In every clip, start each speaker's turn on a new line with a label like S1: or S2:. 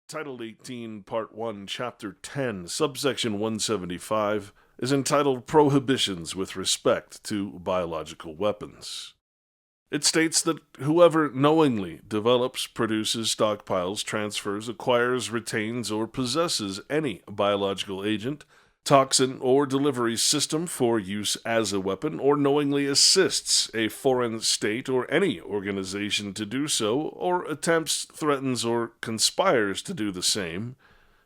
S1: Title 18, Part 1, Chapter 10, Subsection 175, is entitled Prohibitions with Respect to Biological Weapons. It states that whoever knowingly develops, produces, stockpiles, transfers, acquires, retains, or possesses any biological agent, toxin, or delivery system for use as a weapon, or knowingly assists a foreign state or any organization to do so, or attempts, threatens, or conspires to do the same,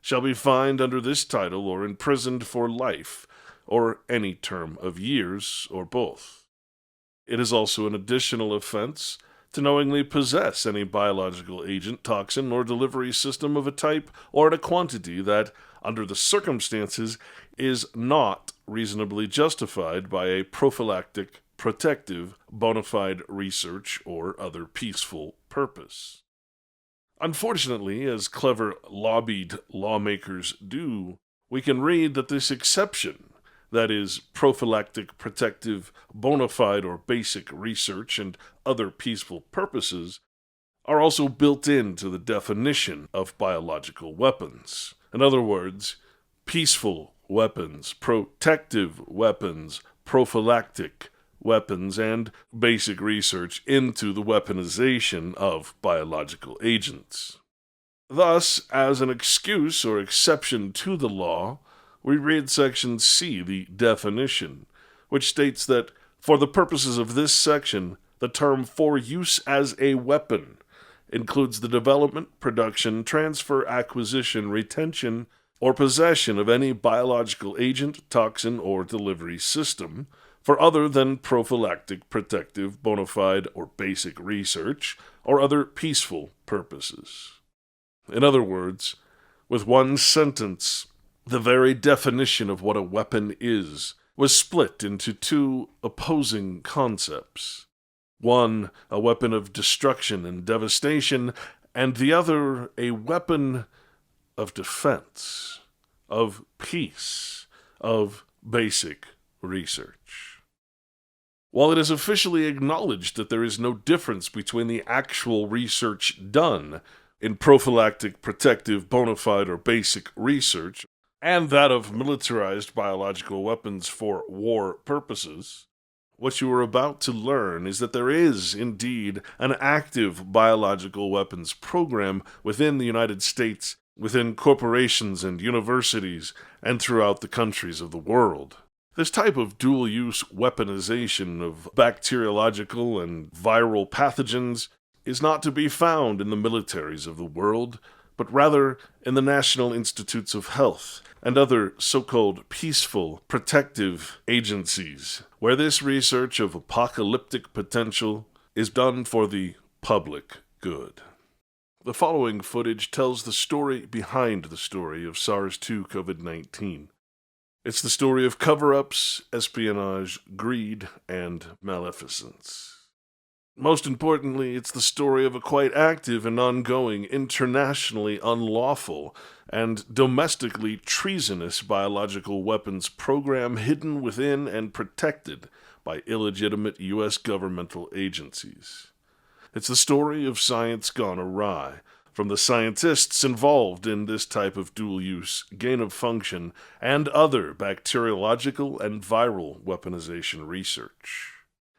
S1: shall be fined under this title or imprisoned for life, or any term of years, or both. It is also an additional offense to knowingly possess any biological agent, toxin, or delivery system of a type or in a quantity that, under the circumstances, is not reasonably justified by a prophylactic, protective, bona fide research or other peaceful purpose. Unfortunately, as clever lobbied lawmakers do, we can read that this exception, that is, prophylactic, protective, bona fide, or basic research and other peaceful purposes, are also built into the definition of biological weapons. In other words, peaceful weapons, protective weapons, prophylactic weapons, and basic research into the weaponization of biological agents. Thus, as an excuse or exception to the law, we read Section C, the definition, which states that, for the purposes of this section, the term for use as a weapon includes the development, production, transfer, acquisition, retention, or possession of any biological agent, toxin, or delivery system for other than prophylactic, protective, bona fide, or basic research, or other peaceful purposes. In other words, with one sentence, the very definition of what a weapon is was split into two opposing concepts. One, a weapon of destruction and devastation, and the other, a weapon of defense, of peace, of basic research. While it is officially acknowledged that there is no difference between the actual research done in prophylactic, protective, bona fide, or basic research and that of militarized biological weapons for war purposes, what you are about to learn is that there is, indeed, an active biological weapons program within the United States, within corporations and universities, and throughout the countries of the world. This type of dual-use weaponization of bacteriological and viral pathogens is not to be found in the militaries of the world, but rather in the National Institutes of Health and other so-called peaceful, protective agencies, where this research of apocalyptic potential is done for the public good. The following footage tells the story behind the story of SARS-2 COVID-19. It's the story of cover-ups, espionage, greed, and maleficence. Most importantly, it's the story of a quite active and ongoing, internationally unlawful, and domestically treasonous biological weapons program hidden within and protected by illegitimate U.S. governmental agencies. It's the story of science gone awry, from the scientists involved in this type of dual-use, gain-of-function, and other bacteriological and viral weaponization research.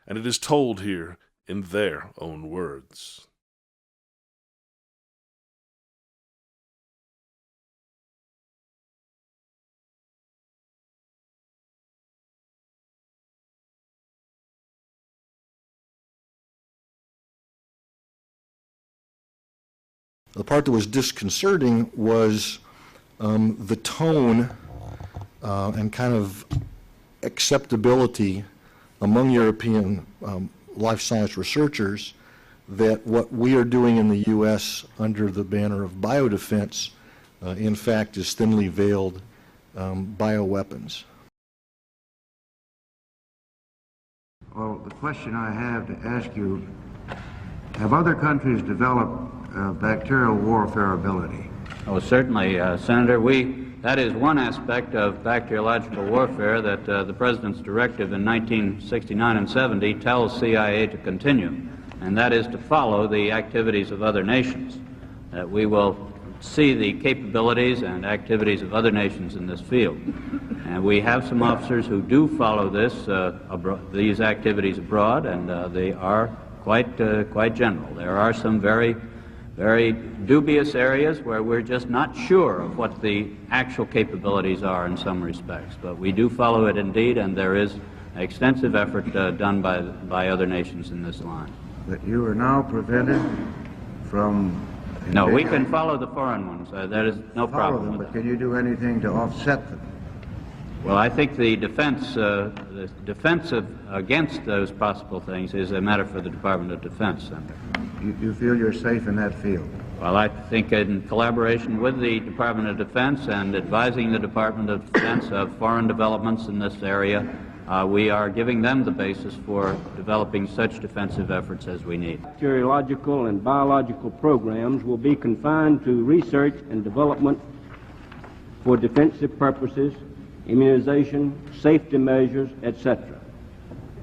S1: And it is told here in their own words.
S2: The part that was disconcerting was the tone and kind of acceptability among European life science researchers that what we are doing in the U.S. under the banner of biodefense, in fact, is thinly veiled bioweapons.
S3: Well, the question I have to ask you, have other countries developed bacterial warfare ability?
S4: Oh, certainly, Senator. That is one aspect of bacteriological warfare that the President's directive in 1969 and 70 tells CIA to continue, and that is to follow the activities of other nations. That we will see the capabilities and activities of other nations in this field. And we have some officers who do follow these activities abroad, and they are quite general. There are some very dubious areas where we're just not sure of what the actual capabilities are in some respects. But we do follow it indeed, and there is extensive effort done by other nations in this line.
S3: But you are now prevented from...
S4: No, we can follow the foreign ones. There is no problem with
S3: but
S4: that.
S3: can you do anything to offset them?
S4: Well, I think the defense against those possible things is a matter for the Department of Defense, Senator.
S3: You feel you're safe in that field?
S4: Well, I think in collaboration with the Department of Defense and advising the Department of Defense of foreign developments in this area, we are giving them the basis for developing such defensive efforts as we need.
S5: Bacteriological and biological programs will be confined to research and development for defensive purposes, immunization, safety measures, etc.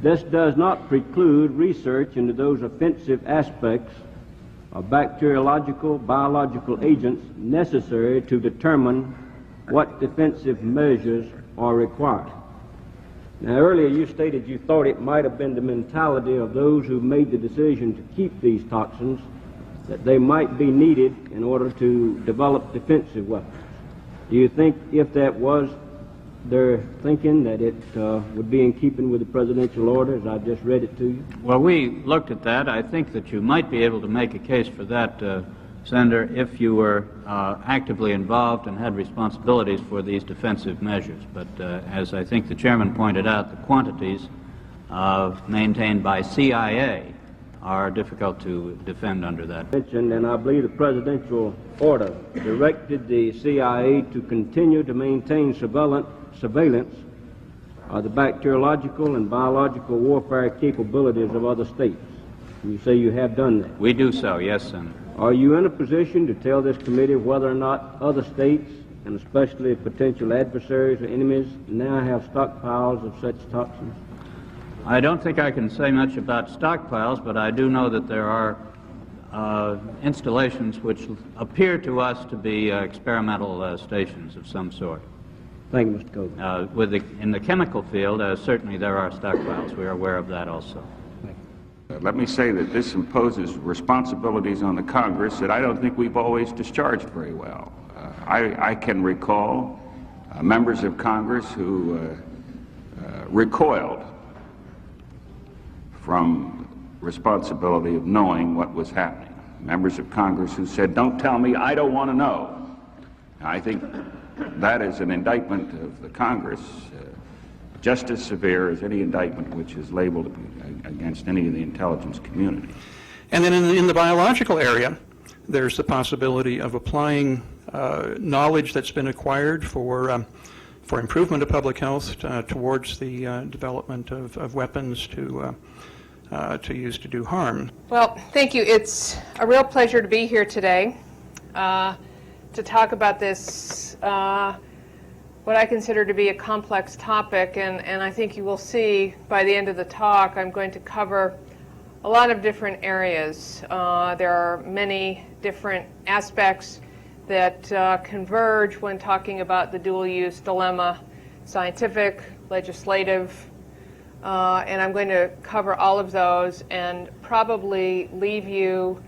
S5: This does not preclude research into those offensive aspects of bacteriological, biological agents necessary to determine what defensive measures are required. Now, earlier you stated you thought it might have been the mentality of those who made the decision to keep these toxins, that they might be needed in order to develop defensive weapons. Do you think if that was their thinking, that it would be in keeping with the presidential order as I just read it to you?
S4: Well, we looked at that. I think that you might be able to make a case for that, Senator, if you were actively involved and had responsibilities for these defensive measures. But as I think the chairman pointed out, the quantities maintained by CIA are difficult to defend under that.
S5: And I believe the presidential order directed the CIA to continue to maintain surveillance of the bacteriological and biological warfare capabilities of other states. You say you have done that.
S4: We do so, yes, Senator.
S5: Are you in a position to tell this committee whether or not other states, and especially potential adversaries or enemies, now have stockpiles of such toxins?
S4: I don't think I can say much about stockpiles, but I do know that there are installations which appear to us to be experimental stations of some sort.
S5: Thank you, Mr. Cogan.
S4: In the chemical field, certainly there are stockpiles. We are aware of that also.
S6: Let me say that this imposes responsibilities on the Congress that I don't think we've always discharged very well. I can recall members of Congress who recoiled from responsibility of knowing what was happening. Members of Congress who said, "Don't tell me, I don't want to know." I think that is an indictment of the Congress, just as severe as any indictment which is labeled against any of the intelligence community.
S7: And then in the biological area, there's the possibility of applying knowledge that's been acquired for improvement of public health towards the development of weapons to use to do harm.
S8: Well, thank you. It's a real pleasure to be here today to talk about this, what I consider to be a complex topic, and I think you will see by the end of the talk I'm going to cover a lot of different areas. There are many different aspects that converge when talking about the dual-use dilemma, scientific, legislative, and I'm going to cover all of those and probably leave you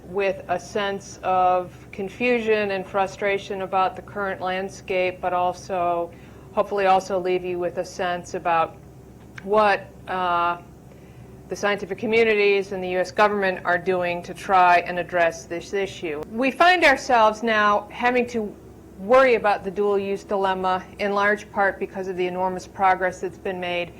S8: with a sense of confusion and frustration about the current landscape, but also, hopefully also leave you with a sense about what the scientific communities and the U.S. government are doing to try and address this issue. We find ourselves now having to worry about the dual-use dilemma in large part because of the enormous progress that's been made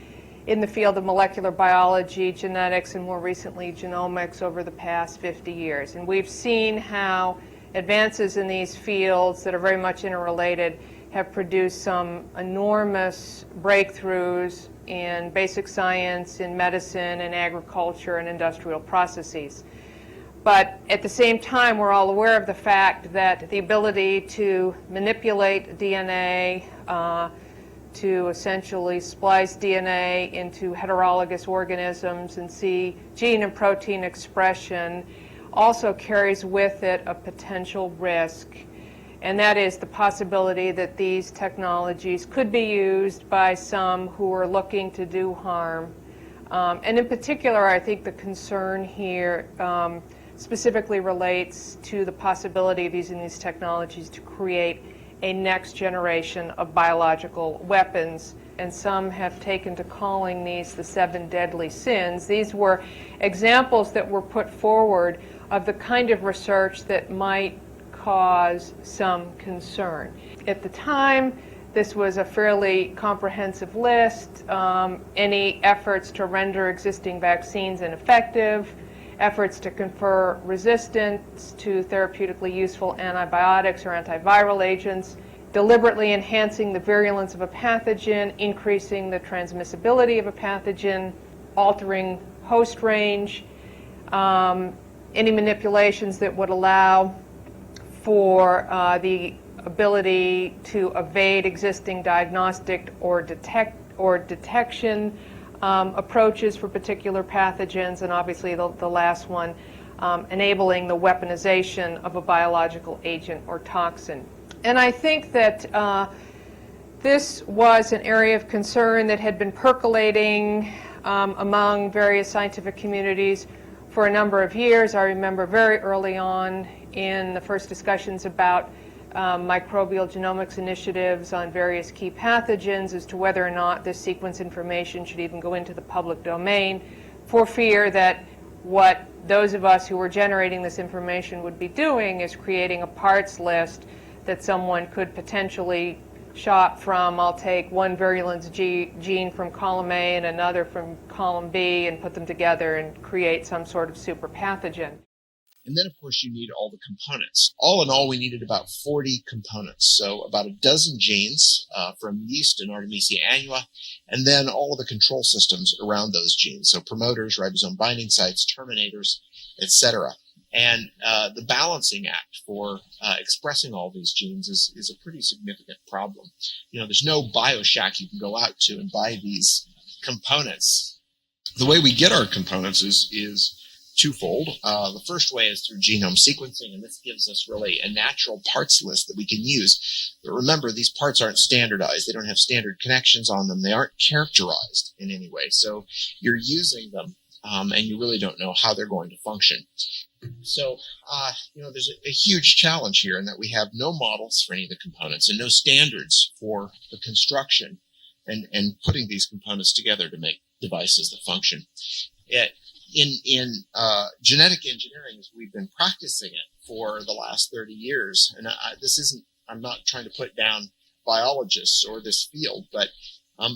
S8: in the field of molecular biology, genetics, and more recently genomics over the past 50 years. And we've seen how advances in these fields that are very much interrelated have produced some enormous breakthroughs in basic science, in medicine, in agriculture, and industrial processes. But at the same time, we're all aware of the fact that the ability to manipulate DNA, to essentially splice DNA into heterologous organisms and see gene and protein expression also carries with it a potential risk, and that is the possibility that these technologies could be used by some who are looking to do harm. And in particular, I think the concern here specifically relates to the possibility of using these technologies to create a next generation of biological weapons. And some have taken to calling these the 7 deadly sins. These were examples that were put forward of the kind of research that might cause some concern. At the time, this was a fairly comprehensive list. Any efforts to render existing vaccines ineffective, efforts to confer resistance to therapeutically useful antibiotics or antiviral agents, deliberately enhancing the virulence of a pathogen, increasing the transmissibility of a pathogen, altering host range, any manipulations that would allow for the ability to evade existing diagnostic or detection approaches for particular pathogens, and obviously the last one, enabling the weaponization of a biological agent or toxin. And I think that this was an area of concern that had been percolating among various scientific communities for a number of years. I remember very early on in the first discussions about microbial genomics initiatives on various key pathogens as to whether or not this sequence information should even go into the public domain, for fear that what those of us who were generating this information would be doing is creating a parts list that someone could potentially shop from. I'll take one virulence gene from column A and another from column B and put them together and create some sort of super pathogen.
S9: And then, of course, you need all the components. All in all, we needed about 40 components. So about a dozen genes from yeast and Artemisia annua, and then all of the control systems around those genes. So promoters, ribosome binding sites, terminators, etc. And the balancing act for expressing all these genes is a pretty significant problem. You know, there's no BioShack you can go out to and buy these components. The way we get our components is twofold. The first way is through genome sequencing, and this gives us really a natural parts list that we can use. But remember, these parts aren't standardized. They don't have standard connections on them. They aren't characterized in any way. So you're using them, and you really don't know how they're going to function. So, there's a huge challenge here in that we have no models for any of the components and no standards for the construction and putting these components together to make devices that function. In genetic engineering, we've been practicing it for the last 30 years. And I'm not trying to put down biologists or this field, but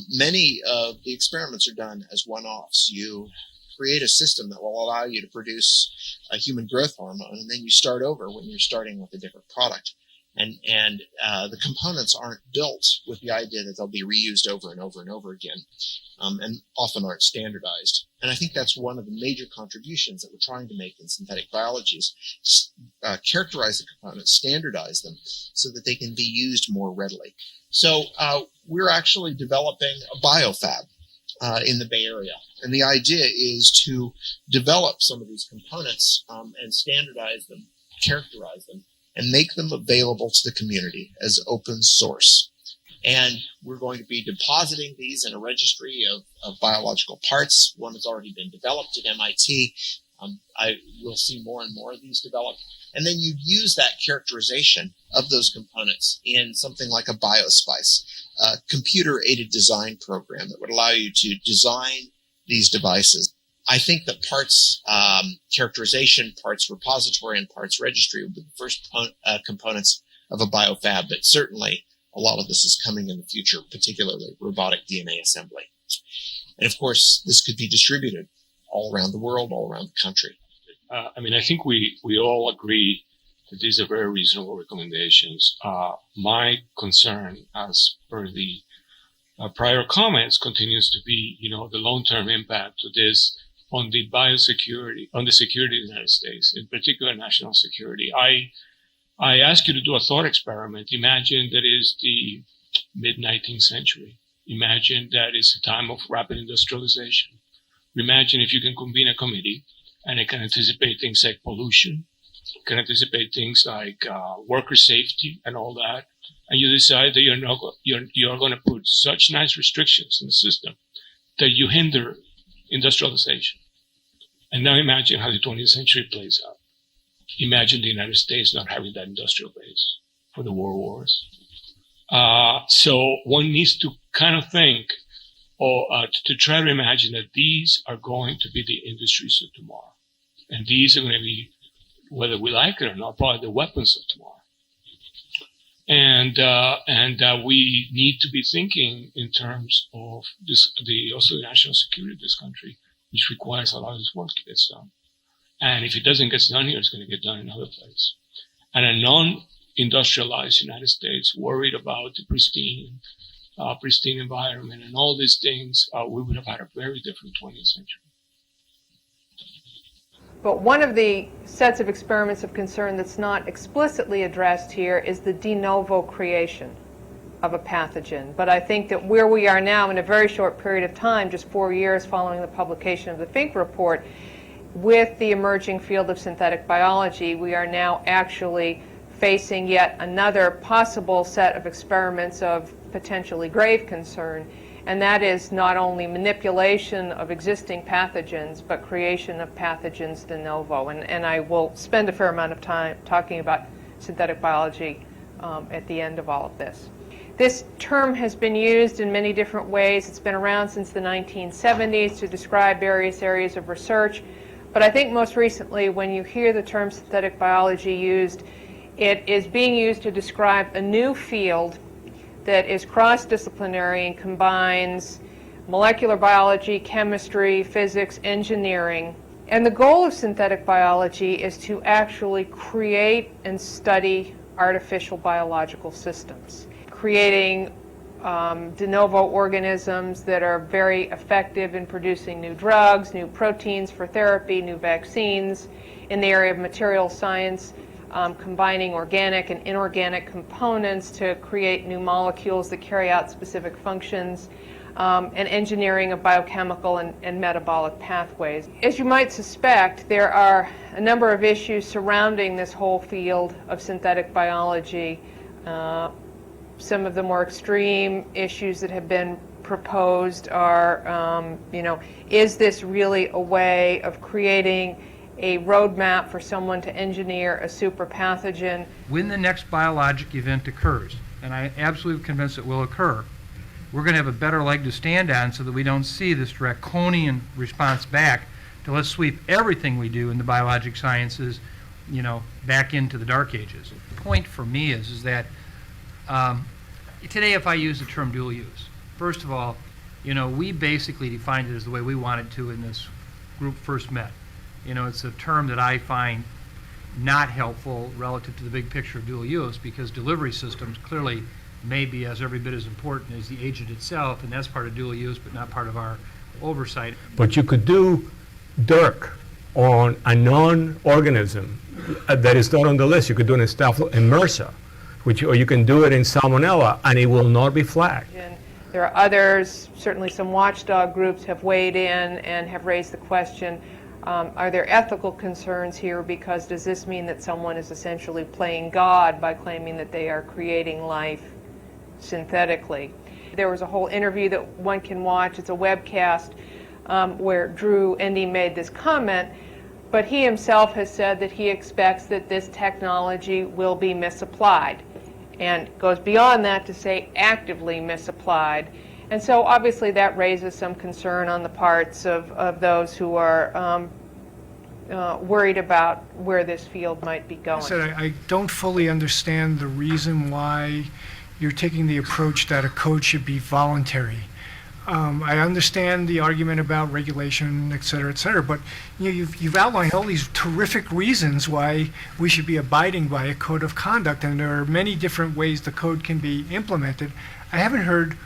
S9: many of the experiments are done as one-offs. You create a system that will allow you to produce a human growth hormone, and then you start over when you're starting with a different product. And the components aren't built with the idea that they'll be reused over and over and over again, and often aren't standardized. And I think that's one of the major contributions that we're trying to make in synthetic biology is characterize the components, standardize them so that they can be used more readily. So we're actually developing a biofab in the Bay Area. And the idea is to develop some of these components and standardize them, characterize them, and make them available to the community as open source. And we're going to be depositing these in a registry of biological parts. One has already been developed at MIT. I will see more and more of these developed. And then you use that characterization of those components in something like a BioSpice, a computer-aided design program that would allow you to design these devices. I think that parts characterization, parts repository, and parts registry will be the first components of a biofab, but certainly a lot of this is coming in the future, particularly robotic DNA assembly. And of course, this could be distributed all around the world, all around the country.
S10: I think we all agree that these are very reasonable recommendations. My concern, as per the prior comments, continues to be, the long-term impact of this on the biosecurity, on the security of the United States, in particular national security. I ask you to do a thought experiment. Imagine that is the mid-19th century. Imagine that is a time of rapid industrialization. Imagine if you can convene a committee and it can anticipate things like pollution, can anticipate things like worker safety and all that, and you decide that you're going to put such nice restrictions in the system that you hinder industrialization. And now imagine how the 20th century plays out. Imagine the United States not having that industrial base for the world wars. So one needs to kind of think or to try to imagine that these are going to be the industries of tomorrow. And these are going to be, whether we like it or not, probably the weapons of tomorrow. And we need to be thinking in terms of this, also the national security of this country, which requires a lot of this work to get done. And if it doesn't get done here, it's going to get done in another place. And a non-industrialized United States worried about the pristine environment and all these things, we would have had a very different 20th century.
S8: But one of the sets of experiments of concern that's not explicitly addressed here is the de novo creation of a pathogen. But I think that where we are now in a very short period of time, just 4 years following the publication of the Fink report, with the emerging field of synthetic biology, we are now actually facing yet another possible set of experiments of potentially grave concern, and that is not only manipulation of existing pathogens, but creation of pathogens de novo. And I will spend a fair amount of time talking about synthetic biology at the end of all of this. This term has been used in many different ways. It's been around since the 1970s to describe various areas of research. But I think most recently, when you hear the term synthetic biology used, it is being used to describe a new field that is cross-disciplinary and combines molecular biology, chemistry, physics, engineering. And the goal of synthetic biology is to actually create and study artificial biological systems, creating de novo organisms that are very effective in producing new drugs, new proteins for therapy, new vaccines. In the area of material science, combining organic and inorganic components to create new molecules that carry out specific functions, and engineering of biochemical and metabolic pathways. As you might suspect, there are a number of issues surrounding this whole field of synthetic biology. Some of the more extreme issues that have been proposed are, is this really a way of creating a roadmap for someone to engineer a super pathogen?
S11: When the next biologic event occurs, and I'm absolutely convinced it will occur, we're going to have a better leg to stand on so that we don't see this draconian response back to let's sweep everything we do in the biologic sciences, back into the dark ages. The point for me is that today, if I use the term dual use, first of all, we basically defined it as the way we wanted to in this group first met. It's a term that I find not helpful relative to the big picture of dual use, because delivery systems clearly may be every bit as important as the agent itself, and that's part of dual use, but not part of our oversight.
S12: But you could do DIRC on a non-organism that is not on the list. You could do it in MRSA, or you can do it in Salmonella, and it will not be flagged.
S8: And there are others, certainly some watchdog groups have weighed in and have raised the question, are there ethical concerns here? Because does this mean that someone is essentially playing God by claiming that they are creating life synthetically? There was a whole interview that one can watch. It's a webcast where Drew Endy made this comment, but he himself has said that he expects that this technology will be misapplied, and goes beyond that to say actively misapplied. And so obviously that raises some concern on the parts of those who are worried about where this field might be going.
S13: I don't fully understand the reason why you're taking the approach that a code should be voluntary. I understand the argument about regulation, et cetera, but you've outlined all these terrific reasons why we should be abiding by a code of conduct, and there are many different ways the code can be implemented. I haven't heard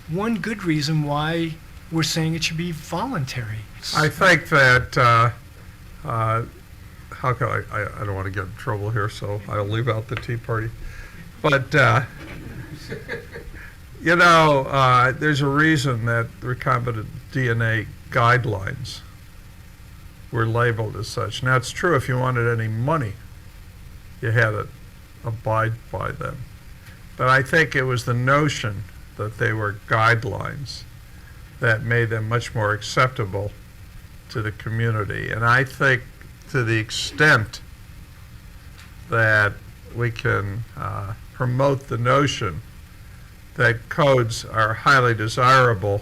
S13: one good reason why we're saying it should be voluntary.
S14: I think that, how can I don't want to get in trouble here, so I'll leave out the Tea Party. But, there's a reason that recombinant DNA guidelines were labeled as such. Now, it's true if you wanted any money, you had to abide by them. But I think it was the notion that they were guidelines that made them much more acceptable to the community. And I think to the extent that we can promote the notion that codes are highly desirable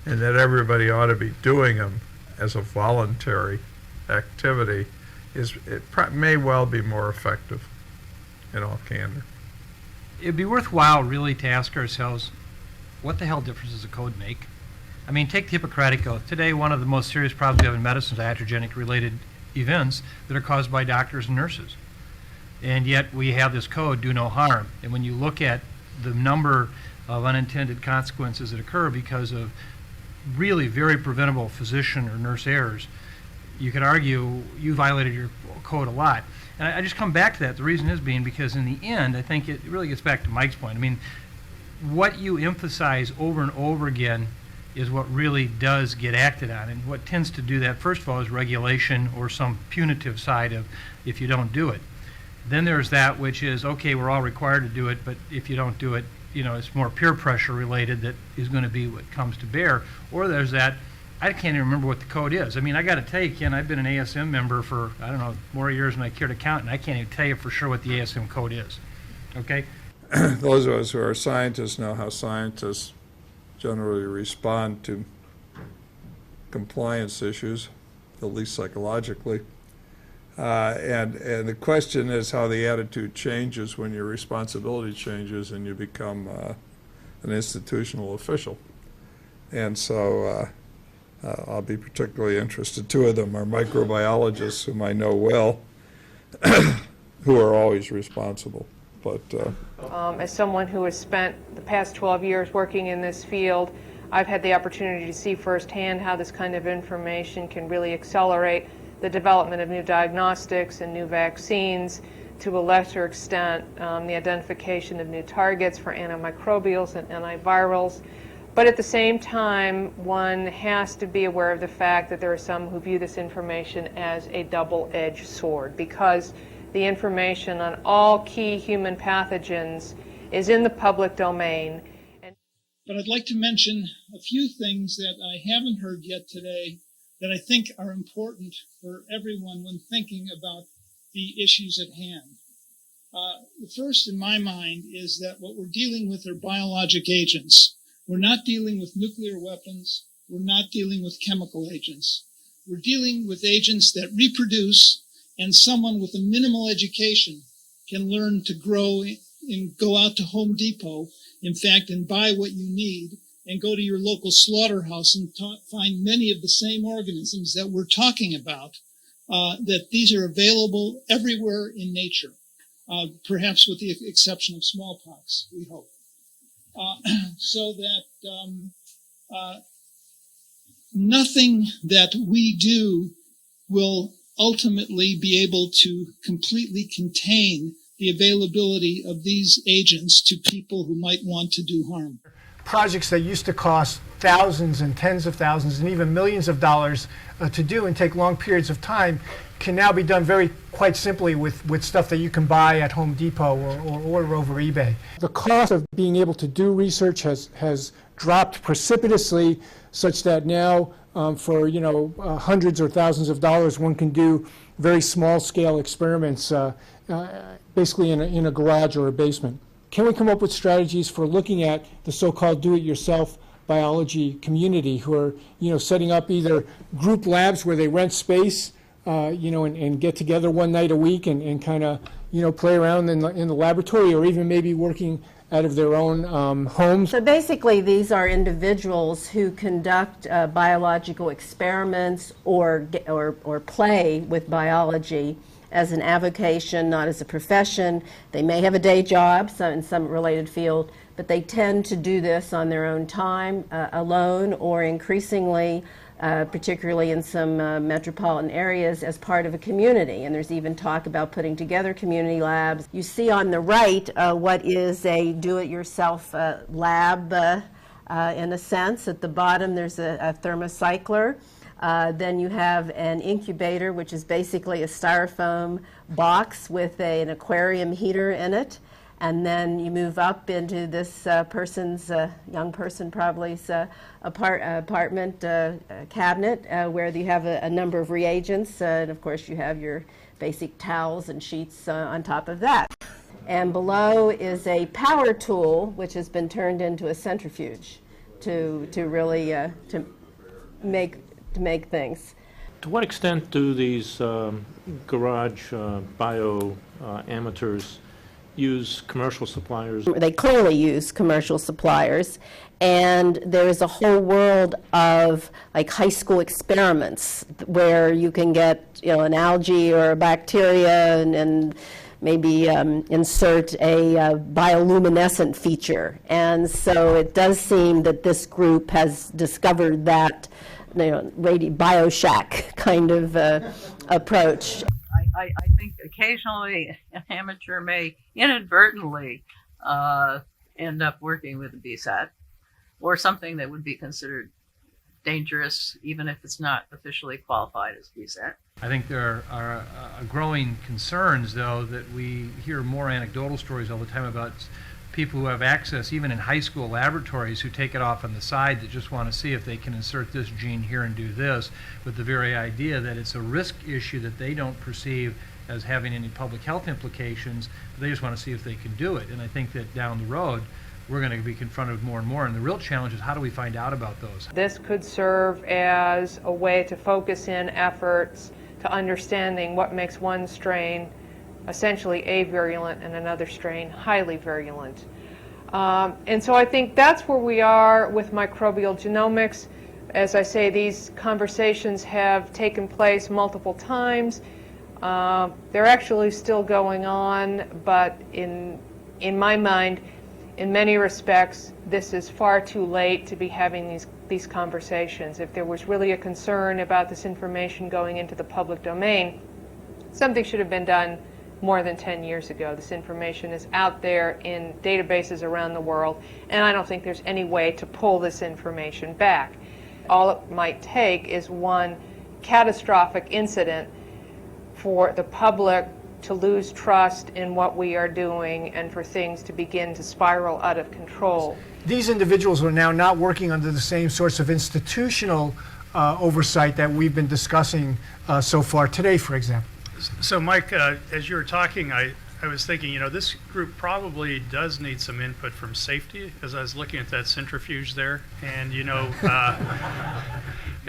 S14: and that everybody ought to be doing them as a voluntary activity, may well be more effective in all candor.
S11: It'd be worthwhile really to ask ourselves, what the hell difference does a code make? I mean, take the Hippocratic Oath. Today, one of the most serious problems we have in medicine is iatrogenic-related events that are caused by doctors and nurses. And yet we have this code, do no harm. And when you look at the number of unintended consequences that occur because of really very preventable physician or nurse errors, you could argue you violated your code a lot. And I just come back to that. The reason is being because in the end, I think it really gets back to Mike's point. I mean, what you emphasize over and over again is what really does get acted on. And what tends to do that, first of all, is regulation or some punitive side of if you don't do it. Then there's that which is, okay, we're all required to do it, but if you don't do it, it's more peer pressure related that is going to be what comes to bear. Or there's that, I can't even remember what the code is. I mean, I got to tell you, Ken, I've been an ASM member for, I don't know, more years than I care to count, and I can't even tell you for sure what the ASM code is. Okay?
S14: Those of us who are scientists know how scientists generally respond to compliance issues, at least psychologically. And the question is how the attitude changes when your responsibility changes and you become an institutional official. And so I'll be particularly interested. Two of them are microbiologists whom I know well, who are always responsible. But
S8: as someone who has spent the past 12 years working in this field, I've had the opportunity to see firsthand how this kind of information can really accelerate the development of new diagnostics and new vaccines, to a lesser extent the identification of new targets for antimicrobials and antivirals. But at the same time, one has to be aware of the fact that there are some who view this information as a double-edged sword, because the information on all key human pathogens is in the public domain.
S15: But I'd like to mention a few things that I haven't heard yet today that I think are important for everyone when thinking about the issues at hand. The first in my mind is that what we're dealing with are biologic agents. We're not dealing with nuclear weapons. We're not dealing with chemical agents. We're dealing with agents that reproduce, and someone with a minimal education can learn to grow and go out to Home Depot, in fact, and buy what you need, and go to your local slaughterhouse and find many of the same organisms that we're talking about, that these are available everywhere in nature, perhaps with the exception of smallpox, we hope. So that nothing that we do will ultimately be able to completely contain the availability of these agents to people who might want to do harm.
S13: Projects that used to cost thousands and tens of thousands and even millions of dollars to do and take long periods of time can now be done quite simply with stuff that you can buy at Home Depot or order over eBay. The cost of being able to do research has dropped precipitously, such that now for hundreds or thousands of dollars one can do very small scale experiments basically in a garage or a basement. Can we come up with strategies for looking at the so-called do-it-yourself biology community who are, setting up either group labs where they rent space, and get together one night a week and kind of, play around in the laboratory, or even maybe working out of their own homes?
S16: So basically, these are individuals who conduct biological experiments or play with biology as an avocation, not as a profession. They may have a day job in some related field, but they tend to do this on their own time, alone, or increasingly, particularly in some metropolitan areas, as part of a community. And there's even talk about putting together community labs. You see on the right what is a do-it-yourself lab in a sense. At the bottom there's a thermocycler. Then you have an incubator, which is basically a styrofoam box with an aquarium heater in it. And then you move up into this person's, young person probably's apartment cabinet where you have a number of reagents. And of course you have your basic towels and sheets on top of that. And below is a power tool which has been turned into a centrifuge to really to make things.
S17: To what extent do these garage bio amateurs use commercial suppliers?
S16: They clearly use commercial suppliers, and there is a whole world of like high school experiments where you can get an algae or a bacteria and maybe insert a bioluminescent feature. And so it does seem that this group has discovered that BioShack kind of approach.
S18: I think occasionally an amateur may inadvertently end up working with a BSAT or something that would be considered dangerous, even if it's not officially qualified as BSAT.
S11: I think there are growing concerns, though, that we hear more anecdotal stories all the time about people who have access, even in high school laboratories, who take it off on the side that just want to see if they can insert this gene here and do this, with the very idea that it's a risk issue that they don't perceive as having any public health implications, but they just want to see if they can do it. And I think that down the road, we're going to be confronted with more and more, and the real challenge is how do we find out about those?
S8: This could serve as a way to focus in efforts to understanding what makes one strain essentially avirulent and another strain highly virulent. And so I think that's where we are with microbial genomics. As I say, these conversations have taken place multiple times. They're actually still going on, but in my mind, in many respects, this is far too late to be having these conversations. If there was really a concern about this information going into the public domain, something should have been done more than 10 years ago. This information is out there in databases around the world, and I don't think there's any way to pull this information back. All it might take is one catastrophic incident for the public to lose trust in what we are doing and for things to begin to spiral out of control.
S13: These individuals are now not working under the same sorts of institutional oversight that we've been discussing so far today, for example.
S19: So Mike, as you were talking, I was thinking, this group probably does need some input from safety, as I was looking at that centrifuge there, and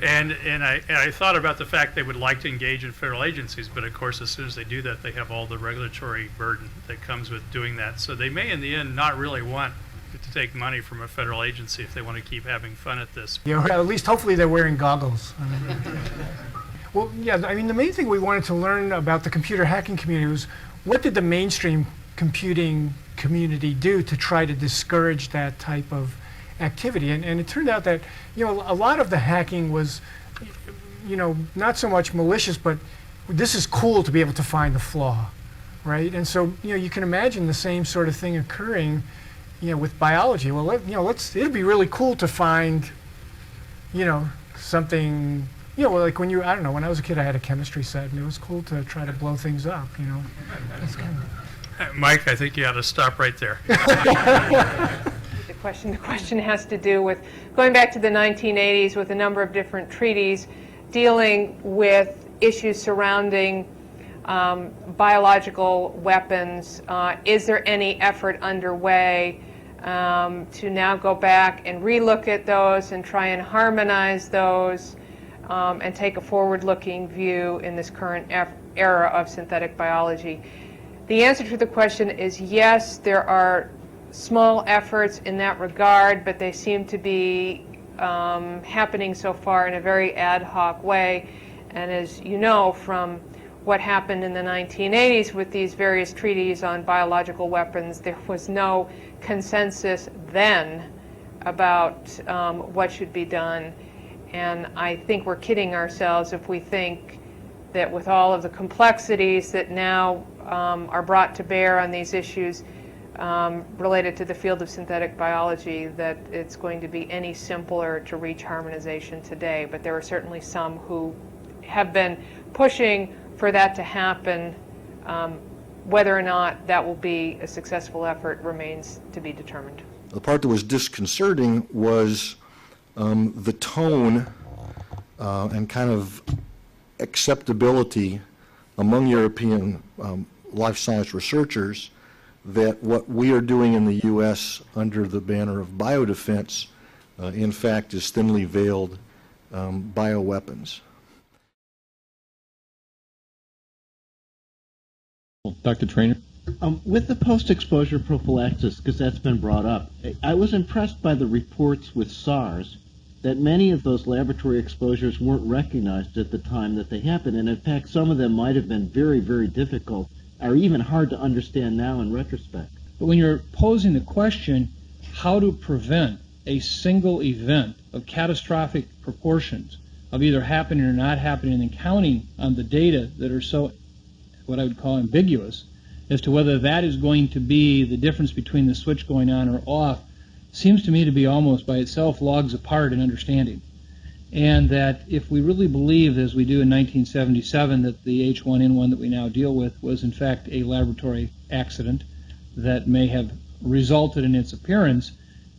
S19: and I thought about the fact they would like to engage in federal agencies, but of course as soon as they do that, they have all the regulatory burden that comes with doing that. So they may in the end not really want to take money from a federal agency if they want to keep having fun at this.
S13: Yeah, at least hopefully they're wearing goggles. Well, yeah, I mean, the main thing we wanted to learn about the computer hacking community was what did the mainstream computing community do to try to discourage that type of activity? And it turned out that, a lot of the hacking was, not so much malicious, but this is cool to be able to find the flaw, right? And so, you can imagine the same sort of thing occurring, with biology. Well, it'd be really cool to find, something. Like when when I was a kid, I had a chemistry set, and it was cool to try to blow things up, That's kind of...
S19: Mike, I think you ought to stop right there.
S8: The question has to do with going back to the 1980s with a number of different treaties dealing with issues surrounding biological weapons. Is there any effort underway to now go back and relook at those and try and harmonize those? And take a forward-looking view in this current era of synthetic biology? The answer to the question is yes, there are small efforts in that regard, but they seem to be happening so far in a very ad hoc way. And as you know from what happened in the 1980s with these various treaties on biological weapons, there was no consensus then about what should be done. And I think we're kidding ourselves if we think that with all of the complexities that now are brought to bear on these issues, related to the field of synthetic biology that it's going to be any simpler to reach harmonization today, but there are certainly some who have been pushing for that to happen. Whether or not that will be a successful effort remains to be determined.
S2: The part that was disconcerting was the tone and kind of acceptability among European life science researchers that what we are doing in the U.S. under the banner of biodefense, in fact, is thinly veiled bioweapons.
S20: Dr. Trainer? With the post-exposure prophylaxis, because that's been brought up, I was impressed by the reports with SARS that many of those laboratory exposures weren't recognized at the time that they happened, and in fact some of them might have been very, very difficult, or even hard to understand now in retrospect.
S21: But when you're posing the question, how to prevent a single event of catastrophic proportions of either happening or not happening, and counting on the data that are so, what I would call ambiguous, as to whether that is going to be the difference between the switch going on or off, seems to me to be almost by itself logs apart in understanding. And that if we really believe, as we do in 1977, that the H1N1 that we now deal with was in fact a laboratory accident that may have resulted in its appearance,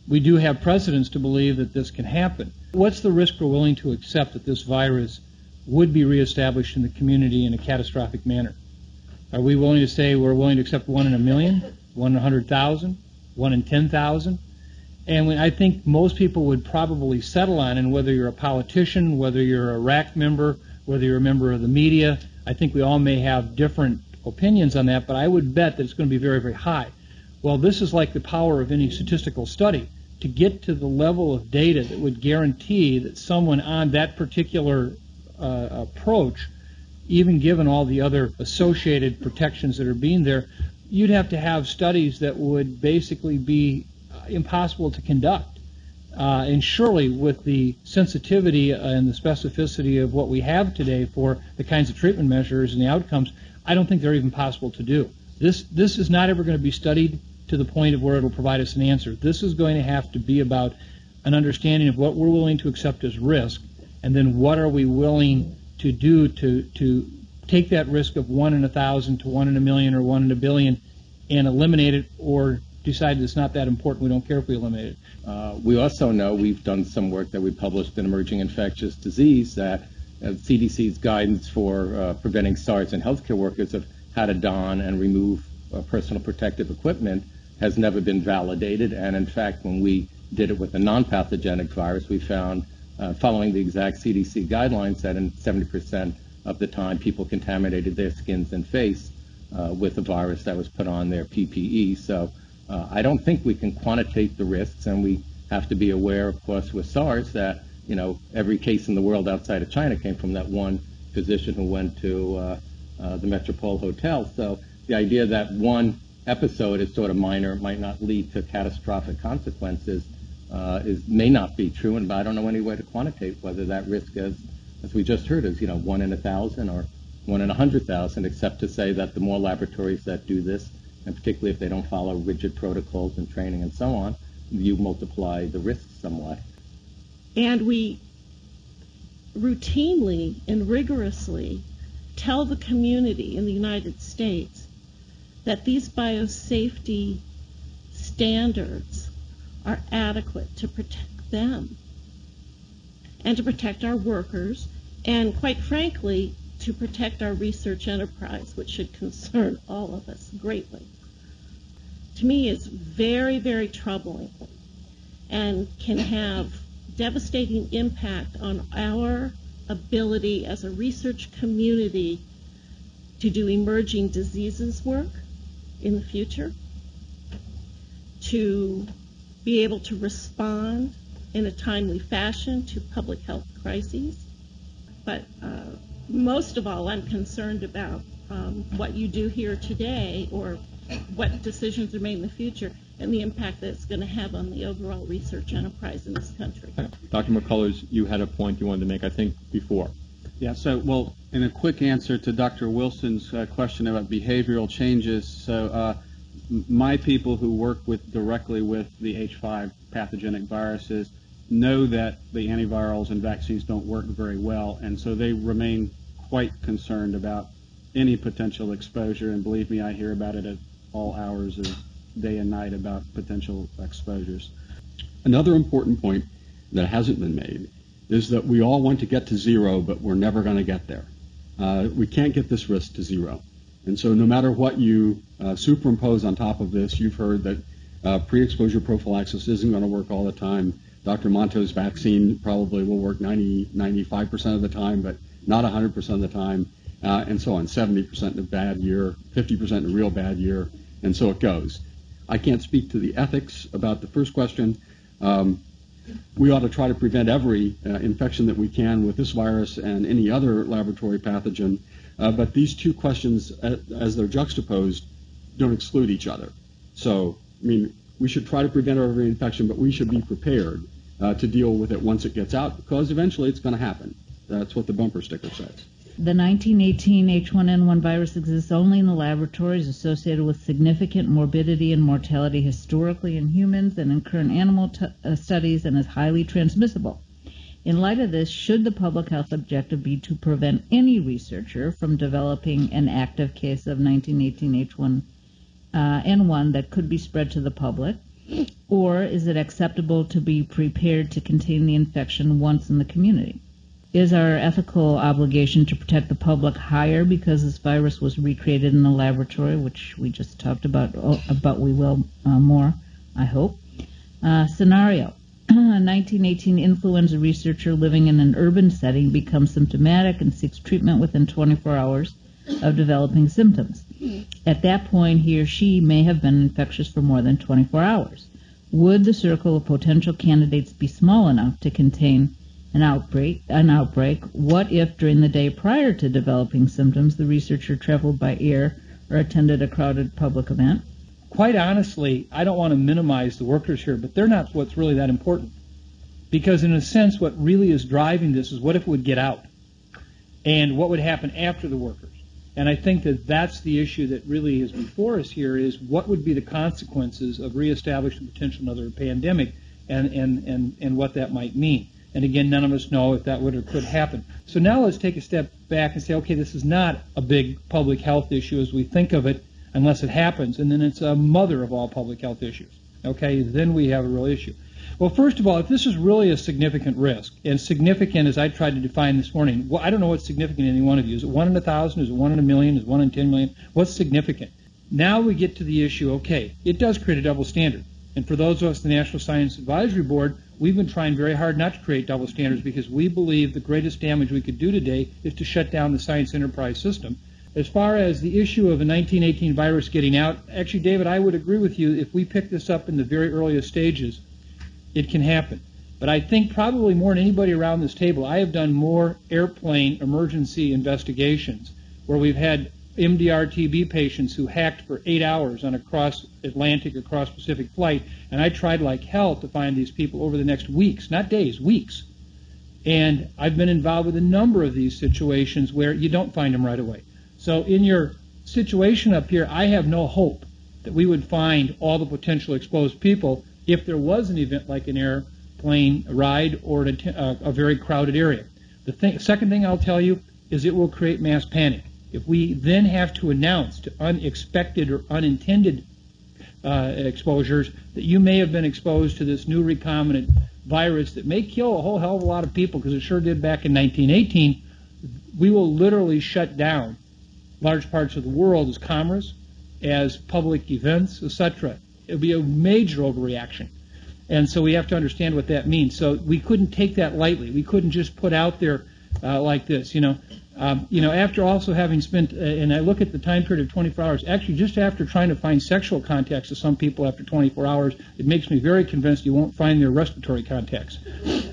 S21: we do have precedents to believe that this can happen. What's the risk we're willing to accept that this virus would be reestablished in the community in a catastrophic manner? Are we willing to say we're willing to accept 1 in a million, 1 in 100,000, 1 in 10,000? And I think most people would probably settle on, and whether you're a politician, whether you're a RAC member, whether you're a member of the media, I think we all may have different opinions on that, but I would bet that it's going to be very, very high. Well, this is like the power of any statistical study, to get to the level of data that would guarantee that someone on that particular approach, even given all the other associated protections that are being there, you'd have to have studies that would basically be impossible to conduct. And surely with the sensitivity and the specificity of what we have today for the kinds of treatment measures and the outcomes, I don't think they're even possible to do. This is not ever going to be studied to the point of where it'll provide us an answer. This is going to have to be about an understanding of what we're willing to accept as risk, and then what are we willing to do to take that risk of 1 in 1,000 to 1 in a million or 1 in a billion and eliminate it, or decide it's not that important, we don't care if we eliminate it.
S20: We also know, we've done some work that we published in Emerging Infectious Disease, that CDC's guidance for preventing SARS in healthcare workers of how to don and remove personal protective equipment has never been validated. And in fact, when we did it with a non-pathogenic virus, we found, following the exact CDC guidelines, that in 70% of the time people contaminated their skins and face with a virus that was put on their PPE. So I don't think we can quantitate the risks, and we have to be aware, of course, with SARS that, you know, every case in the world outside of China came from that one physician who went to the Metropole Hotel. So the idea that one episode is sort of minor, might not lead to catastrophic consequences, may not be true, and I don't know any way to quantitate whether that risk is, as we just heard, is 1 in 1,000 or 1 in 100,000, except to say that the more laboratories that do this, and particularly if they don't follow rigid protocols and training and so on, you multiply the risks somewhat.
S22: And we routinely and rigorously tell the community in the United States that these biosafety standards are adequate to protect them and to protect our workers, and quite frankly, to protect our research enterprise, which should concern all of us greatly. To me, it's very, very troubling and can have devastating impact on our ability as a research community to do emerging diseases work in the future, to be able to respond in a timely fashion to public health crises. But most of all, I'm concerned about what you do here today, or what decisions are made in the future, and the impact that it's going to have on the overall research enterprise in this country.
S20: Dr. McCullers, you had a point you wanted to make, I think, before.
S23: Yeah, so, well, in a quick answer to Dr. Wilson's question about behavioral changes, so
S1: my people who work directly with the H5 pathogenic viruses know that the antivirals and vaccines don't work very well, and so they remain quite concerned about any potential exposure, and believe me, I hear about it at all hours of day and night about potential exposures.
S3: Another important point that hasn't been made is that we all want to get to zero, but we're never going to get there. We can't get this risk to zero. And so no matter what you superimpose on top of this, you've heard that pre-exposure prophylaxis isn't going to work all the time. Dr. Monto's vaccine probably will work 95% of the time, but not 100% of the time, and so on, 70% in a bad year, 50% in a real bad year, and so it goes. I can't speak to the ethics about the first question. We ought to try to prevent every infection that we can with this virus and any other laboratory pathogen, but these two questions, as they're juxtaposed, don't exclude each other. So, I mean, we should try to prevent every infection, but we should be prepared to deal with it once it gets out, because eventually it's going to happen. That's what the bumper sticker says.
S23: The 1918 H1N1 virus exists only in the laboratories, associated with significant morbidity and mortality historically in humans and in current animal studies, and is highly transmissible. In light of this, should the public health objective be to prevent any researcher from developing an active case of 1918 H1N1 that could be spread to the public, or is it acceptable to be prepared to contain the infection once in the community? Is our ethical obligation to protect the public higher because this virus was recreated in the laboratory, which we just talked about, but we will more, I hope. Scenario. A 1918 influenza researcher living in an urban setting becomes symptomatic and seeks treatment within 24 hours of developing symptoms. At that point, he or she may have been infectious for more than 24 hours. Would the circle of potential candidates be small enough to contain an outbreak? What if during the day prior to developing symptoms the researcher traveled by air or attended a crowded public event?
S24: Quite honestly, I don't want to minimize the workers here, but they're not what's really that important. Because in a sense, what really is driving this is what if it would get out? And what would happen after the workers? And I think that that's the issue that really is before us here, is what would be the consequences of reestablishing potential another pandemic, and what that might mean. And again, none of us know if that would or could happen. So now let's take a step back and say, okay, this is not a big public health issue as we think of it, unless it happens, and then it's a mother of all public health issues. Okay, then we have a real issue. Well, first of all, if this is really a significant risk, and significant as I tried to define this morning, well, I don't know what's significant to any one of you. Is it 1 in 1,000? Is it 1 in a million? Is it 1 in 10 million? What's significant? Now we get to the issue, okay, it does create a double standard. And for those of us in the National Science Advisory Board, we've been trying very hard not to create double standards, because we believe the greatest damage we could do today is to shut down the science enterprise system. As far as the issue of a 1918 virus getting out, actually, David, I would agree with you. If we pick this up in the very earliest stages, it can happen. But I think probably more than anybody around this table, I have done more airplane emergency investigations where we've had MDR TB patients who hacked for 8 hours on a cross-Atlantic or cross-Pacific flight, and I tried like hell to find these people over the next weeks, not days, weeks. And I've been involved with a number of these situations where you don't find them right away. So in your situation up here, I have no hope that we would find all the potential exposed people if there was an event like an airplane ride or a very crowded area. The second thing I'll tell you is it will create mass panic. If we then have to announce to unexpected or unintended exposures that you may have been exposed to this new recombinant virus that may kill a whole hell of a lot of people, because it sure did back in 1918, we will literally shut down large parts of the world as commerce, as public events, etc. It would be a major overreaction. And so we have to understand what that means. So we couldn't take that lightly. We couldn't just put out there like this, after also having spent, and I look at the time period of 24 hours, actually just after trying to find sexual contacts with some people after 24 hours, it makes me very convinced you won't find their respiratory contacts.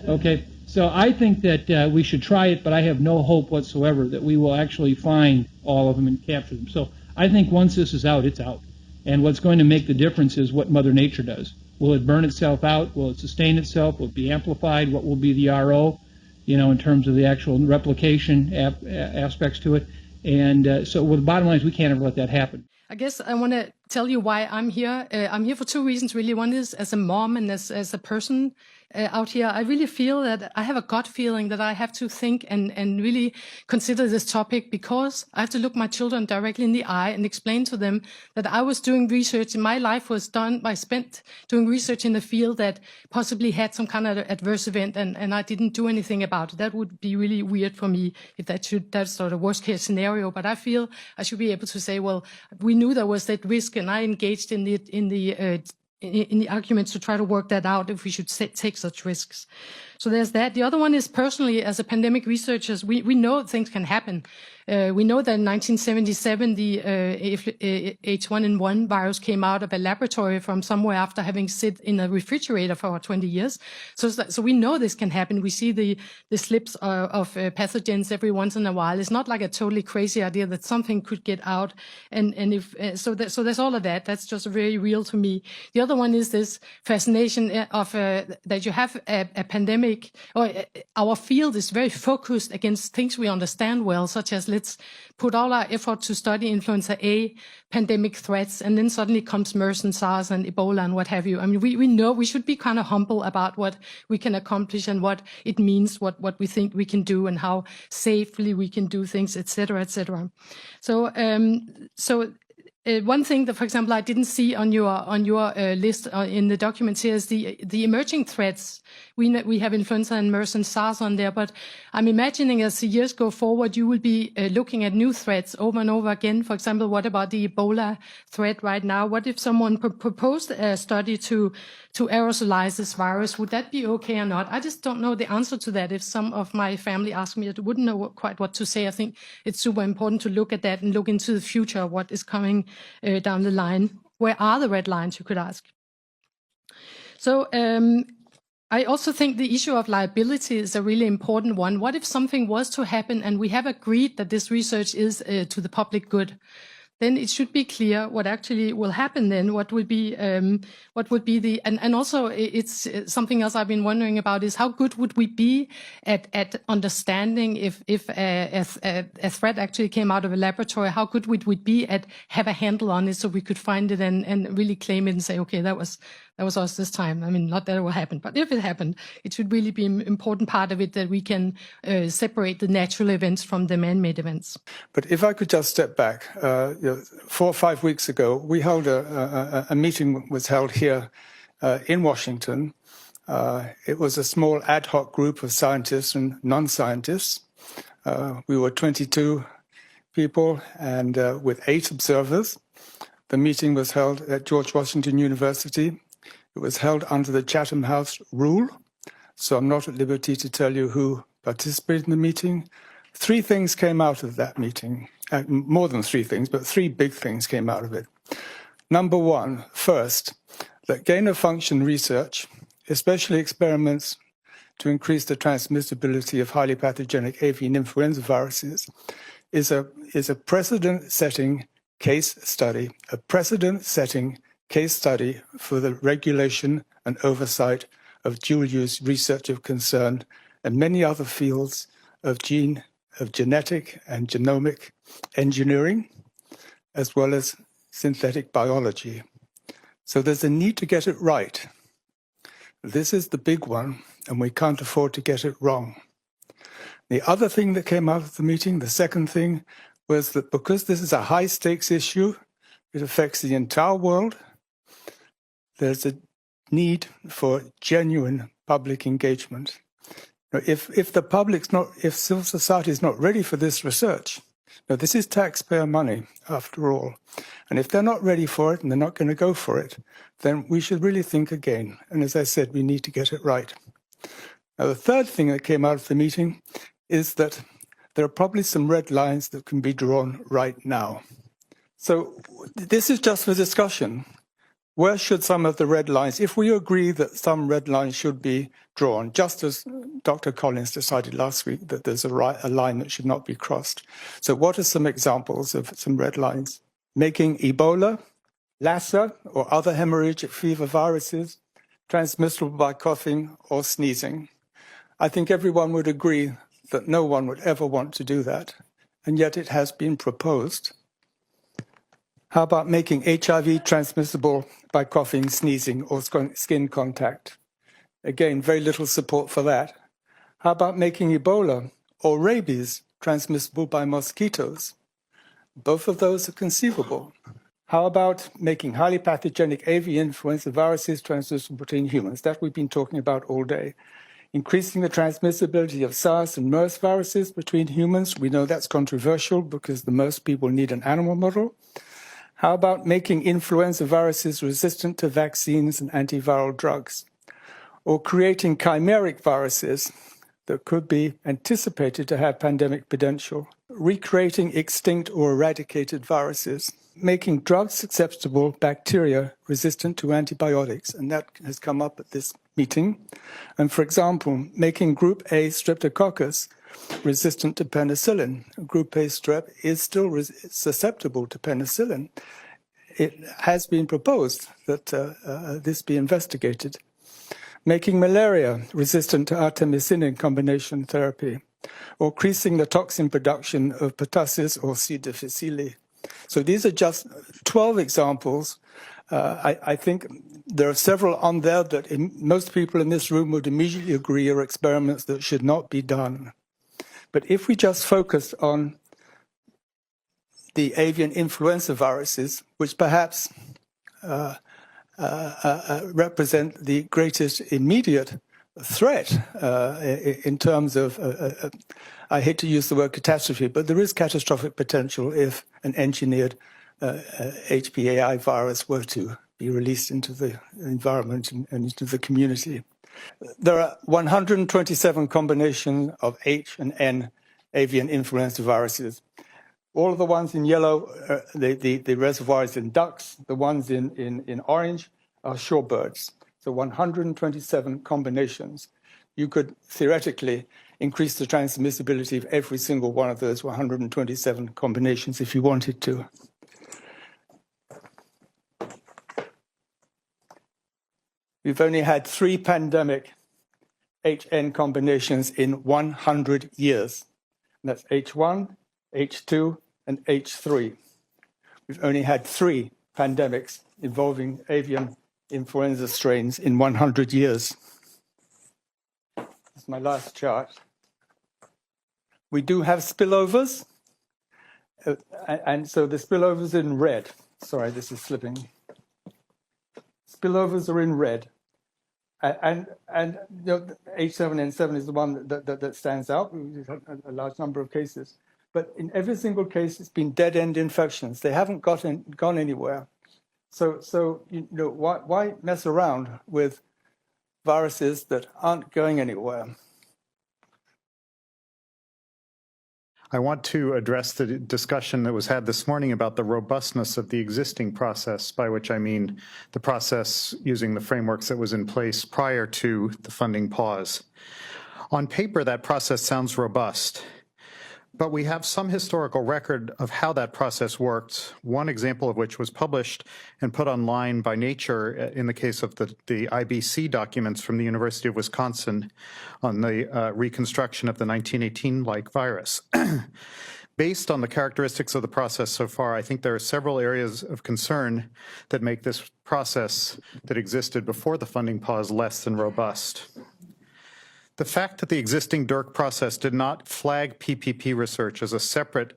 S24: Okay, so I think that we should try it, but I have no hope whatsoever that we will actually find all of them and capture them. So I think once this is out, it's out. And what's going to make the difference is what Mother Nature does. Will it burn itself out? Will it sustain itself? Will it be amplified? What will be the RO? In terms of the actual replication aspects to it. And so the bottom line is we can't ever let that happen.
S4: I guess I want to tell you why I'm here. I'm here for two reasons, really. One is as a mom and as a person out here. I really feel that I have a gut feeling that I have to think and really consider this topic, because I have to look my children directly in the eye and explain to them that I was doing research, and my life was spent doing research in a field that possibly had some kind of adverse event, and I didn't do anything about it. That would be really weird for me if that's sort of worst case scenario. But I feel I should be able to say, well, we knew there was that risk, and I engaged in the arguments to try to work that out, if we should take such risks. So there's that. The other one is, personally, as a pandemic researchers, we know things can happen. We know that in 1977, the H1N1 virus came out of a laboratory from somewhere after having sit in a refrigerator for 20 years. So we know this can happen. We see the slips of pathogens every once in a while. It's not like a totally crazy idea that something could get out. So there's all of that. That's just very real to me. The other one is this fascination of that you have a pandemic, or our field is very focused against things we understand well, such as let's put all our effort to study influenza A pandemic threats, and then suddenly comes MERS and SARS and Ebola and what have you. I mean, we know we should be kind of humble about what we can accomplish and what it means, what we think we can do, and how safely we can do things, etc., etc. So, one thing that, for example, I didn't see on your list in the documents here is the emerging threats. We have influenza and MERS and SARS on there, but I'm imagining as the years go forward, you will be looking at new threats over and over again. For example, what about the Ebola threat right now? What if someone proposed a study to aerosolize this virus? Would that be okay or not? I just don't know the answer to that. If some of my family asked me, I wouldn't know quite what to say. I think it's super important to look at that and look into the future, what is coming down the line. Where are the red lines, you could ask? So I also think the issue of liability is a really important one. What if something was to happen and we have agreed that this research is to the public good? Then it should be clear what actually will happen then, what would be the, and also it's something else I've been wondering about is how good would we be at understanding if a threat actually came out of a laboratory, how good would we be at have a handle on it so we could find it and really claim it and say, okay, that was us this time. I mean, not that it will happen, but if it happened, it should really be an important part of it that we can separate the natural events from the man-made events.
S5: But if I could just step back, 4 or 5 weeks ago, we held a meeting was held here in Washington. It was a small ad hoc group of scientists and non-scientists. We were 22 people and with 8 observers. The meeting was held at George Washington University. It was held under the Chatham House rule, so I'm not at liberty to tell you who participated in the meeting. 3 things came out of that meeting. More than 3 things, but 3 big things came out of it. Number 1, first, that gain-of-function research, especially experiments to increase the transmissibility of highly pathogenic avian influenza viruses, is a precedent-setting case study, for the regulation and oversight of dual-use research of concern and many other fields of genetic and genomic engineering, as well as synthetic biology. So there's a need to get it right. This is the big one, and we can't afford to get it wrong. The other thing that came out of the meeting, the second thing, was that because this is a high-stakes issue, it affects the entire world, there's a need for genuine public engagement. If civil society is not ready for this research, now this is taxpayer money after all, and if they're not ready for it and they're not going to go for it, then we should really think again. And as I said, we need to get it right. Now the third thing that came out of the meeting is that there are probably some red lines that can be drawn right now. So this is just for discussion. Where should some of the red lines, if we agree that some red lines should be drawn, just as Dr. Collins decided last week that there's a line that should not be crossed. So what are some examples of some red lines? Making Ebola, Lassa, or other hemorrhagic fever viruses transmissible by coughing or sneezing. I think everyone would agree that no one would ever want to do that, and yet it has been proposed. How about making HIV transmissible by coughing, sneezing, or skin contact? Again, very little support for that. How about making Ebola or rabies transmissible by mosquitoes? Both of those are conceivable. How about making highly pathogenic avian influenza viruses transmissible between humans? That we've been talking about all day. Increasing the transmissibility of SARS and MERS viruses between humans. We know that's controversial because the most people need an animal model. How about making influenza viruses resistant to vaccines and antiviral drugs? Or creating chimeric viruses that could be anticipated to have pandemic potential? Recreating extinct or eradicated viruses? Making drug-susceptible bacteria resistant to antibiotics, and that has come up at this meeting. And for example, making group A streptococcus resistant to penicillin. Group A strep is still susceptible to penicillin. It has been proposed that this be investigated. Making malaria resistant to artemisinin combination therapy, or increasing the toxin production of pertussis or C. difficile. So these are just 12 examples. I think there are several on there that most people in this room would immediately agree are experiments that should not be done. But if we just focus on the avian influenza viruses, which perhaps represent the greatest immediate threat in terms of, I hate to use the word catastrophe, but there is catastrophic potential if an engineered HPAI virus were to be released into the environment and into the community. There are 127 combinations of H and N avian influenza viruses. All of the ones in yellow, the reservoirs in ducks, the ones in orange are shorebirds. So 127 combinations. You could theoretically increase the transmissibility of every single one of those 127 combinations if you wanted to. We've only had 3 pandemic HN combinations in 100 years. And that's H1, H2, and H3. We've only had 3 pandemics involving avian influenza strains in 100 years. That's my last chart. We do have spillovers, and so the spillovers in red. Sorry, this is slipping. Spillovers are in red. And you know, H7N7 is the one that stands out. We've had a large number of cases. But in every single case, it's been dead-end infections. They haven't gone anywhere. So you know, why mess around with viruses that aren't going anywhere?
S6: I want to address the discussion that was had this morning about the robustness of the existing process, by which I mean the process using the frameworks that was in place prior to the funding pause. On paper, that process sounds robust, but we have some historical record of how that process worked, one example of which was published and put online by Nature in the case of the IBC documents from the University of Wisconsin on the reconstruction of the 1918-like virus. Based on the characteristics of the process so far, I think there are several areas of concern that make this process that existed before the funding pause less than robust. The fact that the existing DIRC process did not flag PPP research as a separate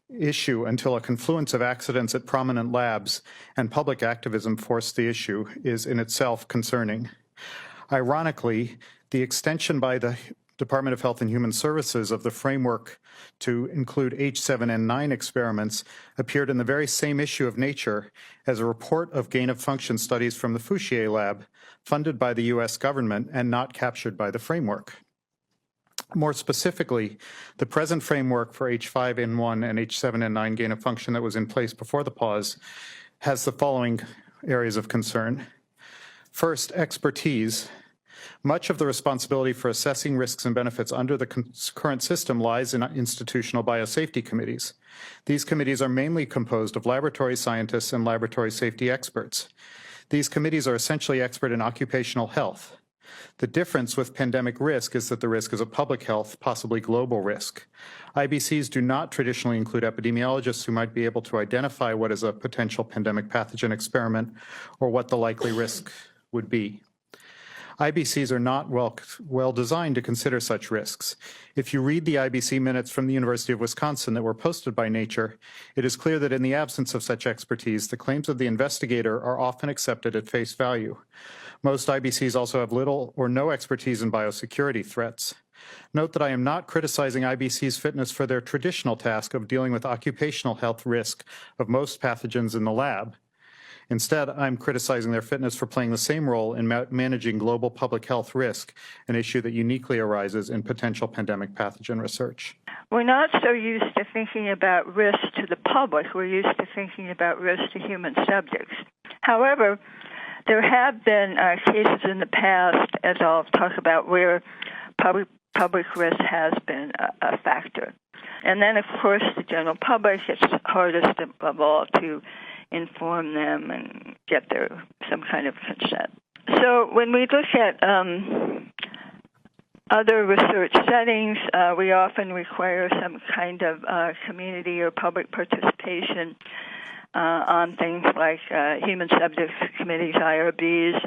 S6: issue until a confluence of accidents at prominent labs and public activism forced the issue is in itself concerning. Ironically, the extension by the Department of Health and Human Services of the framework to include H7N9 experiments appeared in the very same issue of Nature as a report of gain-of-function studies from the Fouchier lab, funded by the US government and not captured by the framework. More specifically, the present framework for H5N1 and H7N9 gain-of-function that was in place before the pause has the following areas of concern. First, expertise. Much of the responsibility for assessing risks and benefits under the current system lies in institutional biosafety committees. These committees are mainly composed of laboratory scientists and laboratory safety experts. These committees are essentially expert in occupational health. The difference with pandemic risk is that the risk is a public health, possibly global risk. IBCs do not traditionally include epidemiologists who might be able to identify what is a potential pandemic pathogen experiment or what the likely risk would be. IBCs are not well designed to consider such risks. If you read the IBC minutes from the University of Wisconsin that were posted by Nature, it is clear that in the absence of such expertise, the claims of the investigator are often accepted at face value. Most IBCs also have little or no expertise in biosecurity threats. Note that I am not criticizing IBC's fitness for their traditional task of dealing with occupational health risk of most pathogens in the lab. Instead, I'm criticizing their fitness for playing the same role in managing global public health risk, an issue that uniquely arises in potential pandemic pathogen research.
S7: We're not so used to thinking about risk to the public. We're used to thinking about risk to human subjects. However, there have been cases in the past, as I'll talk about, where public risk has been a factor. And then, of course, the general public, it's hardest of all to inform them and get some kind of consent. So when we look at other research settings, we often require some kind of community or public participation on things like human subjects committees, IRBs,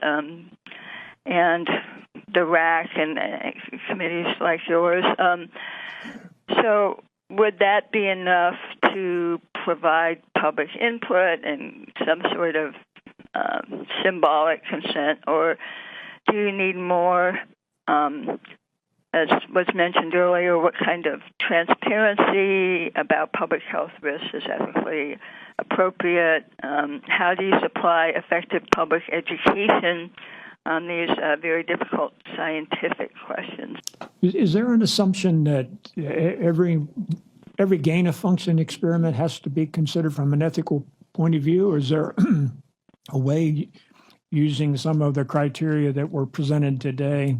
S7: and the RAC and committees like yours. So would that be enough to provide public input and some sort of symbolic consent, or do you need more, as was mentioned earlier, what kind of transparency about public health risks is ethically appropriate? How do you supply effective public education on these very difficult scientific questions?
S9: Is there an assumption that every gain-of-function experiment has to be considered from an ethical point of view, or is there a way, using some of the criteria that were presented today,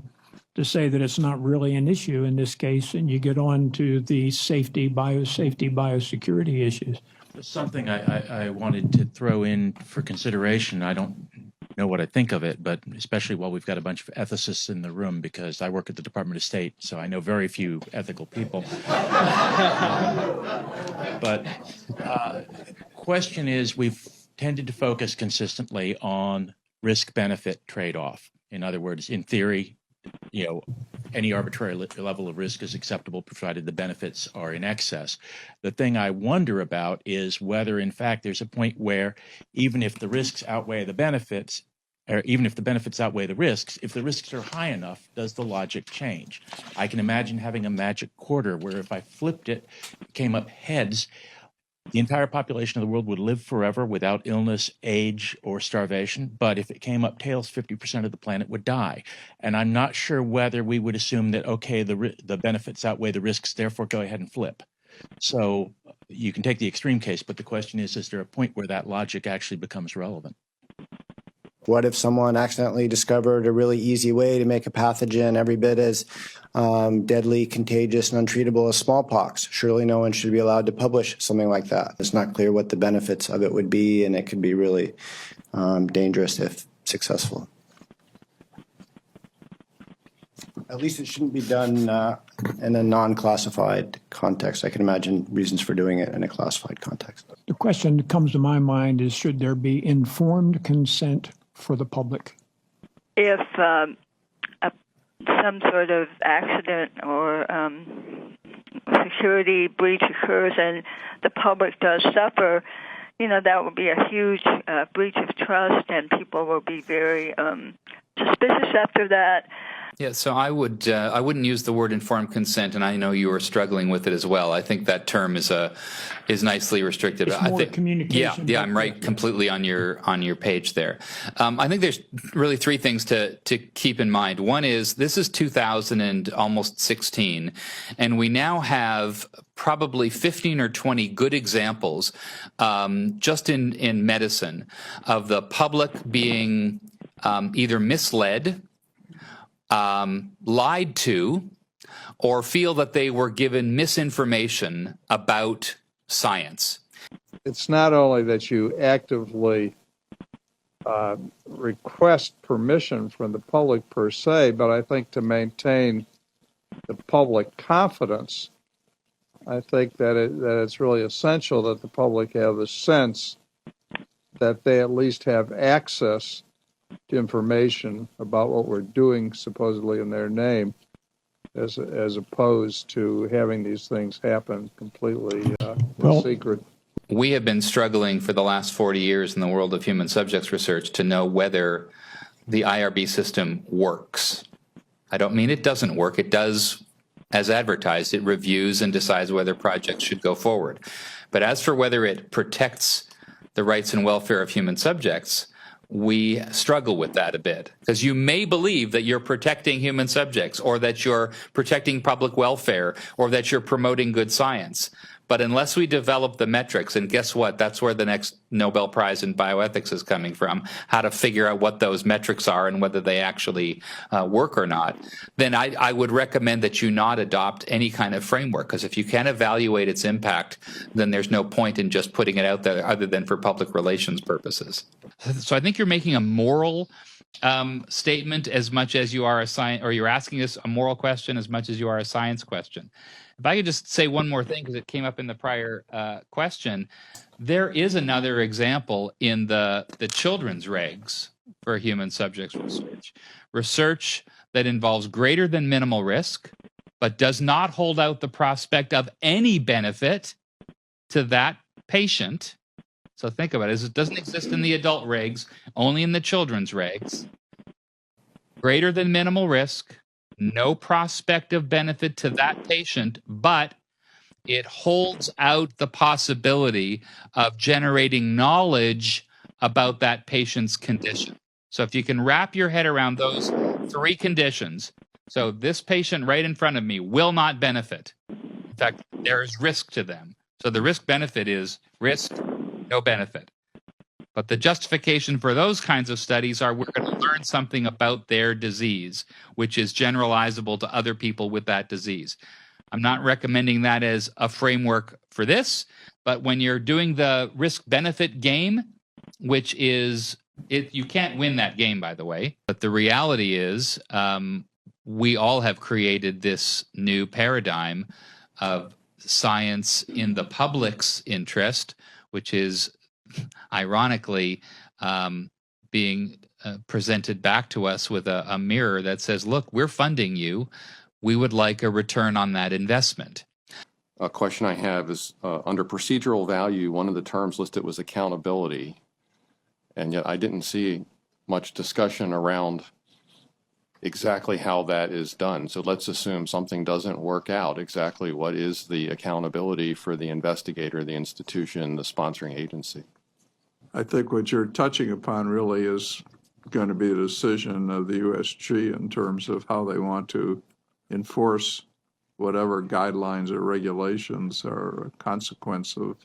S9: to say that it's not really an issue in this case, and you get on to the biosecurity issues?
S10: Something I wanted to throw in for consideration. I don't know what I think of it, but especially while we've got a bunch of ethicists in the room, because I work at the Department of State, so I know very few ethical people. But question is, we've tended to focus consistently on risk-benefit trade-off. In other words, in theory, any arbitrary level of risk is acceptable provided the benefits are in excess. The thing I wonder about is whether, in fact, there's a point where even if the risks outweigh the benefits, or even if the benefits outweigh the risks, if the risks are high enough, does the logic change? I can imagine having a magic quarter where if I flipped it, it came up heads, the entire population of the world would live forever without illness, age, or starvation. But if it came up tails, 50% of the planet would die. And I'm not sure whether we would assume that, okay, the benefits outweigh the risks, therefore go ahead and flip. So you can take the extreme case, but the question is there a point where that logic actually becomes relevant?
S12: What if someone accidentally discovered a really easy way to make a pathogen every bit as deadly, contagious, and untreatable as smallpox? Surely no one should be allowed to publish something like that. It's not clear what the benefits of it would be, and it could be really dangerous if successful. At least it shouldn't be done in a non-classified context. I can imagine reasons for doing it in a classified context.
S9: The question that comes to my mind is, should there be informed consent for the public?
S7: If some sort of accident or security breach occurs and the public does suffer, that would be a huge breach of trust, and people will be very suspicious after that.
S25: Yeah, so I wouldn't use the word informed consent, and I know you are struggling with it as well. I think that term is nicely restricted.
S9: It's more communication.
S25: Yeah, I'm right completely on your page there. I think there's really three things to keep in mind. One is this is 2016, and we now have probably 15 or 20 good examples just in medicine of the public being either misled, lied to, or feel that they were given misinformation about science.
S14: It's not only that you actively request permission from the public per se, but I think to maintain the public confidence, I think that it's really essential that the public have a sense that they at least have access to information about what we're doing supposedly in their name, as opposed to having these things happen completely in secret.
S25: We have been struggling for the last 40 years in the world of human subjects research to know whether the IRB system works. I don't mean it doesn't work. It does, as advertised. It reviews and decides whether projects should go forward. But as for whether it protects the rights and welfare of human subjects, we struggle with that a bit, because you may believe that you're protecting human subjects, or that you're protecting public welfare, or that you're promoting good science. But unless we develop the metrics, and guess what? That's where the next Nobel Prize in bioethics is coming from, how to figure out what those metrics are and whether they actually work or not, then I would recommend that you not adopt any kind of framework, because if you can't evaluate its impact, then there's no point in just putting it out there other than for public relations purposes. So I think you're making a moral statement as much as you are a science, or you're asking us a moral question as much as you are a science question. If I could just say one more thing, because it came up in the prior question, there is another example in the children's regs for human subjects research. Research that involves greater than minimal risk, but does not hold out the prospect of any benefit to that patient. So think about it. It doesn't exist in the adult regs, only in the children's regs. Greater than minimal risk, no prospect of benefit to that patient, but it holds out the possibility of generating knowledge about that patient's condition. So if you can wrap your head around those three conditions, so this patient right in front of me will not benefit. In fact, there is risk to them. So the risk benefit is risk, no benefit. But the justification for those kinds of studies are we're going to learn something about their disease, which is generalizable to other people with that disease. I'm not recommending that as a framework for this, but when you're doing the risk-benefit game, which is, you can't win that game, by the way. But the reality is we all have created this new paradigm of science in the public's interest, which is ironically being presented back to us with a mirror that says, look, we're funding you. We would like a return on that investment.
S11: A question I have is under procedural value, one of the terms listed was accountability. And yet I didn't see much discussion around exactly how that is done. So let's assume something doesn't work out. Exactly what is the accountability for the investigator, the institution, the sponsoring agency?
S14: I think what you're touching upon really is going to be a decision of the USG in terms of how they want to enforce whatever guidelines or regulations are a consequence of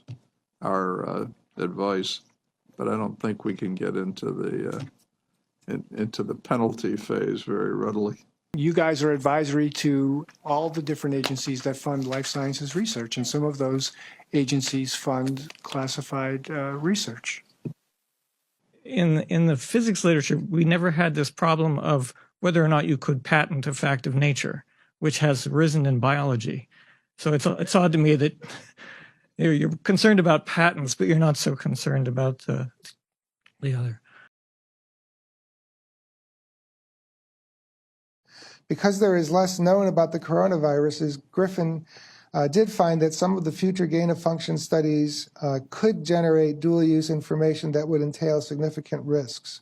S14: our advice. But I don't think we can get into the penalty phase very readily.
S13: You guys are advisory to all the different agencies that fund life sciences research, and some of those agencies fund classified research.
S15: In the physics literature, we never had this problem of whether or not you could patent a fact of nature, which has arisen in biology. So it's odd to me that you're concerned about patents, but you're not so concerned about the other.
S16: Because there is less known about the coronaviruses, Griffin did find that some of the future gain-of-function studies could generate dual-use information that would entail significant risks.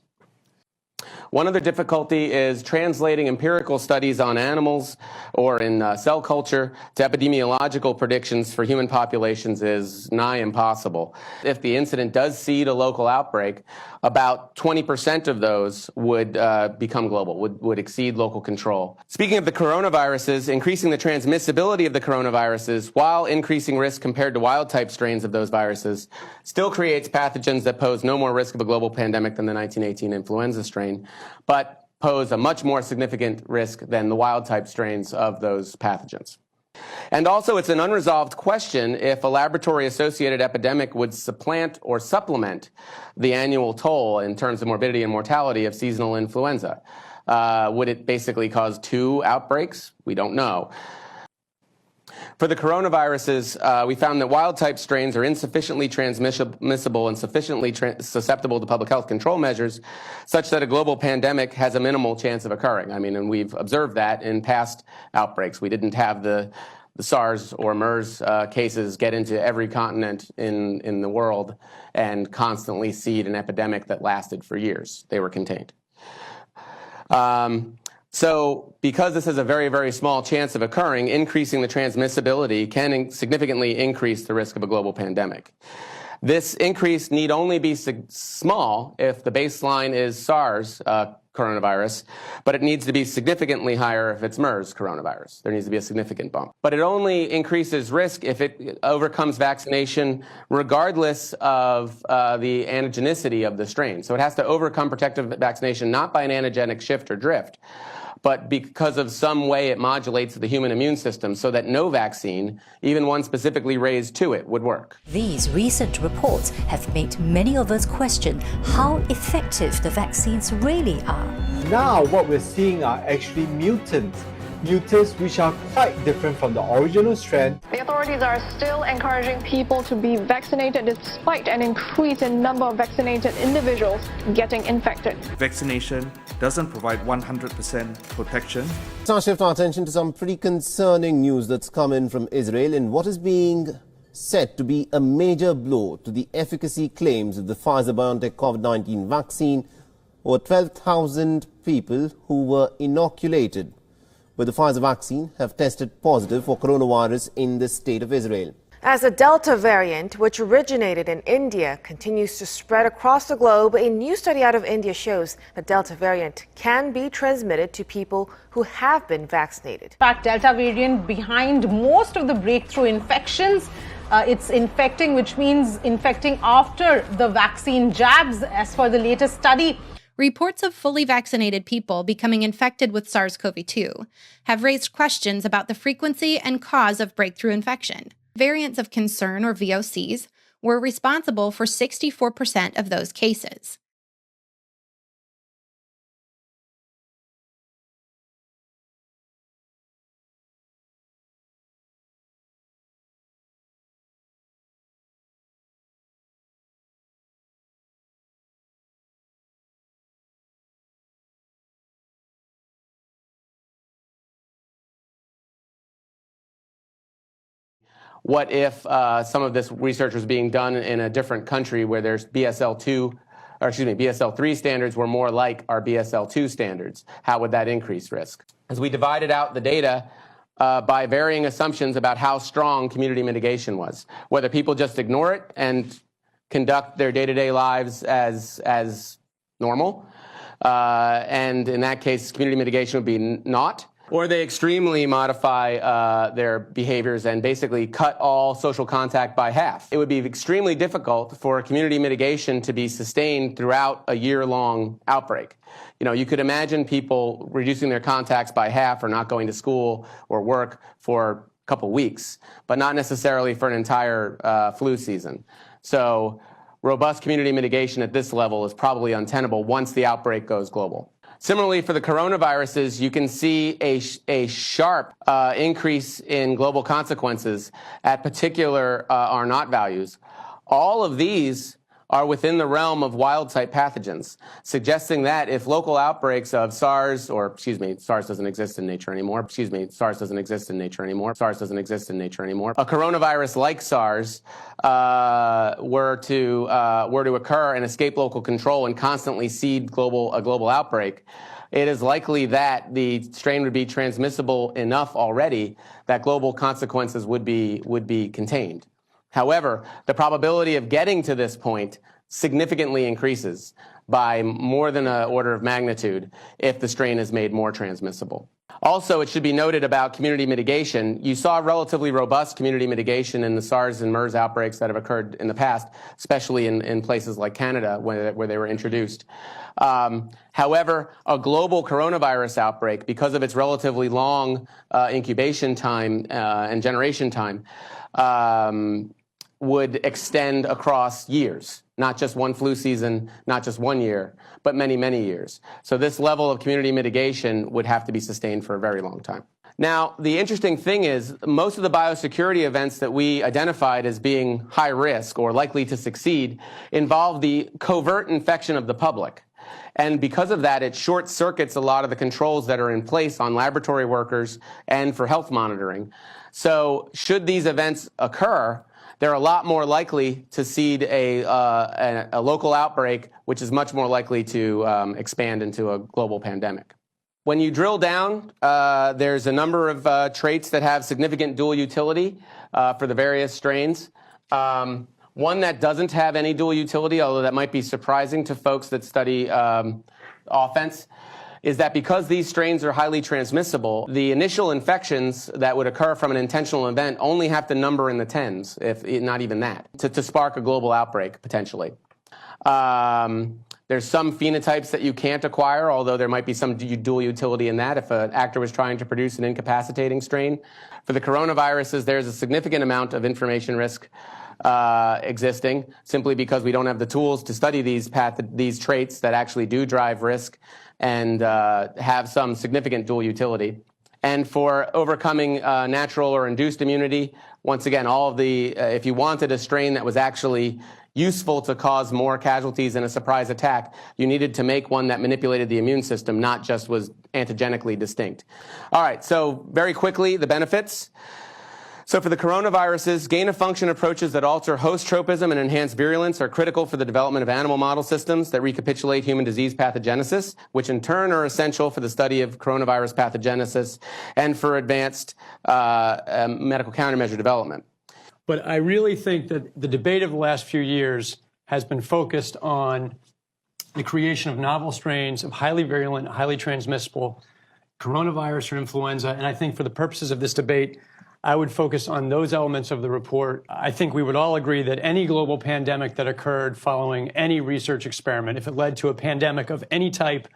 S17: One other difficulty is translating empirical studies on animals or in cell culture to epidemiological predictions for human populations is nigh impossible. If the incident does seed a local outbreak, about 20% of those would become global, would exceed local control. Speaking of the coronaviruses, increasing the transmissibility of the coronaviruses while increasing risk compared to wild-type strains of those viruses still creates pathogens that pose no more risk of a global pandemic than the 1918 influenza strain, but pose a much more significant risk than the wild-type strains of those pathogens. And also, it's an unresolved question if a laboratory-associated epidemic would supplant or supplement the annual toll in terms of morbidity and mortality of seasonal influenza. Would it basically cause 2 outbreaks? We don't know. For the coronaviruses, we found that wild-type strains are insufficiently transmissible and sufficiently susceptible to public health control measures such that a global pandemic has a minimal chance of occurring. I mean, and we've observed that in past outbreaks. We didn't have the SARS or MERS cases get into every continent in the world and constantly seed an epidemic that lasted for years. They were contained. So because this has a very, very small chance of occurring, increasing the transmissibility can significantly increase the risk of a global pandemic. This increase need only be small if the baseline is SARS coronavirus, but it needs to be significantly higher if it's MERS coronavirus. There needs to be a significant bump. But it only increases risk if it overcomes vaccination regardless of the antigenicity of the strain. So it has to overcome protective vaccination not by an antigenic shift or drift, but because of some way it modulates the human immune system so that no vaccine, even one specifically raised to it, would work.
S2: These recent reports have made many of us question how effective the vaccines really are.
S8: Now what we're seeing are actually mutants which are quite different from the original strand.
S18: The authorities are still encouraging people to be vaccinated despite an increase in number of vaccinated individuals getting infected.
S19: Vaccination doesn't provide 100% protection.
S21: Let's now shift our attention to some pretty concerning news that's come in from Israel in what is being said to be a major blow to the efficacy claims of the Pfizer-BioNTech COVID-19 vaccine. Over 12,000 people who were inoculated with the Pfizer vaccine have tested positive for coronavirus in the state of Israel.
S26: As the Delta variant, which originated in India, continues to spread across the globe, a new study out of India shows the Delta variant can be transmitted to people who have been vaccinated.
S27: In fact, Delta variant behind most of the breakthrough infections. It's infecting, which means infecting after the vaccine jabs, as for the latest study.
S28: Reports of fully vaccinated people becoming infected with SARS-CoV-2 have raised questions about the frequency and cause of breakthrough infection. Variants of concern, or VOCs, were responsible for 64% of those cases.
S17: What if some of this research was being done in a different country where there's BSL-3 standards were more like our BSL-2 standards? How would that increase risk? As we divided out the data by varying assumptions about how strong community mitigation was, whether people just ignore it and conduct their day-to-day lives as normal, and in that case, community mitigation would be not. Or they extremely modify their behaviors and basically cut all social contact by half. It would be extremely difficult for community mitigation to be sustained throughout a year-long outbreak. You know, you could imagine people reducing their contacts by half or not going to school or work for a couple weeks, but not necessarily for an entire flu season. So robust community mitigation at this level is probably untenable once the outbreak goes global. Similarly, for the coronaviruses, you can see a sharp increase in global consequences at particular R0 values. All of these are within the realm of wild-type pathogens, suggesting that if local outbreaks of SARS, or SARS doesn't exist in nature anymore, SARS doesn't exist in nature anymore, SARS doesn't exist in nature anymore, a coronavirus like SARS were to occur and escape local control and constantly seed a global outbreak, it is likely that the strain would be transmissible enough already that global consequences would be contained. However, the probability of getting to this point significantly increases by more than an order of magnitude if the strain is made more transmissible. Also, it should be noted about community mitigation. You saw relatively robust community mitigation in the SARS and MERS outbreaks that have occurred in the past, especially in places like Canada where they were introduced. However, a global coronavirus outbreak, because of its relatively long incubation time and generation time, would extend across years, not just one flu season, not just 1 year, but many, many years. So this level of community mitigation would have to be sustained for a very long time. Now, the interesting thing is most of the biosecurity events that we identified as being high risk or likely to succeed involve the covert infection of the public. And because of that, it short circuits a lot of the controls that are in place on laboratory workers and for health monitoring. So should these events occur, they're a lot more likely to seed a local outbreak, which is much more likely to expand into a global pandemic. When you drill down, there's a number of traits that have significant dual utility for the various strains. One that doesn't have any dual utility, although that might be surprising to folks that study offense, is that because these strains are highly transmissible, the initial infections that would occur from an intentional event only have to number in the tens, if not even that, to spark a global outbreak, potentially. There's some phenotypes that you can't acquire, although there might be some dual utility in that if an actor was trying to produce an incapacitating strain. For the coronaviruses, there's a significant amount of information risk existing, simply because we don't have the tools to study these traits that actually do drive risk and have some significant dual utility. And for overcoming natural or induced immunity, once again, all of the, if you wanted a strain that was actually useful to cause more casualties in a surprise attack, you needed to make one that manipulated the immune system, not just was antigenically distinct. All right, so very quickly, the benefits. So for the coronaviruses, gain-of-function approaches that alter host tropism and enhance virulence are critical for the development of animal model systems that recapitulate human disease pathogenesis, which in turn are essential for the study of coronavirus pathogenesis and for advanced medical countermeasure development.
S1: But I really think that the debate of the last few years has been focused on the creation of novel strains of highly virulent, highly transmissible coronavirus or influenza. And I think for the purposes of this debate, I would focus on those elements of the report. I think we would all agree that any global pandemic that occurred following any research experiment, if it led to a pandemic of any type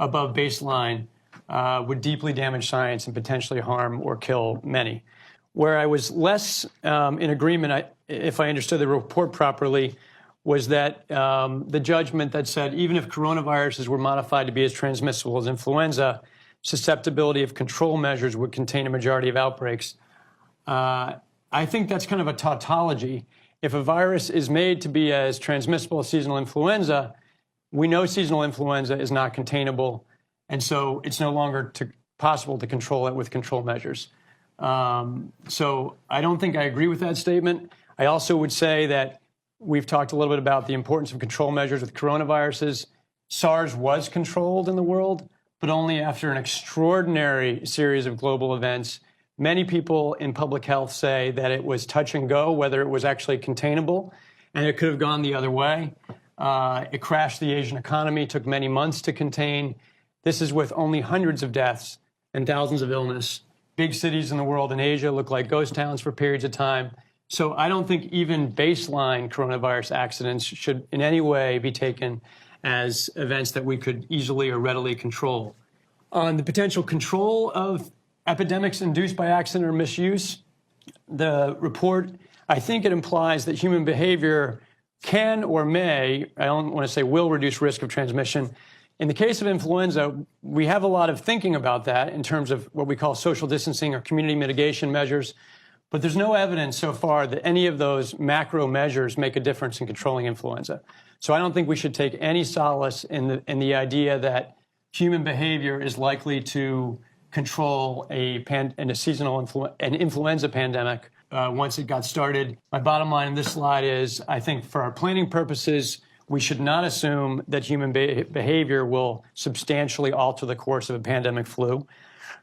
S1: above baseline, would deeply damage science and potentially harm or kill many. Where I was less in agreement, if I understood the report properly, was that the judgment that said even if coronaviruses were modified to be as transmissible as influenza, susceptibility of control measures would contain a majority of outbreaks. I think that's kind of a tautology. If a virus is made to be as transmissible as seasonal influenza, we know seasonal influenza is not containable, and so it's no longer possible to control it with control measures. So I don't think I agree with that statement. I also would say that we've talked a little bit about the importance of control measures with coronaviruses. SARS was controlled in the world, but only after an extraordinary series of global events. Many people in public health say that it was touch and go, whether it was actually containable, and it could have gone the other way. It crashed the Asian economy, took many months to contain. This is with only hundreds of deaths and thousands of illness. Big cities in the world in Asia look like ghost towns for periods of time. So I don't think even baseline coronavirus accidents should in any way be taken as events that we could easily or readily control. On the potential control of epidemics induced by accident or misuse, the report, I think it implies that human behavior can or may, I don't want to say will, reduce risk of transmission. In the case of influenza, we have a lot of thinking about that in terms of what we call social distancing or community mitigation measures, but there's no evidence so far that any of those macro measures make a difference in controlling influenza. So I don't think we should take any solace in the idea that human behavior is likely to control an influenza pandemic once it got started. My bottom line in this slide is, I think for our planning purposes, we should not assume that human behavior will substantially alter the course of a pandemic flu.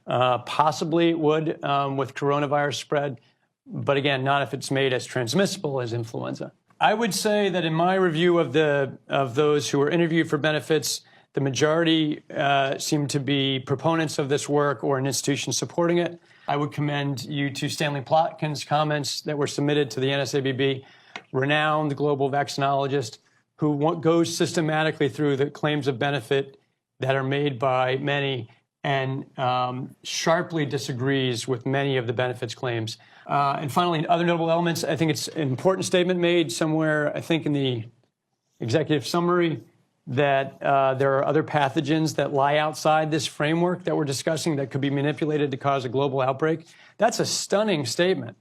S1: Possibly it would with coronavirus spread, but again, not if it's made as transmissible as influenza. I would say that in my review of those who were interviewed for benefits, The majority seem to be proponents of this work or an institution supporting it. I would commend you to Stanley Plotkin's comments that were submitted to the NSABB, renowned global vaccinologist who goes systematically through the claims of benefit that are made by many and sharply disagrees with many of the benefits claims. And finally, in other notable elements, I think it's an important statement made somewhere, I think in the executive summary, that there are other pathogens that lie outside this framework that we're discussing that could be manipulated to cause a global outbreak. That's a stunning statement.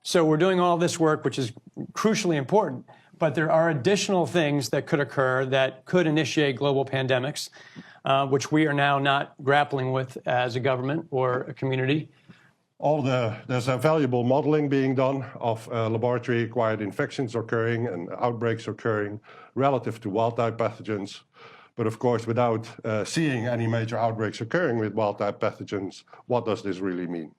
S1: So we're doing all this work, which is crucially important, but there are additional things that could occur that could initiate global pandemics, which we are now not grappling with as a government or a community.
S3: There's a valuable modeling being done of laboratory-acquired infections occurring and outbreaks occurring relative to wild-type pathogens. But of course, without seeing any major outbreaks occurring with wild-type pathogens, what does this really mean?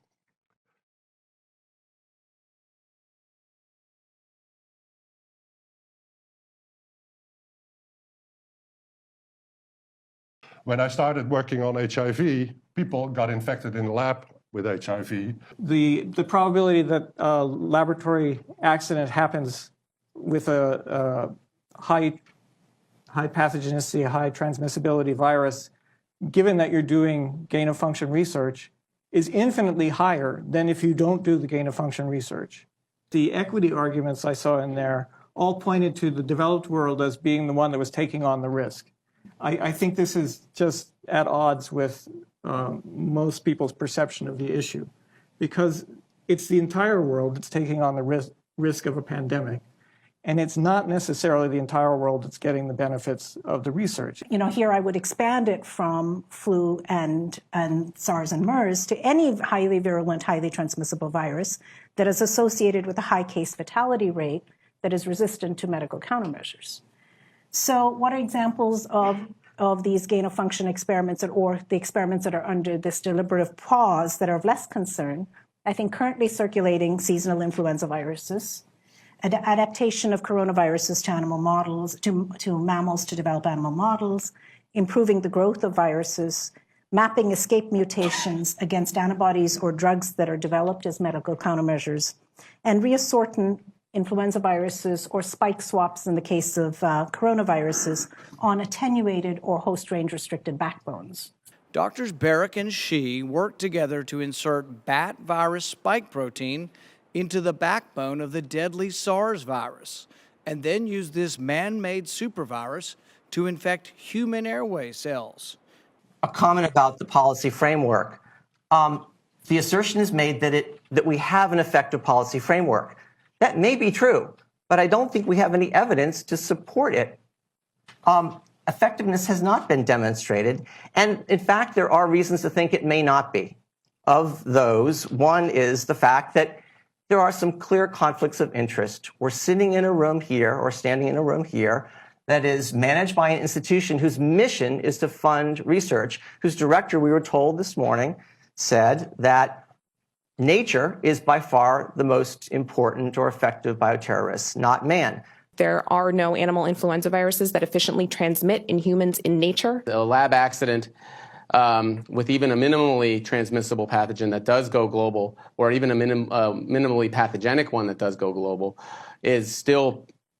S3: When I started working on HIV, people got infected in the lab with HIV.
S15: The probability that a laboratory accident happens with a high pathogenicity, a high transmissibility virus, given that you're doing gain-of-function research, is infinitely higher than if you don't do the gain-of-function research. The equity arguments I saw in there all pointed to the developed world as being the one that was taking on the risk. I think this is just at odds with most people's perception of the issue, because it's the entire world that's taking on the risk of a pandemic. And it's not necessarily the entire world that's getting the benefits of the research.
S4: You know, here I would expand it from flu and SARS and MERS to any highly virulent, highly transmissible virus that is associated with a high case fatality rate that is resistant to medical countermeasures. So what are examples of these gain-of-function experiments or the experiments that are under this deliberative pause that are of less concern? I think currently circulating seasonal influenza viruses, adaptation of coronaviruses to animal models, to mammals to develop animal models, improving the growth of viruses, mapping escape mutations against antibodies or drugs that are developed as medical countermeasures, and reassorting influenza viruses or spike swaps in the case of coronaviruses on attenuated or host range restricted backbones.
S5: Doctors Barrick and Shi worked together to insert bat virus spike protein into the backbone of the deadly SARS virus, and then used this man-made supervirus to infect human airway cells.
S6: A comment about the policy framework. The assertion is made that we have an effective policy framework. That may be true, but I don't think we have any evidence to support it. Effectiveness has not been demonstrated, and in fact, there are reasons to think it may not be. Of those, one is the fact that there are some clear conflicts of interest. We're sitting in a room here or standing in a room here that is managed by an institution whose mission is to fund research, whose director, we were told this morning, said that nature is by far the most important or effective bioterrorist, not man.
S20: There are no animal influenza viruses that efficiently transmit in humans in nature.
S17: A lab accident with even a minimally transmissible pathogen that does go global, or even a minimally pathogenic one that does go global,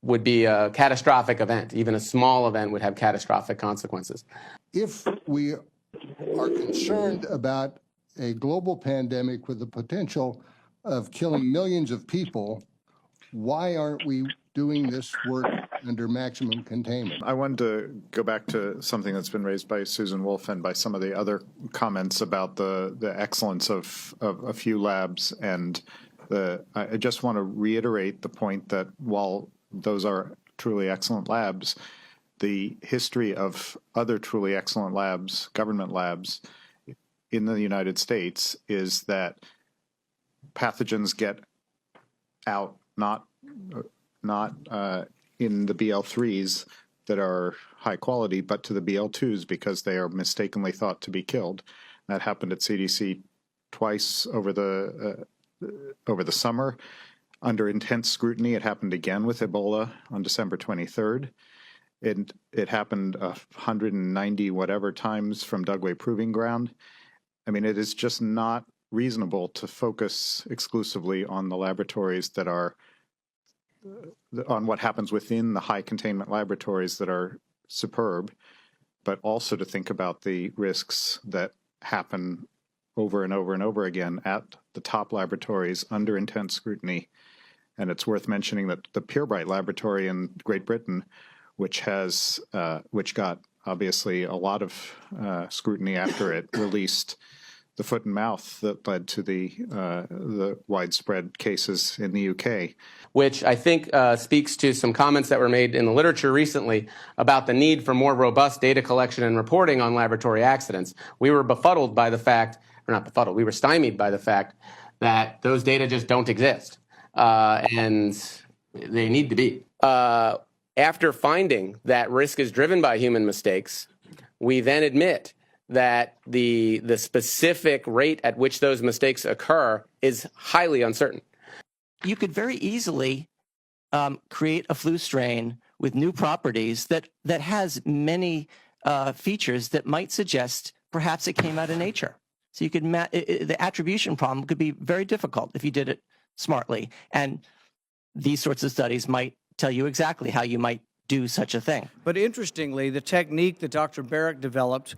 S17: would be a catastrophic event. Even a small event would have catastrophic consequences.
S22: If we are concerned about a global pandemic with the potential of killing millions of people, why aren't we doing this work under maximum containment?
S23: I wanted to go back to something that's been raised by Susan Wolf and by some of the other comments about the excellence of a few labs. And I just want to reiterate the point that while those are truly excellent labs, the history of other truly excellent labs, government labs, in the United States is that pathogens get out not in the BL3s that are high quality, but to the BL2s because they are mistakenly thought to be killed. That happened at CDC twice over the summer. Under intense scrutiny, it happened again with Ebola on December 23rd. it happened 190 whatever times from Dugway Proving Ground. I mean, it is just not reasonable to focus exclusively on the laboratories that are, on what happens within the high containment laboratories that are superb, but also to think about the risks that happen over and over and over again at the top laboratories under intense scrutiny. And it's worth mentioning that the Purebright laboratory in Great Britain, which got obviously a lot of scrutiny after it released the foot and mouth that led to the widespread cases in the UK.
S17: Which I think speaks to some comments that were made in the literature recently about the need for more robust data collection and reporting on laboratory accidents. We were befuddled by the fact, or not befuddled, we were stymied by the fact that those data just don't exist. And they need to be. After finding that risk is driven by human mistakes, we then admit that the specific rate at which those mistakes occur is highly uncertain.
S6: You could very easily create a flu strain with new properties that has many features that might suggest perhaps it came out of nature. So you could the attribution problem could be very difficult if you did it smartly. And these sorts of studies might tell you exactly how you might do such a thing.
S5: But interestingly, the technique that Dr. Barrick developed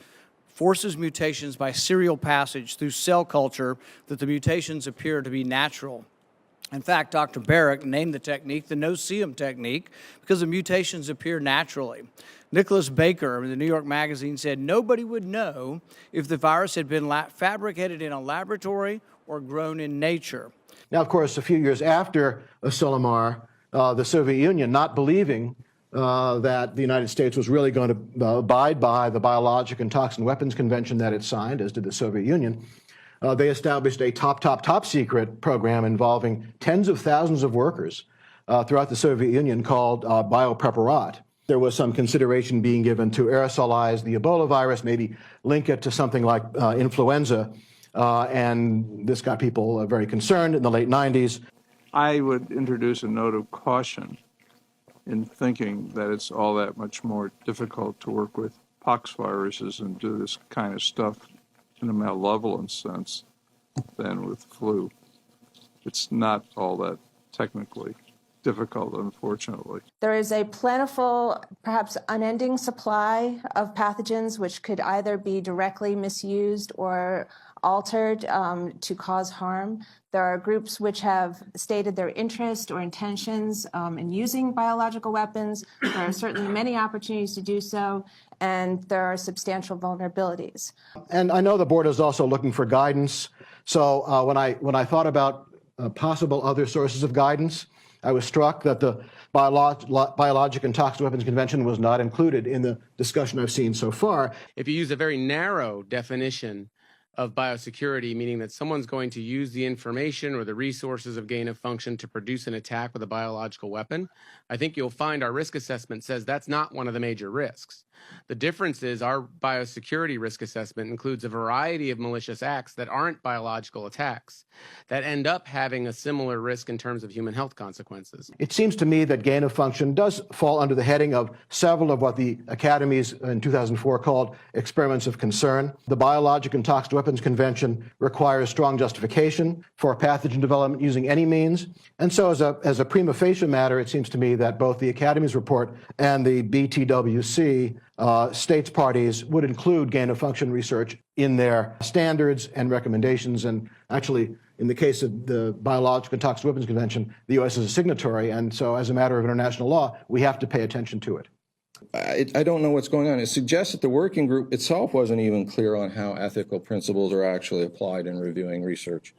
S5: forces mutations by serial passage through cell culture that the mutations appear to be natural. In fact, Dr. Barrick named the technique the no-see-em technique because the mutations appear naturally. Nicholas Baker in the New York Magazine said nobody would know if the virus had been fabricated in a laboratory or grown in nature.
S7: Now, of course, a few years after Asilomar, the Soviet Union, not believing that the United States was really going to abide by the Biologic and Toxin Weapons Convention that it signed, as did the Soviet Union, they established a top secret program involving tens of thousands of workers throughout the Soviet Union called Biopreparat. There was some consideration being given to aerosolize the Ebola virus, maybe link it to something like influenza. And this got people very concerned in the late 90s.
S9: I would introduce a note of caution in thinking that it's all that much more difficult to work with pox viruses and do this kind of stuff in a malevolent sense than with flu. It's not all that technically difficult, unfortunately.
S10: There is a plentiful, perhaps unending supply of pathogens which could either be directly misused or altered to cause harm. There are groups which have stated their interest or intentions in using biological weapons. There are certainly many opportunities to do so, and there are substantial vulnerabilities.
S7: And I know the board is also looking for guidance. So when I thought about possible other sources of guidance, I was struck that the Biologic and Toxic Weapons Convention was not included in the discussion I've seen so far.
S17: If you use a very narrow definition of biosecurity, meaning that someone's going to use the information or the resources of gain of function to produce an attack with a biological weapon, I think you'll find our risk assessment says that's not one of the major risks. The difference is our biosecurity risk assessment includes a variety of malicious acts that aren't biological attacks that end up having a similar risk in terms of human health consequences.
S7: It seems to me that gain of function does fall under the heading of several of what the academies in 2004 called experiments of concern. The Biologic and Toxic Weapons Convention requires strong justification for pathogen development using any means. And so as a prima facie matter, it seems to me that both the Academy's report and the BTWC states parties would include gain of function research in their standards and recommendations. And actually, in the case of the Biologic and Toxic Weapons Convention, the U.S. is a signatory. And so as a matter of international law, we have to pay attention to it.
S11: I don't know what's going on. It suggests that the working group itself wasn't even clear on how ethical principles are actually applied in reviewing research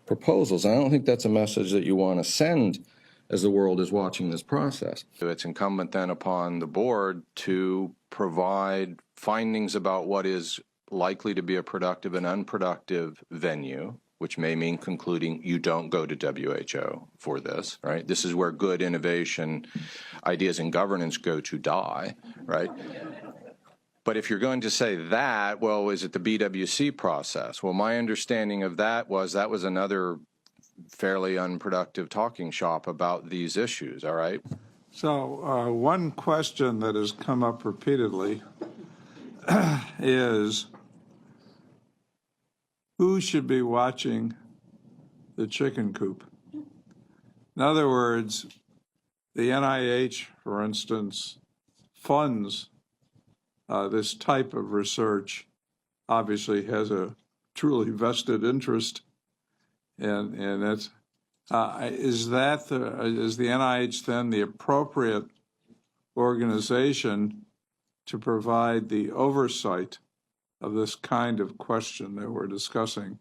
S11: proposals. I don't think that's a message that you want to send as the world is watching this process.
S12: It's incumbent then upon the board to provide findings about what is likely to be a productive and unproductive venue, which may mean concluding you don't go to WHO for this, right? This is where good innovation ideas in governance go to die, right? But if you're going to say that, well, is it the BWC process? Well, my understanding of that was another fairly unproductive talking shop about these issues, all right?
S9: So one question that has come up repeatedly is who should be watching the chicken coop? In other words, the NIH, for instance, funds this type of research, obviously has a truly vested interest, and that's is the NIH then the appropriate organization to provide the oversight of this kind of question that we're discussing?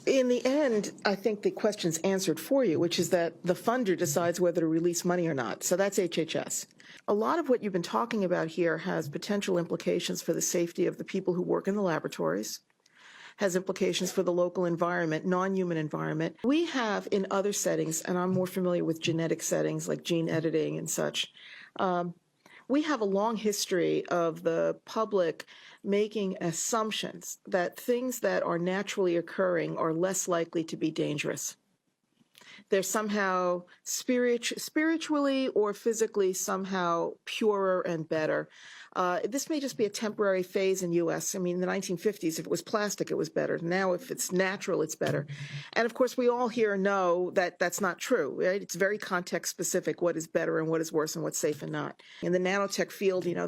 S2: In the end, I think the question's answered for you, which is that the funder decides whether to release money or not. So that's HHS. A lot of what you've been talking about here has potential implications for the safety of the people who work in the laboratories, has implications for the local environment, non-human environment. We have in other settings, and I'm more familiar with genetic settings like gene editing and such, we have a long history of the public making assumptions that things that are naturally occurring are less likely to be dangerous. They're somehow spiritually or physically somehow purer and better. This may just be a temporary phase in U.S. I mean, in the 1950s, if it was plastic, it was better. Now, if it's natural, it's better. And of course, we all here know that that's not true, right? It's very context specific, what is better and what is worse and what's safe and not. In the nanotech field, you know,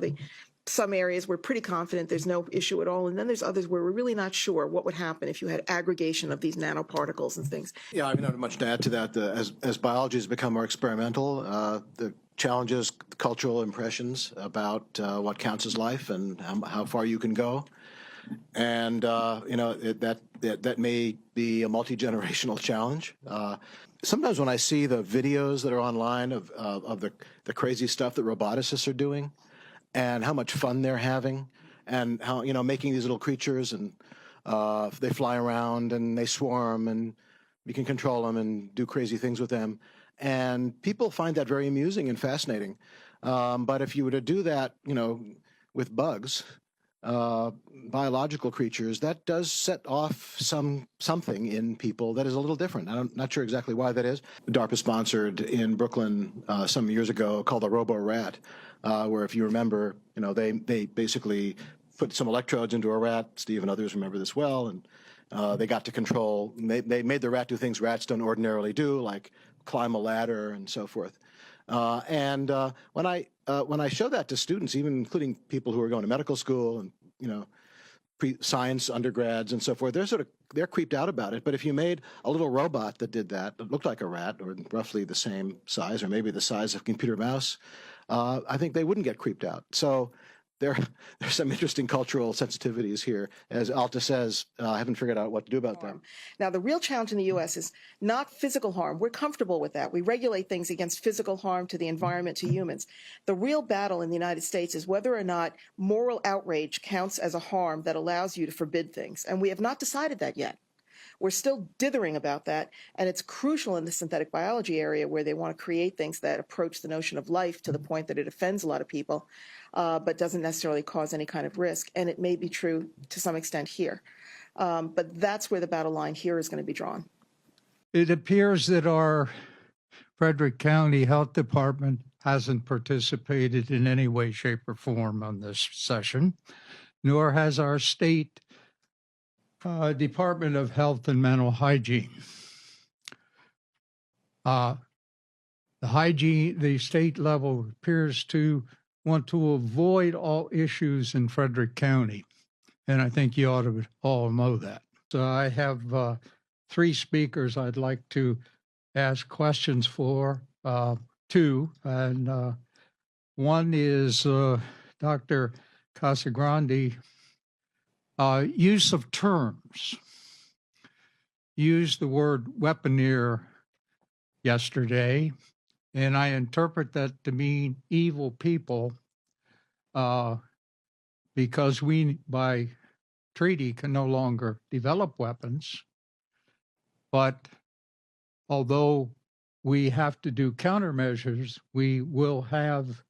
S2: some areas we're pretty confident there's no issue at all, and then there's others where we're really not sure what would happen if you had aggregation of these nanoparticles and things.
S7: Yeah, I mean, not much to add to that. As biology has become more experimental, the challenges, cultural impressions about what counts as life and how far you can go, and you know that may be a multi-generational challenge. Sometimes when I see the videos that are online of the crazy stuff that roboticists are doing, and how much fun they're having, and how, you know, making these little creatures, and they fly around and they swarm, and you can control them and do crazy things with them. And people find that very amusing and fascinating. But if you were to do that, you know, with bugs, biological creatures, that does set off something in people that is a little different. I'm not sure exactly why that is. DARPA sponsored in Brooklyn some years ago called the Robo Rat, where, if you remember, you know, they basically put some electrodes into a rat. Steve and others remember this well, and they got to control. They made the rat do things rats don't ordinarily do, like climb a ladder and so forth. And when I show that to students, even including people who are going to medical school and, you know, science undergrads and so forth, they're creeped out about it. But if you made a little robot that did that looked like a rat, or roughly the same size, or maybe the size of a computer mouse, I think they wouldn't get creeped out. So there's some interesting cultural sensitivities here. As Alta says, I haven't figured out what to do about them.
S2: Now, the real challenge in the U.S. is not physical harm. We're comfortable with that. We regulate things against physical harm to the environment, to humans. The real battle in the United States is whether or not moral outrage counts as a harm that allows you to forbid things. And we have not decided that yet. We're still dithering about that, and it's crucial in the synthetic biology area, where they want to create things that approach the notion of life to the point that it offends a lot of people, but doesn't necessarily cause any kind of risk. And it may be true to some extent here. But that's where the battle line here is going to be drawn.
S8: It appears that our Frederick County Health Department hasn't participated in any way, shape, or form on this session, nor has our state Department of Health and Mental Hygiene. The state level appears to want to avoid all issues in Frederick County, and I think you ought to all know that. So I have three speakers I'd like to ask questions for, two, and one is Dr. Casagrande. Use of terms. Used the word weaponeer yesterday, and I interpret that to mean evil people, because we, by treaty, can no longer develop weapons. But although we have to do countermeasures, we will have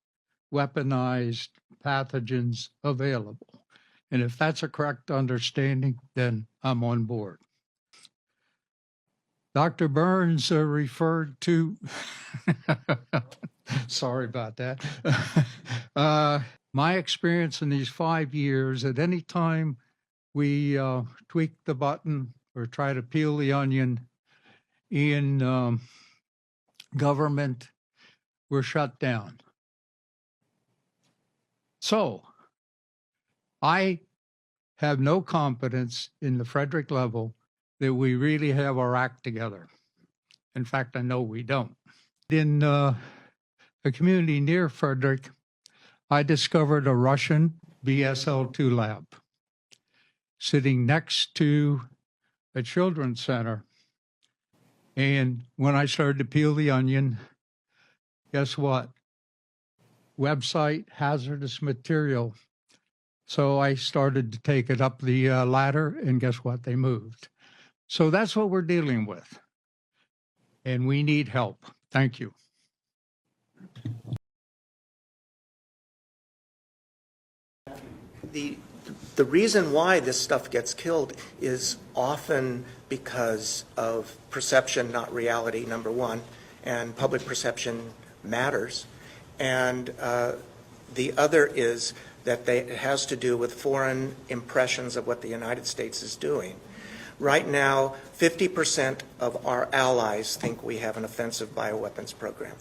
S8: weaponized pathogens available. And if that's a correct understanding, then I'm on board. Dr. Burns referred to Sorry about that. My experience in these 5 years, at any time we tweak the button or try to peel the onion in government, we're shut down. So I have no confidence in the Frederick level that we really have our act together. In fact, I know we don't. In a community near Frederick, I discovered a Russian BSL-2 lab sitting next to a children's center. And when I started to peel the onion, guess what? Website, hazardous material. So I started to take it up the ladder, and guess what? They moved. So that's what we're dealing with. And we need help. Thank you.
S13: The reason why this stuff gets killed is often because of perception, not reality, number one, and public perception matters. And the other is that it has to do with foreign impressions of what the United States is doing. Right now, 50% of our allies think we have an offensive bioweapons program.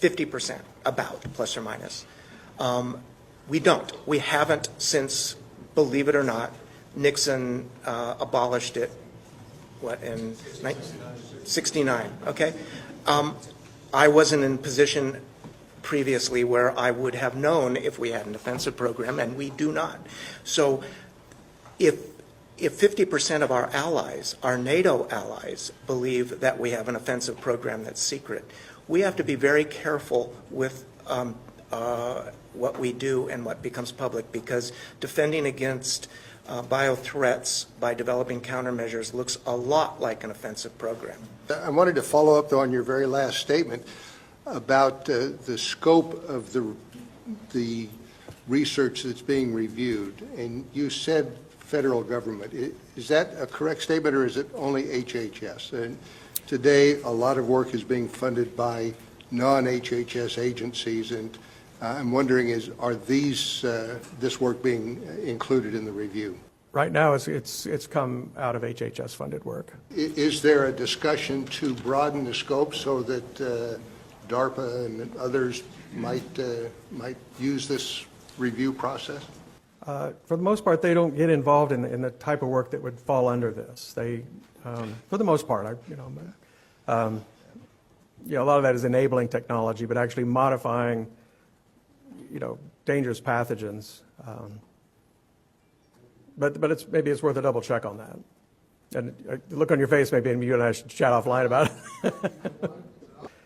S13: 50%, about, plus or minus. We don't. We haven't since, believe it or not, Nixon abolished it, what, in 1969, okay? I wasn't in position previously where I would have known if we had an offensive program, and we do not. So if 50% of our allies, our NATO allies, believe that we have an offensive program that's secret, we have to be very careful with what we do and what becomes public, because defending against bio threats by developing countermeasures looks a lot like an offensive program.
S22: I wanted to follow up, though, on your very last statement about the scope of the research that's being reviewed. And you said federal government. Is that a correct statement, or is it only HHS? And today, a lot of work is being funded by non-HHS agencies, and I'm wondering, are this work being included in the review?
S14: Right now, it's come out of HHS funded work.
S22: Is there a discussion to broaden the scope so that DARPA and others might use this review process?
S14: For the most part, they don't get involved in the type of work that would fall under this. They, for the most part, a lot of that is enabling technology, but actually modifying, dangerous pathogens. But maybe it's worth a double check on that. And the look on your face, maybe you and I should chat offline about it.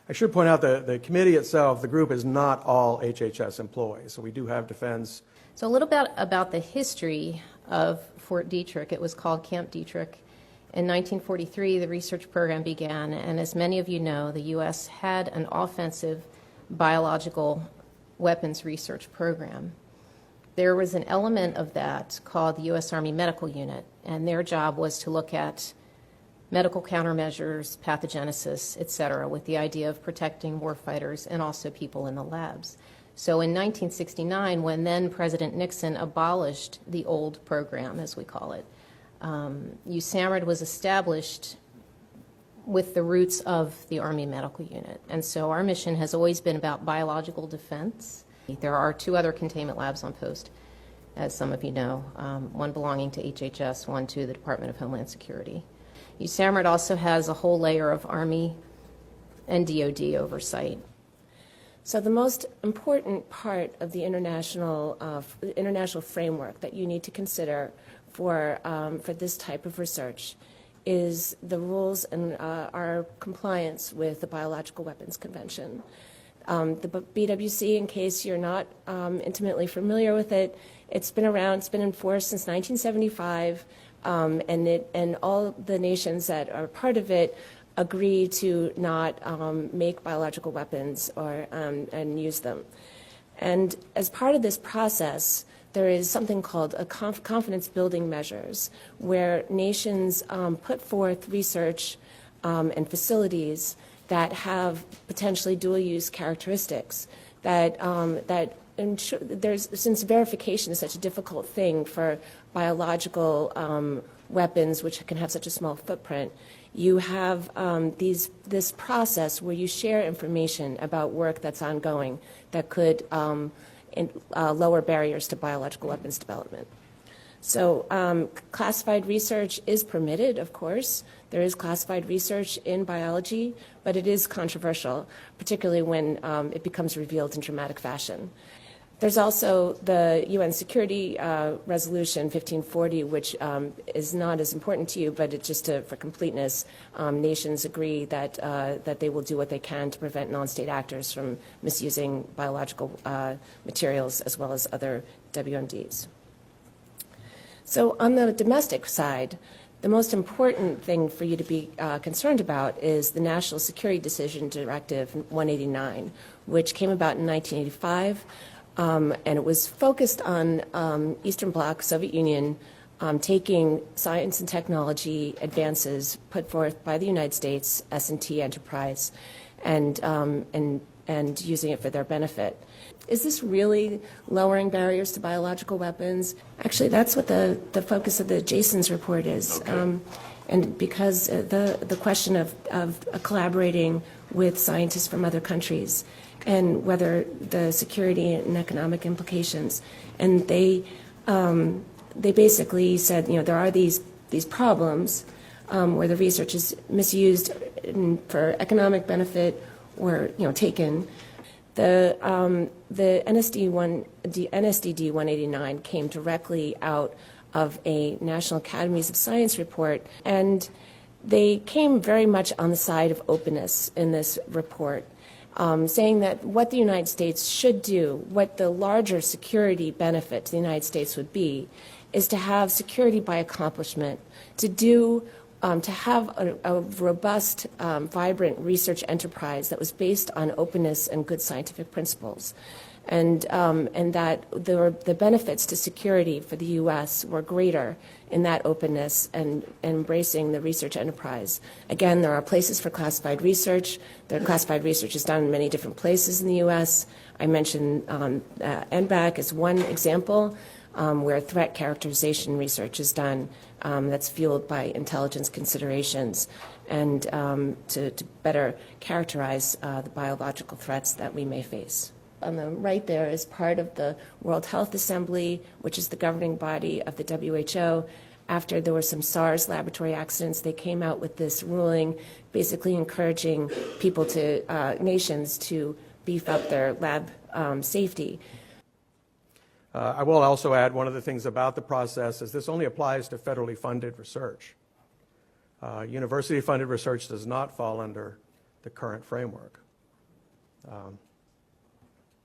S14: I should point out the committee itself, the group, is not all HHS employees. So we do have defense.
S16: So a little bit about the history of Fort Detrick. It was called Camp Detrick. In 1943, the research program began, and as many of you know, the U.S. had an offensive biological weapons research program. There was an element of that called the U.S. Army Medical Unit, and their job was to look at medical countermeasures, pathogenesis, et cetera, with the idea of protecting warfighters and also people in the labs. So in 1969, when then President Nixon abolished the old program, as we call it, USAMRIID was established with the roots of the Army Medical Unit. And so our mission has always been about biological defense. There are 2 other containment labs on post, as some of you know, one belonging to HHS, one to the Department of Homeland Security. USAMRIID also has a whole layer of Army and DoD oversight.
S10: So the most important part of the international framework that you need to consider for this type of research is the rules and our compliance with the Biological Weapons Convention. The BWC, in case you're not intimately familiar with it, it's been around, it's been in force since 1975, and all the nations that are part of it agree to not make biological weapons or and use them. And as part of this process, there is something called a confidence building measures, where nations put forth research and facilities that have potentially dual-use characteristics, that since verification is such a difficult thing for biological weapons, which can have such a small footprint, you have this process where you share information about work that's ongoing that could lower barriers to biological weapons development. So classified research is permitted, of course. There is classified research in biology, but it is controversial, particularly when it becomes revealed in dramatic fashion. There's also the UN Security Resolution 1540, which is not as important to you, but it's just for completeness, nations agree that they will do what they can to prevent non-state actors from misusing biological materials as well as other WMDs. So on the domestic side, the most important thing for you to be concerned about is the National Security Decision Directive 189, which came about in 1985. And it was focused on Eastern Bloc, Soviet Union, taking science and technology advances put forth by the United States, S&T enterprise, and using it for their benefit. Is this really lowering barriers to biological weapons? Actually, that's what the focus of the Jason's report is. Okay. And because the question of collaborating with scientists from other countries and whether the security and economic implications. And they basically said, there are these problems where the research is misused for economic benefit or, taken. The NSDD 189 came directly out of a National Academies of Science report, and they came very much on the side of openness in this report, saying that what the United States should do, what the larger security benefit to the United States would be, is to have security by accomplishment, to have a robust, vibrant research enterprise that was based on openness and good scientific principles. And that the benefits to security for the U.S. were greater in that openness and embracing the research enterprise. Again, there are places for classified research. The classified research is done in many different places in the U.S. I mentioned NBAC as one example where threat characterization research is done that's fueled by intelligence considerations and to better characterize the biological threats that we may face. On the right there is part of the World Health Assembly, which is the governing body of the WHO. After there were some SARS laboratory accidents, they came out with this ruling basically encouraging nations to beef up their lab safety.
S14: I will also add one of the things about the process is this only applies to federally funded research. University-funded research does not fall under the current framework.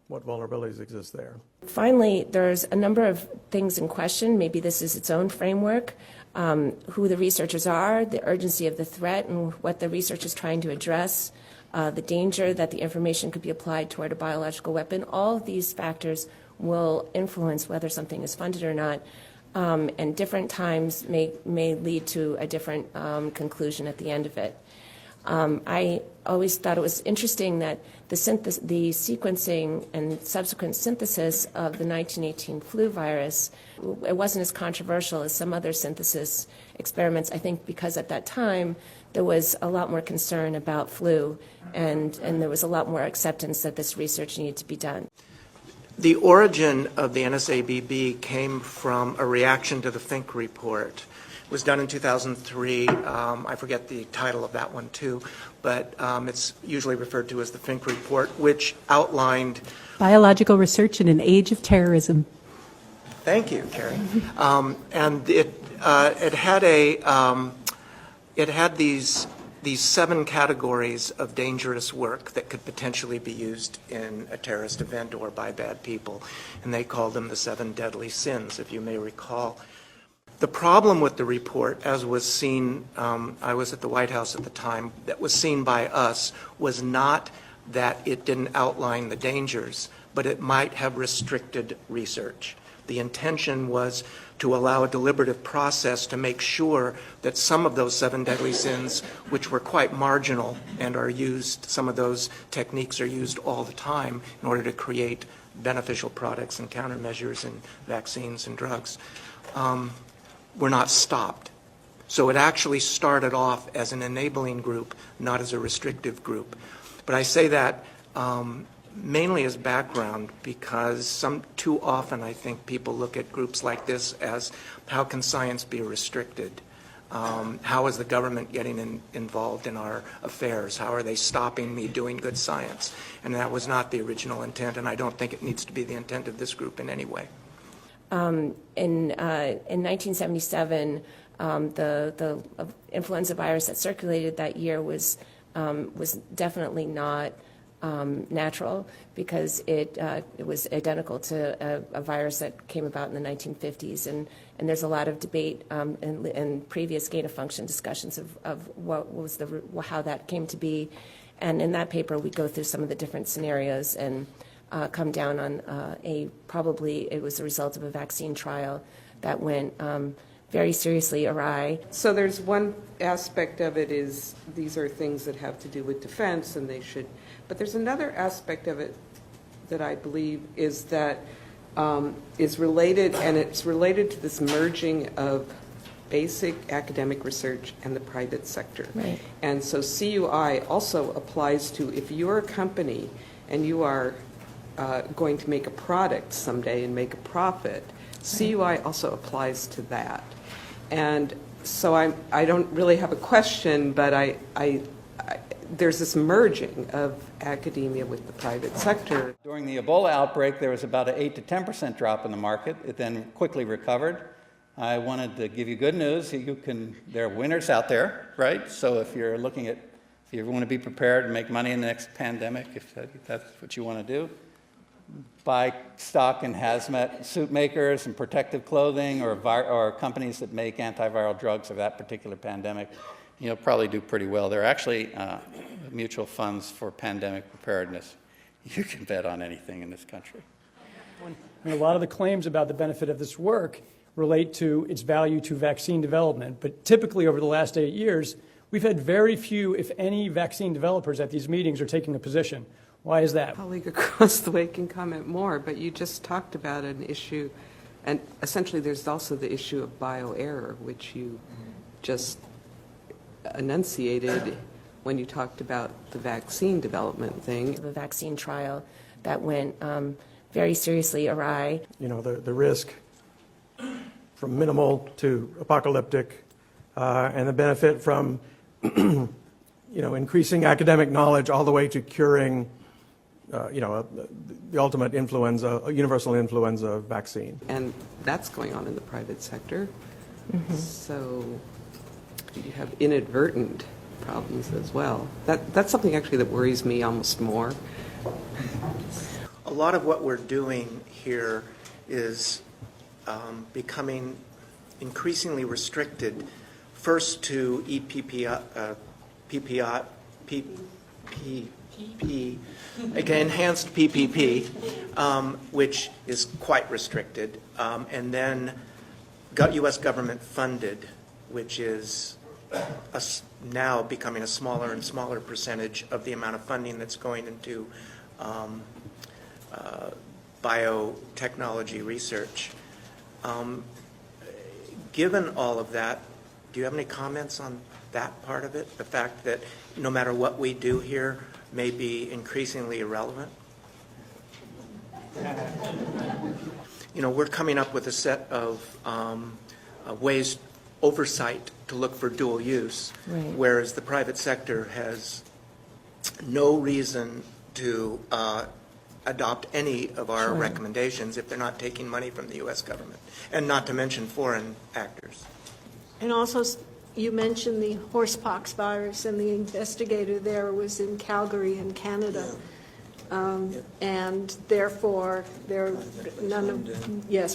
S14: What vulnerabilities exist there?
S10: Finally, there's a number of things in question. Maybe this is its own framework, who the researchers are, the urgency of the threat and what the research is trying to address, the danger that the information could be applied toward a biological weapon. All of these factors will influence whether something is funded or not, and different times may lead to a different conclusion at the end of it. I always thought it was interesting that the sequencing and subsequent synthesis of the 1918 flu virus, it wasn't as controversial as some other synthesis experiments, I think because at that time there was a lot more concern about flu and there was a lot more acceptance that this research needed to be done.
S13: The origin of the NSABB came from a reaction to the Fink report. It was done in 2003. I forget the title of that one too, but it's usually referred to as the Fink report, which outlined
S18: biological research in an age of terrorism.
S13: Thank you, Carrie. And it had these 7 categories of dangerous work that could potentially be used in a terrorist event or by bad people, and they called them the 7 deadly sins, if you may recall. The problem with the report, as was seen, I was at the White House at the time, that was seen by us was not that it didn't outline the dangers, but it might have restricted research. The intention was to allow a deliberative process to make sure that some of those 7 deadly sins, which were quite marginal and are used, some of those techniques are used all the time in order to create beneficial products and countermeasures in vaccines and drugs, were not stopped. So it actually started off as an enabling group, not as a restrictive group. But I say that mainly as background because too often I think people look at groups like this as how can science be restricted? How is the government getting involved in our affairs? How are they stopping me doing good science? And that was not the original intent, and I don't think it needs to be the intent of this group in any way.
S16: In 1977, the influenza virus that circulated that year was definitely not natural because it was identical to a virus that came about in the 1950s, and there's a lot of debate and previous gain-of-function discussions of what was how that came to be, and in that paper we go through some of the different scenarios and come down on probably it was the result of a vaccine trial that went very seriously awry.
S1: So there's one aspect of it is these are things that have to do with defense and they should, but there's another aspect of it that I believe is that is related, and it's related to this merging of basic academic research and the private sector.
S16: Right.
S1: And so CUI also applies to if you're a company and you are going to make a product someday and make a profit, CUI also applies to that. And so I don't really have a question, but there's this merging of academia with the private sector.
S19: During the Ebola outbreak, there was about an 8 to 10% drop in the market. It then quickly recovered. I wanted to give you good news. There are winners out there, right? So if you want to be prepared and make money in the next pandemic, if that's what you want to do, buy stock in hazmat suit makers and protective clothing or companies that make antiviral drugs for that particular pandemic. You'll probably do pretty well. There are actually mutual funds for pandemic preparedness. You can bet on anything in this country.
S21: A lot of the claims about the benefit of this work relate to its value to vaccine development. But typically over the last 8 years, we've had very few, if any, vaccine developers at these meetings are taking a position. Why is that?
S1: A colleague across the way can comment more, but you just talked about an issue, and essentially there's also the issue of bioerror, which you just enunciated when you talked about the vaccine development thing.
S16: The vaccine trial that went very seriously awry.
S14: You know, the risk from minimal to apocalyptic, and the benefit from increasing academic knowledge all the way to curing the ultimate influenza, universal influenza vaccine.
S1: And that's going on in the private sector. Mm-hmm. So you have inadvertent problems as well. That's something actually that worries me almost more.
S13: A lot of what we're doing here is becoming increasingly restricted, first to enhanced PPP, which is quite restricted, and then U.S. government funded, which is now becoming a smaller and smaller percentage of the amount of funding that's going into biotechnology research. Given all of that, do you have any comments on that part of it? The fact that no matter what we do here may be increasingly irrelevant? We're coming up with a set of ways, oversight to look for dual use, right, whereas the private sector has no reason to adopt any of our recommendations if they're not taking money from the U.S. government, and not to mention foreign actors.
S24: And also, you mentioned the horsepox virus, and the investigator there was in Calgary in Canada. And therefore, they're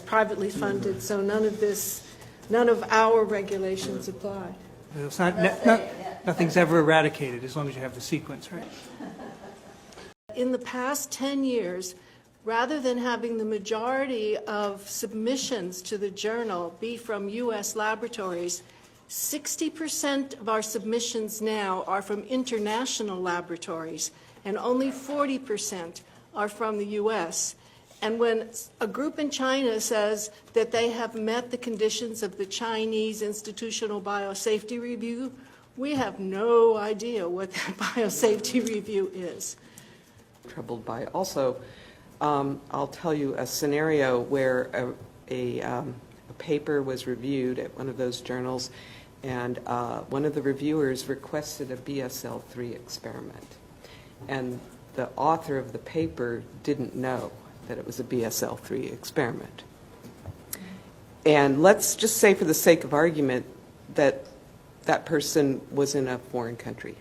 S24: privately funded, so none of our regulations apply.
S25: It's nothing's ever eradicated as long as you have the sequence, right?
S24: In the past 10 years, rather than having the majority of submissions to the journal be from U.S. laboratories, 60% of our submissions now are from international laboratories, and only 40% are from the U.S. And when a group in China says that they have met the conditions of the Chinese Institutional Biosafety Review, we have no idea what that biosafety review is.
S1: Troubled by. Also, I'll tell you a scenario where a paper was reviewed at one of those journals, and one of the reviewers requested a BSL-3 experiment. And the author of the paper didn't know that it was a BSL-3 experiment. And let's just say, for the sake of argument, that that person was in a foreign country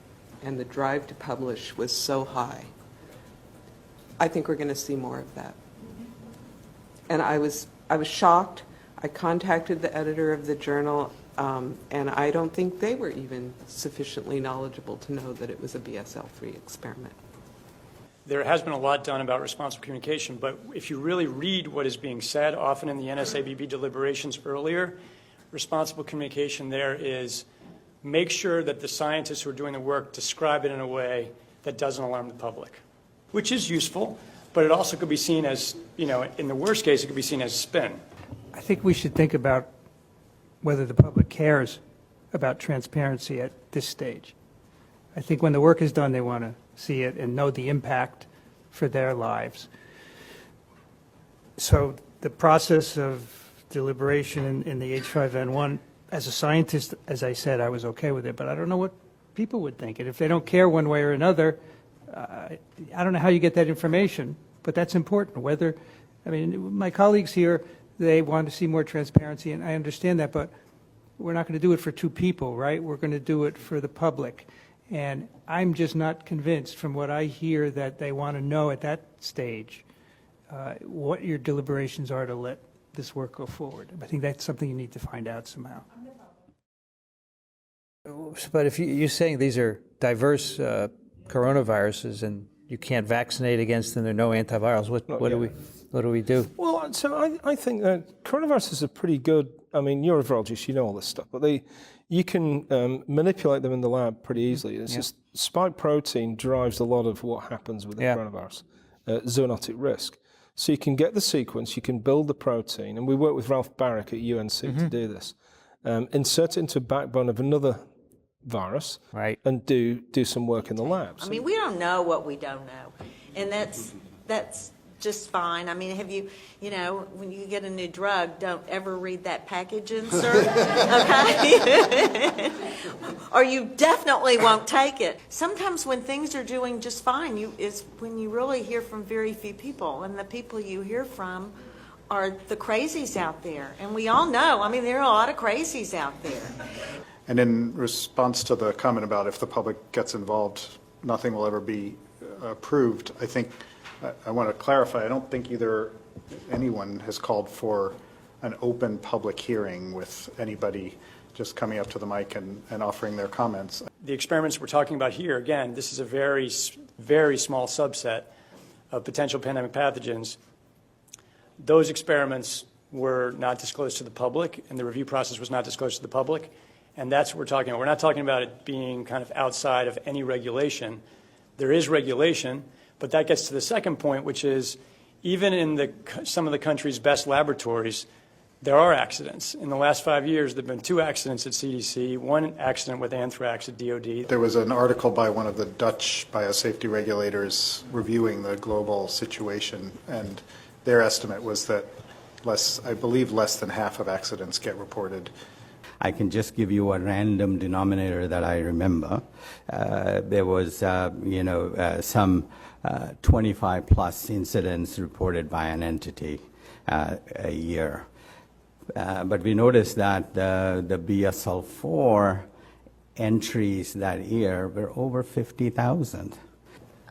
S1: and the drive to publish was so high. I think we're going to see more of that. And I was shocked. I contacted the editor of the journal, and I don't think they were even sufficiently knowledgeable to know that it was a BSL-3 experiment.
S21: There has been a lot done about responsible communication, but if you really read what is being said, often in the NSABB deliberations earlier, responsible communication there is make sure that the scientists who are doing the work describe it in a way that doesn't alarm the public, which is useful, but it also could be seen as, in the worst case, it could be seen as spin.
S25: I think we should think about whether the public cares about transparency at this stage. I think when the work is done, they want to see it and know the impact for their lives. So the process of deliberation in the H5N1, as a scientist, as I said, I was okay with it, but I don't know what people would think. And if they don't care one way or another, I don't know how you get that information, but that's important. My colleagues here, they want to see more transparency, and I understand that, but we're not going to do it for two people, right? We're going to do it for the public. And I'm just not convinced from what I hear that they want to know at that stage what your deliberations are to let this work go forward. I think that's something you need to find out somehow.
S3: But if you're saying these are diverse coronaviruses and you can't vaccinate against them, there are no antivirals, what do we do?
S4: Well, so I think that coronaviruses are pretty good. I mean, you're a virologist, you know all this stuff, but you can manipulate them in the lab pretty easily. It's just spike protein drives a lot of what happens with the coronavirus, zoonotic risk. So you can get the sequence, you can build the protein, and we work with Ralph Barrick at UNC to do this. Insert it into a backbone of another virus, and do some work in the labs.
S15: I mean, we don't know what we don't know, and that's just fine. I mean, when you get a new drug, don't ever read that package insert, okay? Or you definitely won't take it. Sometimes when things are doing just fine, is when you really hear from very few people, and the people you hear from are the crazies out there. And we all know, I mean, there are a lot of crazies out there.
S20: And in response to the comment about if the public gets involved, nothing will ever be approved, I think I want to clarify, I don't think anyone has called for an open public hearing with anybody just coming up to the mic and offering their comments.
S21: The experiments we're talking about here, again, this is a very, very small subset of potential pandemic pathogens. Those experiments were not disclosed to the public, and the review process was not disclosed to the public, and that's what we're talking about. We're not talking about it being kind of outside of any regulation. There is regulation, but that gets to the second point, which is even in some of the country's best laboratories, there are accidents. In the last 5 years, there have been 2 accidents at CDC, 1 accident with anthrax at DOD.
S20: There was an article by one of the Dutch biosafety regulators reviewing the global situation, and their estimate was that I believe less than half of accidents get reported.
S23: I can just give you a random denominator that I remember. There was, some 25 plus incidents reported by an entity a year. But we noticed that the BSL-4 entries that year were over 50,000.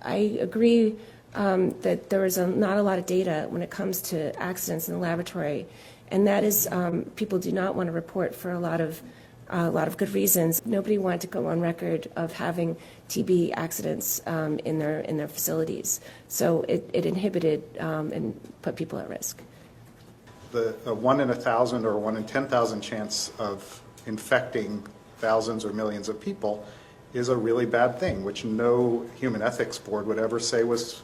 S10: I agree that there is not a lot of data when it comes to accidents in the laboratory, and that is people do not want to report for a lot of
S5: a lot of good reasons. Nobody wanted to go on record of having TB accidents in their facilities. So it inhibited and put people at risk.
S20: The 1 in 1,000 or 1 in 10,000 chance of infecting thousands or millions of people is a really bad thing, which no human ethics board would ever say was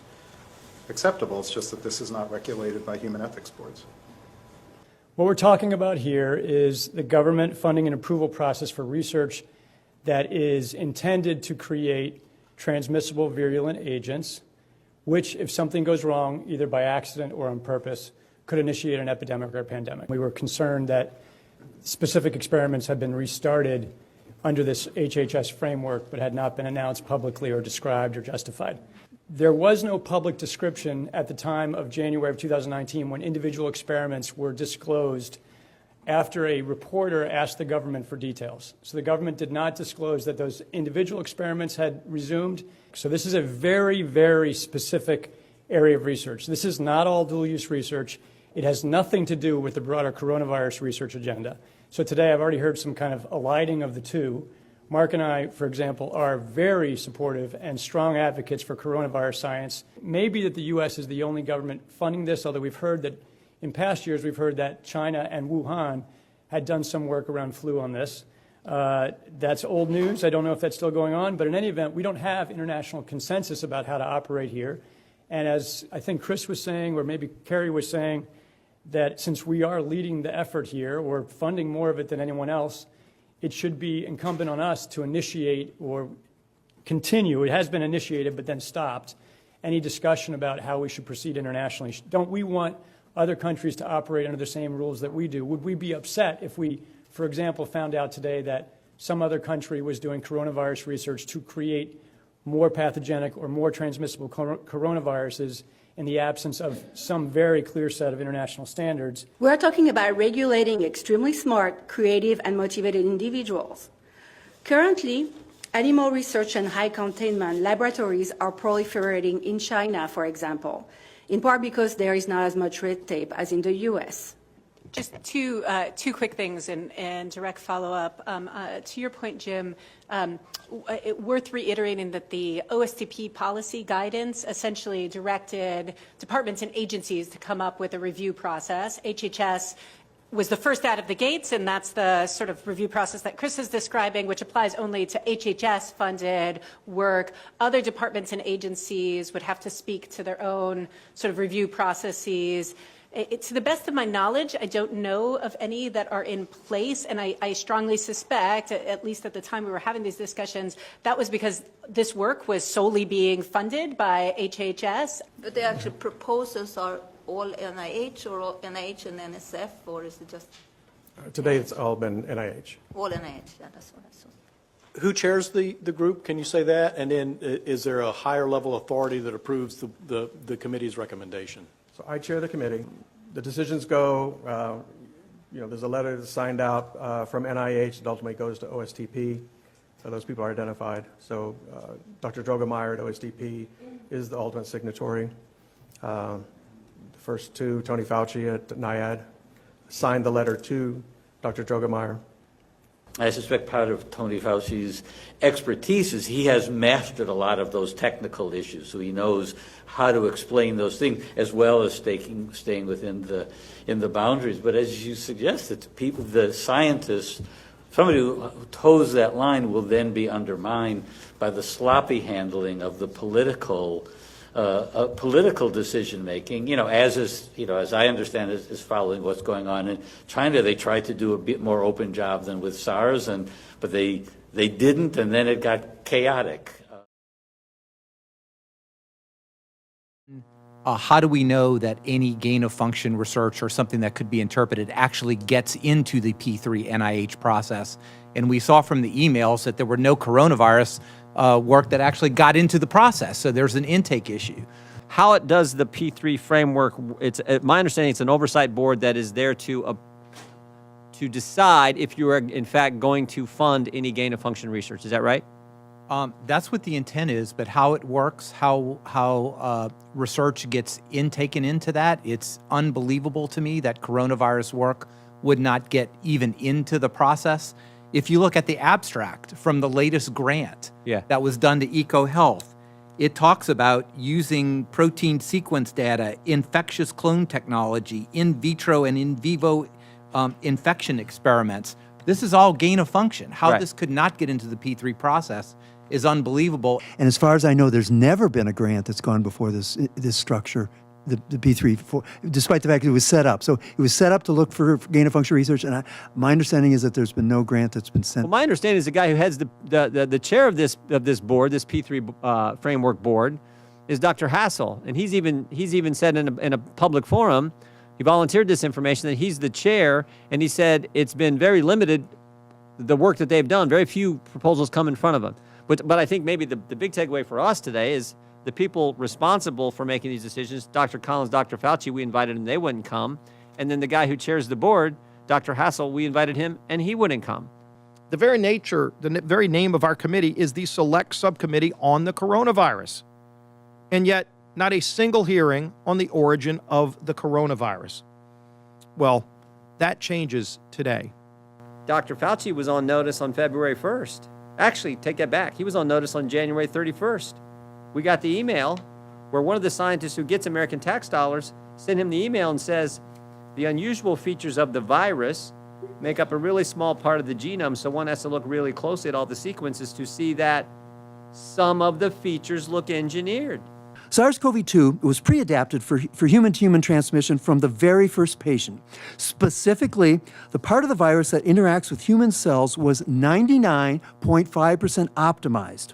S20: acceptable. It's just that this is not regulated by human ethics boards.
S21: What we're talking about here is the government funding and approval process for research that is intended to create transmissible virulent agents, which, if something goes wrong, either by accident or on purpose, could initiate an epidemic or a pandemic. We were concerned that specific experiments had been restarted under this HHS framework, but had not been announced publicly or described or justified. There was no public description at the time of January of 2019 when individual experiments were disclosed after a reporter asked the government for details. So the government did not disclose that those individual experiments had resumed. So this is a very, very specific area of research. This is not all dual-use research. It has nothing to do with the broader coronavirus research agenda. So today I've already heard some kind of aligning of the two. Mark and I, for example, are very supportive and strong advocates for coronavirus science. Maybe that the U.S. is the only government funding this, although we've heard that in past years we've heard that China and Wuhan had done some work around flu on this. That's old news. I don't know if that's still going on, but in any event, we don't have international consensus about how to operate here. And as I think Chris was saying, or maybe Kerry was saying, that since we are leading the effort here, or funding more of it than anyone else, it should be incumbent on us to initiate or continue, it has been initiated but then stopped, any discussion about how we should proceed internationally. Don't we want other countries to operate under the same rules that we do? Would we be upset if we, for example, found out today that some other country was doing coronavirus research to create more pathogenic or more transmissible coronaviruses in the absence of some very clear set of international standards?
S6: We're talking about regulating extremely smart, creative, and motivated individuals. Currently, animal research and high containment laboratories are proliferating in China, for example, in part because there is not as much red tape as in the US.
S11: Just two quick things and direct follow-up. To your point, Jim, worth reiterating that the OSTP policy guidance essentially directed departments and agencies to come up with a review process. HHS was the first out of the gates, and that's the sort of review process that Chris is describing, which applies only to HHS-funded work. Other departments and agencies would have to speak to their own sort of review processes. To the best of my knowledge, I don't know of any that are in place, and I strongly suspect, at least at the time we were having these discussions, that was because this work was solely being funded by HHS.
S12: But the actual proposals are all NIH or all NIH and NSF, or is it just?
S14: Today it's all been NIH.
S12: All NIH, yeah, that's what I saw.
S17: Who chairs the group? Can you say that? And then is there a higher level authority that approves the committee's recommendation?
S14: So I chair the committee. The decisions go, there's a letter that's signed out from NIH that ultimately goes to OSTP. Those people are identified. So Dr. Drogemeyer at OSTP is the ultimate signatory. The first two, Tony Fauci at NIAID, signed the letter to Dr. Drogemeyer.
S26: I suspect part of Tony Fauci's expertise is he has mastered a lot of those technical issues, so he knows how to explain those things as well as staying within the boundaries. But as you suggested, the scientists, somebody who toes that line will then be undermined by the sloppy handling of the political decision making. As I understand it, is following what's going on in China. They tried to do a bit more open job than with SARS, but they didn't, and then it got chaotic.
S27: How do we know that any gain-of-function research or something that could be interpreted actually gets into the P3 NIH process? And we saw from the emails that there were no coronavirus work that actually got into the process, so there's an intake issue.
S28: How it does the P3 framework, it's my understanding it's an oversight board that is there to decide if you are in fact going to fund any gain-of-function research. Is that right?
S27: That's what the intent is, but how it works, how research gets taken into that, it's unbelievable to me that coronavirus work would not get even into the process. If you look at the abstract from the latest grant
S28: Yeah.
S27: that was done to EcoHealth, it talks about using protein sequence data, infectious clone technology, in vitro and in vivo infection experiments. This is all gain of function. How
S28: Right.
S27: this could not get into the P3 process is unbelievable.
S2: And as far as I know, there's never been a grant that's gone before this structure, the P3, despite the fact that it was set up. So it was set up to look for gain of function research, and my understanding is that there's been no grant that's been sent.
S28: Well, my understanding is the guy who heads the chair of this board, this P3 framework board, is Dr. Hassel, and he's even said in a public forum, he volunteered this information that he's the chair, and he said it's been very limited, the work that they've done. Very few proposals come in front of them. But I think maybe the big takeaway for us today is the people responsible for making these decisions, Dr. Collins, Dr. Fauci, we invited them, they wouldn't come. And then the guy who chairs the board, Dr. Hassel, we invited him, and he wouldn't come.
S7: The very nature, the very name of our committee is the Select Subcommittee on the Coronavirus. And yet, not a single hearing on the origin of the coronavirus. Well, that changes today.
S28: Dr. Fauci was on notice on February 1st. Actually, take that back. He was on notice on January 31st. We got the email where one of the scientists who gets American tax dollars sent him the email and says, the unusual features of the virus make up a really small part of the genome, so one has to look really closely at all the sequences to see that some of the features look engineered.
S2: SARS-CoV-2 was pre-adapted for human-to-human transmission from the very first patient. Specifically, the part of the virus that interacts with human cells was 99.5% optimized.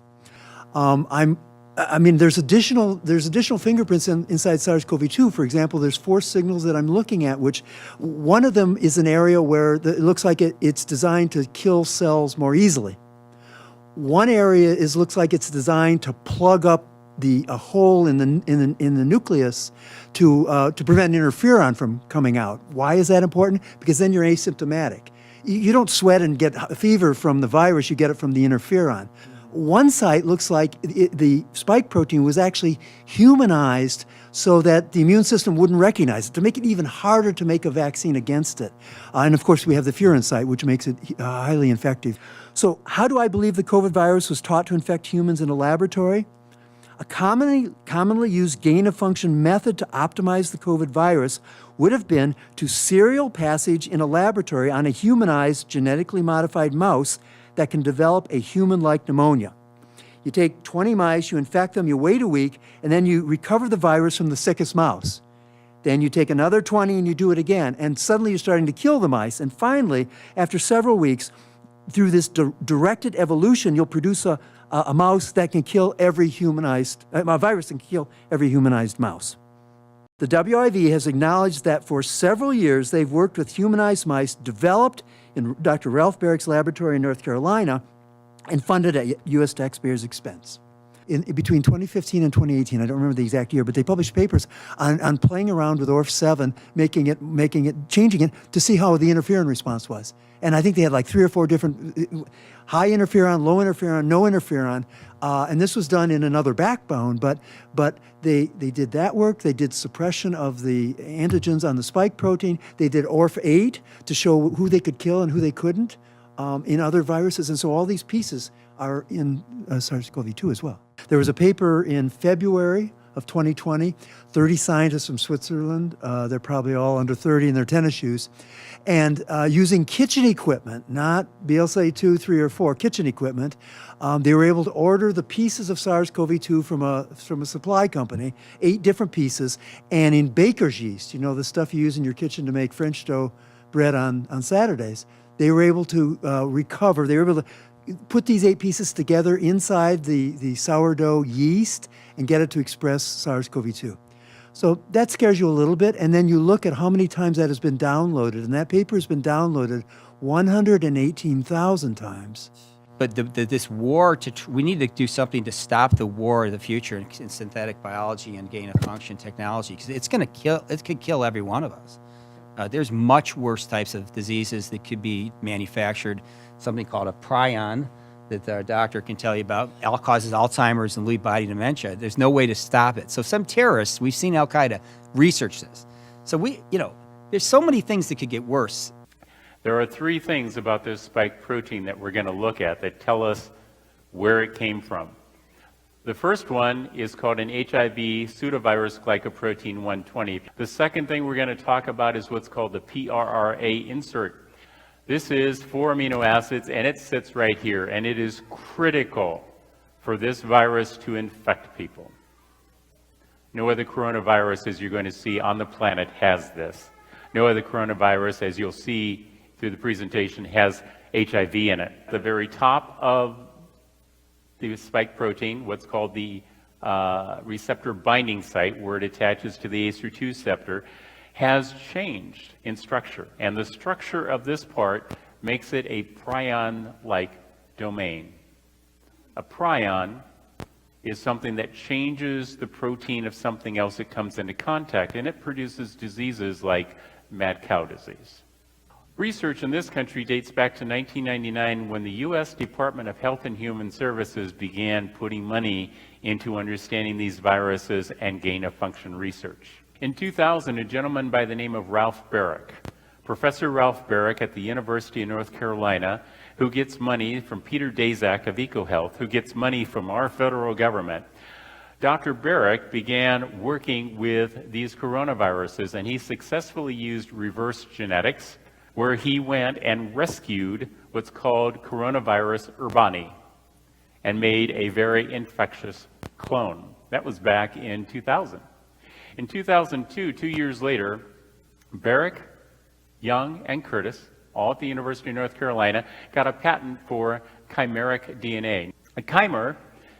S2: I mean, there's additional fingerprints inside SARS-CoV-2. For example, there's 4 signals that I'm looking at, which one of them is an area where it looks like it's designed to kill cells more easily. One area looks like it's designed to plug up a hole in the nucleus to prevent interferon from coming out. Why is that important? Because then you're asymptomatic. You don't sweat and get a fever from the virus, you get it from the interferon. One site looks like the spike protein was actually humanized so that the immune system wouldn't recognize it, to make it even harder to make a vaccine against it. And of course, we have the furin site, which makes it highly infective. So how do I believe the COVID virus was taught to infect humans in a laboratory? A commonly used gain-of-function method to optimize the COVID virus would have been to serial passage in a laboratory on a humanized, genetically modified mouse that can develop a human-like pneumonia. You take 20 mice, you infect them, you wait a week, and then you recover the virus from the sickest mouse. Then you take another 20 and you do it again, and suddenly you're starting to kill the mice. And finally, after several weeks, through this directed evolution, you'll produce a mouse that can kill every humanized, a virus that can kill every humanized mouse. The WIV has acknowledged that for several years they've worked with humanized mice developed in Dr. Ralph Barrick's laboratory in North Carolina and funded at U.S. taxpayers' expense. Between 2015 and 2018, I don't remember the exact year, but they published papers on playing around with ORF7, changing it to see how the interferon response was. And I think they had like 3 or 4 different, high interferon, low interferon, no interferon, and this was done in another backbone, but they did that work. They did suppression of the antigens on the spike protein. They did ORF8 to show who they could kill and who they couldn't in other viruses, and so all these pieces are in SARS-CoV-2 as well. There was a paper in February of 2020, 30 scientists from Switzerland, they're probably all under 30 in their tennis shoes, and using kitchen equipment, not BSA 2, 3, or 4, kitchen equipment, they were able to order the pieces of SARS-CoV-2 from a supply company, 8 different pieces, and in baker's yeast, you know, the stuff you use in your kitchen to make French dough bread on Saturdays, they were able to recover, they were able to put these 8 pieces together inside the sourdough yeast and get it to express SARS-CoV-2. So that scares you a little bit, and then you look at how many times that has been downloaded, and that paper has been downloaded 118,000 times.
S27: But this war, we need to do something to stop the war of the future in synthetic biology and gain-of-function technology, because it could kill every one of us. There's much worse types of diseases that could be manufactured, something called a prion that our doctor can tell you about. It causes Alzheimer's and Lewy body dementia. There's no way to stop it. So some terrorists, we've seen Al-Qaeda research this. So there's so many things that could get worse.
S8: There are three things about this spike protein that we're going to look at that tell us where it came from. The first one is called an HIV pseudovirus glycoprotein 120. The second thing we're going to talk about is what's called the PRRA insert. This is 4 amino acids, and it sits right here, and it is critical for this virus to infect people. No other coronavirus, as you're going to see on the planet, has this. No other coronavirus, as you'll see through the presentation, has HIV in it. The very top of the spike protein, what's called the receptor binding site, where it attaches to the ACE2 receptor, has changed in structure. And the structure of this part makes it a prion-like domain. A prion is something that changes the protein of something else it comes into contact, and it produces diseases like mad cow disease. Research in this country dates back to 1999 when the U.S. Department of Health and Human Services began putting money into understanding these viruses and gain-of-function research. In 2000, a gentleman by the name of Ralph Barrick, Professor Ralph Barrick at the University of North Carolina, who gets money from Peter Daszak of EcoHealth, who gets money from our federal government, Dr. Barrick began working with these coronaviruses, and he successfully used reverse genetics, where he went and rescued what's called coronavirus urbani and made a very infectious clone. That was back in 2000. In 2002, 2 years later, Barrick, Young, and Curtis, all at the University of North Carolina, got a patent for chimeric DNA. A chimer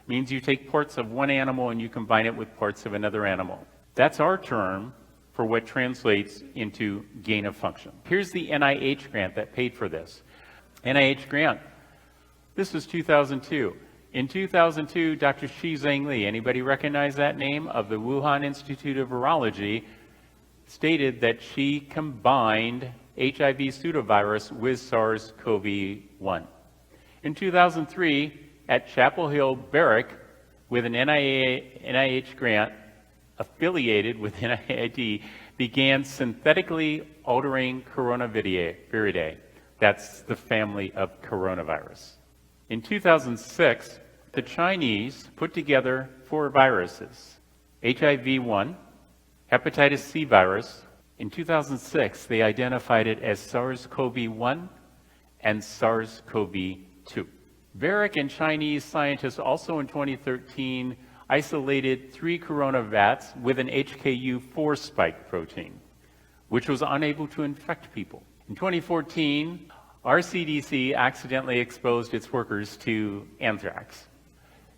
S8: means you take parts of one animal and you combine it with parts of another animal. That's our term for what translates into gain of function. Here's the NIH grant that paid for this. NIH grant, this was 2002. In 2002, Dr. Shi Zhengli, anybody recognize that name, of the Wuhan Institute of Virology, stated that she combined HIV pseudovirus with SARS-CoV-1. In 2003, at Chapel Hill, Barrick, with an NIH grant, affiliated with NIAID, began synthetically altering coronavirus. That's the family of coronavirus. In 2006, the Chinese put together 4 viruses: HIV-1, hepatitis C virus. In 2006, they identified it as SARS-CoV-1 and SARS-CoV-2. Barrick and Chinese scientists also in 2013 isolated 3 coronavats with an HKU4 spike protein, which was unable to infect people. In 2014, our CDC accidentally exposed its workers to anthrax.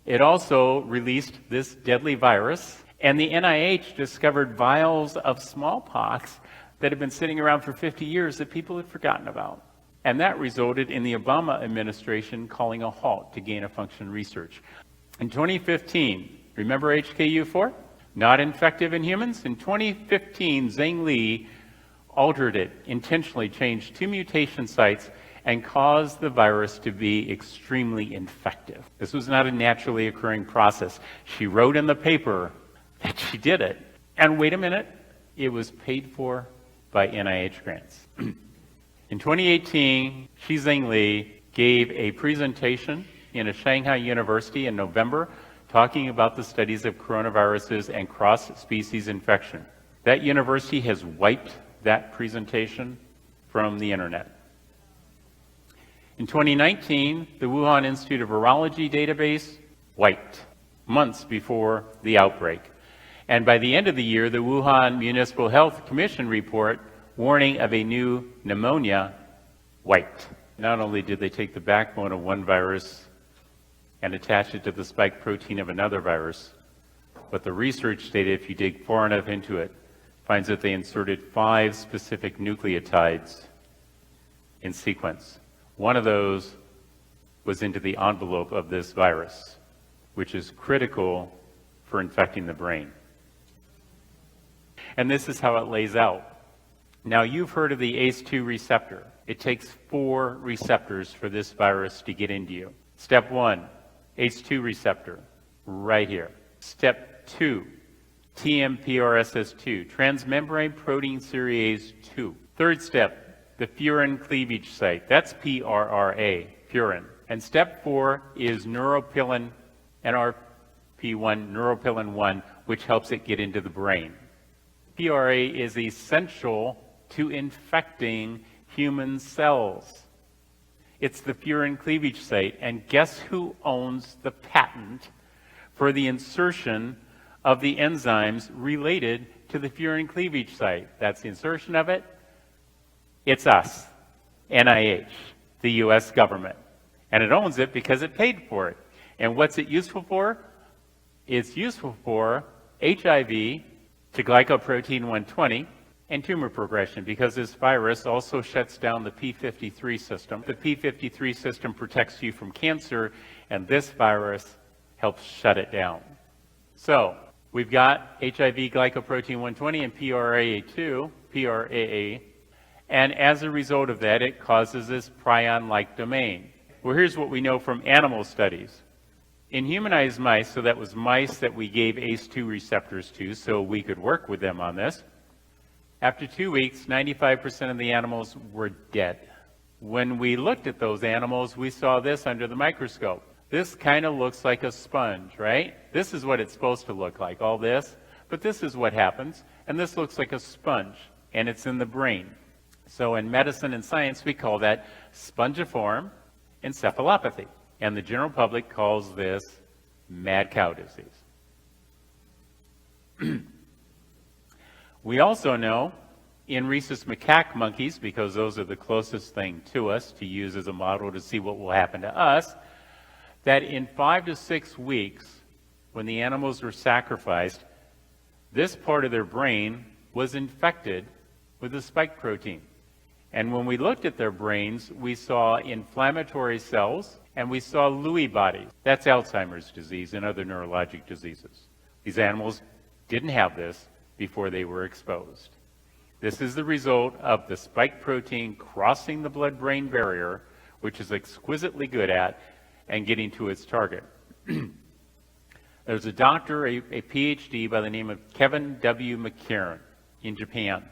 S8: It also released this deadly virus, and the NIH discovered vials of smallpox that had been sitting around for 50 years that people had forgotten about. And that resulted in the Obama administration calling a halt to gain-of-function research. In 2015, remember HKU4? Not infective in humans? In 2015, Zheng Li altered it, intentionally changed 2 mutation sites, and caused the virus to be extremely infective. This was not a naturally occurring process. She wrote in the paper that she did it. And wait a minute, it was paid for by NIH grants. In 2018, Shi Zhengli gave a presentation in a Shanghai university in November talking about the studies of coronaviruses and cross-species infection. That university has wiped that presentation from the internet. In 2019, the Wuhan Institute of Virology database wiped months before the outbreak. And by the end of the year, the Wuhan Municipal Health Commission report warning of a new pneumonia wiped. Not only did they take the backbone of one virus and attach it to the spike protein of another virus, but the research data, if you dig far enough into it, finds that they inserted 5 specific nucleotides in sequence. One of those was into the envelope of this virus, which is critical for infecting the brain. And this is how it lays out. Now, you've heard of the ACE2 receptor. It takes 4 receptors for this virus to get into you. Step 1, ACE2 receptor, right here. Step 2, TMPRSS2, transmembrane protein series 2. Third step, the furin cleavage site. That's PRRA, furin. And step 4 is neuropilin, NRP1, neuropilin-1, which helps it get into the brain. PRA is essential to infecting human cells. It's the furin cleavage site, and guess who owns the patent for the insertion of the enzymes related to the furin cleavage site? That's the insertion of it. It's us, NIH, the US government. And it owns it because it paid for it. And what's it useful for? It's useful for HIV to glycoprotein 120 and tumor progression, because this virus also shuts down the p53 system. The p53 system protects you from cancer, and this virus helps shut it down. So we've got HIV glycoprotein 120 and PRAA, and as a result of that, it causes this prion-like domain. Well, here's what we know from animal studies. In humanized mice, so that was mice that we gave ACE2 receptors to so we could work with them on this, after 2 weeks, 95% of the animals were dead. When we looked at those animals, we saw this under the microscope. This kind of looks like a sponge, right? This is what it's supposed to look like, all this. But this is what happens, and this looks like a sponge, and it's in the brain. So in medicine and science, we call that spongiform encephalopathy. And the general public calls this mad cow disease. We also know in rhesus macaque monkeys, because those are the closest thing to us to use as a model to see what will happen to us, that in 5 to 6 weeks, when the animals were sacrificed, this part of their brain was infected with the spike protein. And when we looked at their brains, we saw inflammatory cells, and we saw Lewy bodies. That's Alzheimer's disease and other neurologic diseases. These animals didn't have this before they were exposed. This is the result of the spike protein crossing the blood-brain barrier, which is exquisitely good at, and getting to its target. There's a doctor, a PhD by the name of Kevin W. McCarran in Japan,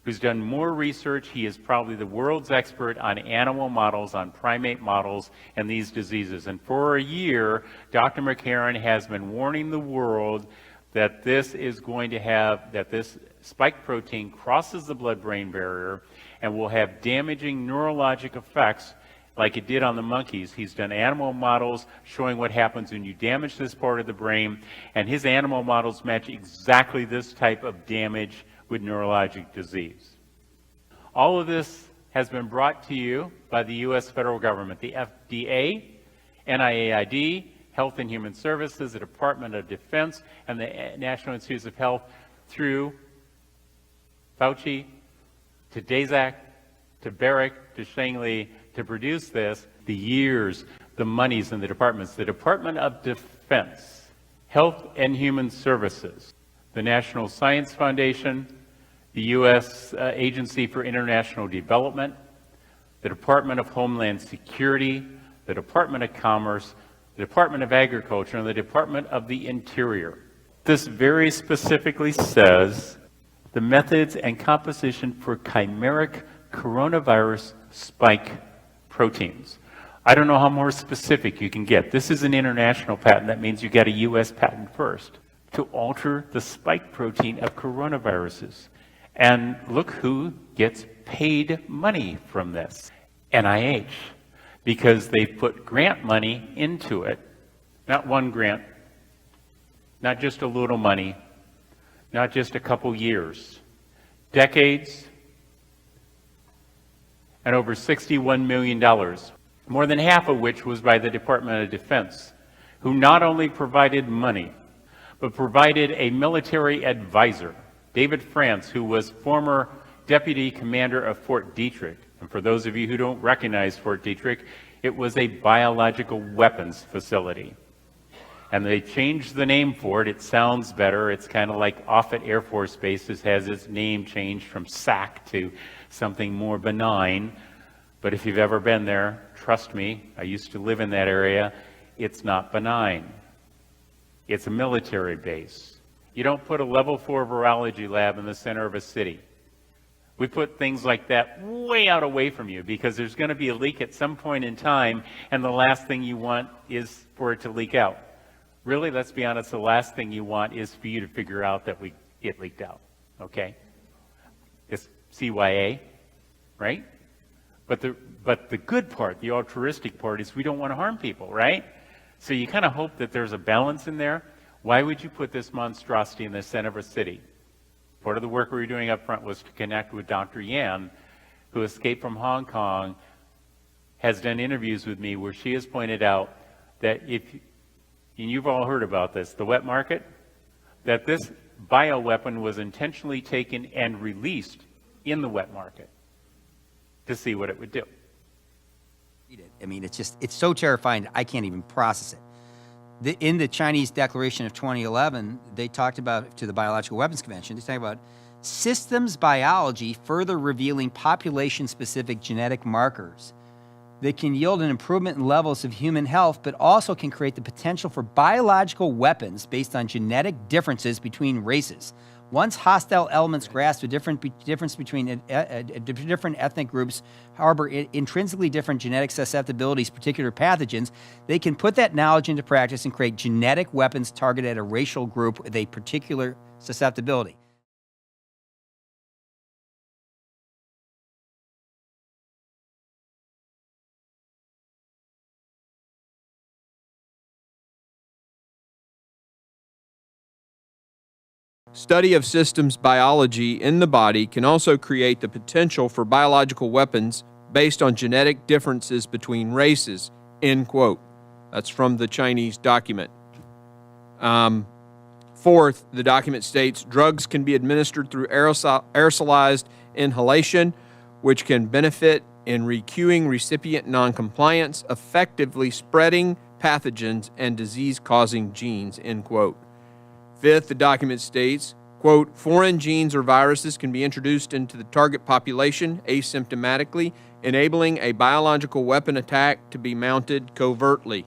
S8: who's done more research. He is probably the world's expert on animal models, on primate models, and these diseases. And for a year, Dr. McCarran has been warning the world that this is going to have, that this spike protein crosses the blood-brain barrier and will have damaging neurologic effects like it did on the monkeys. He's done animal models showing what happens when you damage this part of the brain, and his animal models match exactly this type of damage with neurologic disease. All of this has been brought to you by the U.S. federal government, the FDA, NIAID, Health and Human Services, the Department of Defense, and the National Institutes of Health, through Fauci, to Daszak, to Barrick, to Shangley, to produce this, the years, the monies in the departments, the Department of Defense, Health and Human Services, the National Science Foundation, the U.S. Agency for International Development, the Department of Homeland Security, the Department of Commerce, the Department of Agriculture, and the Department of the Interior. This very specifically says the methods and composition for chimeric coronavirus spike proteins. I don't know how more specific you can get. This is an international patent. That means you get a U.S. patent first to alter the spike protein of coronaviruses. And look who gets paid money from this. NIH. Because they put grant money into it. Not one grant, not just a little money, not just a couple years, decades, and over $61 million, more than half of which was by the Department of Defense, who not only provided money, but provided a military advisor, David France, who was former deputy commander of Fort Detrick. And for those of you who don't recognize Fort Detrick, it was a biological weapons facility. And they changed the name for it. It sounds better. It's kind of like Offutt Air Force Base has its name changed from SAC to something more benign. But if you've ever been there, trust me, I used to live in that area, it's not benign. It's a military base. You don't put a level 4 virology lab in the center of a city We put things like that way out away from you because there's going to be a leak at some point in time, and the last thing you want is for it to leak out. Really, let's be honest, the last thing you want is for you to figure out that it leaked out, okay? It's CYA, right? But the good part, the altruistic part, is we don't want to harm people, right? So you kind of hope that there's a balance in there. Why would you put this monstrosity in the center of a city? Part of the work we were doing up front was to connect with Dr. Yan, who escaped from Hong Kong, has done interviews with me where she has pointed out that and you've all heard about this, the wet market, that this bioweapon was intentionally taken and released in the wet market to see what it would do.
S1: I mean, it's so terrifying, I can't even process it. In the Chinese Declaration of 2011, they talked about, to the Biological Weapons Convention, they talked about systems biology further revealing population-specific genetic markers that can yield an improvement in levels of human health, but also can create the potential for biological weapons based on genetic differences between races. Once hostile elements grasp the difference between different ethnic groups harbor intrinsically different genetic susceptibilities to particular pathogens, they can put that knowledge into practice and create genetic weapons targeted at a racial group with a particular susceptibility.
S7: Study of systems biology in the body can also create the potential for biological weapons based on genetic differences between races, end quote. That's from the Chinese document. Fourth, the document states drugs can be administered through aerosolized inhalation, which can benefit in recuing recipient noncompliance, effectively spreading pathogens and disease-causing genes, end quote. Fifth, the document states, quote, foreign genes or viruses can be introduced into the target population asymptomatically, enabling a biological weapon attack to be mounted covertly.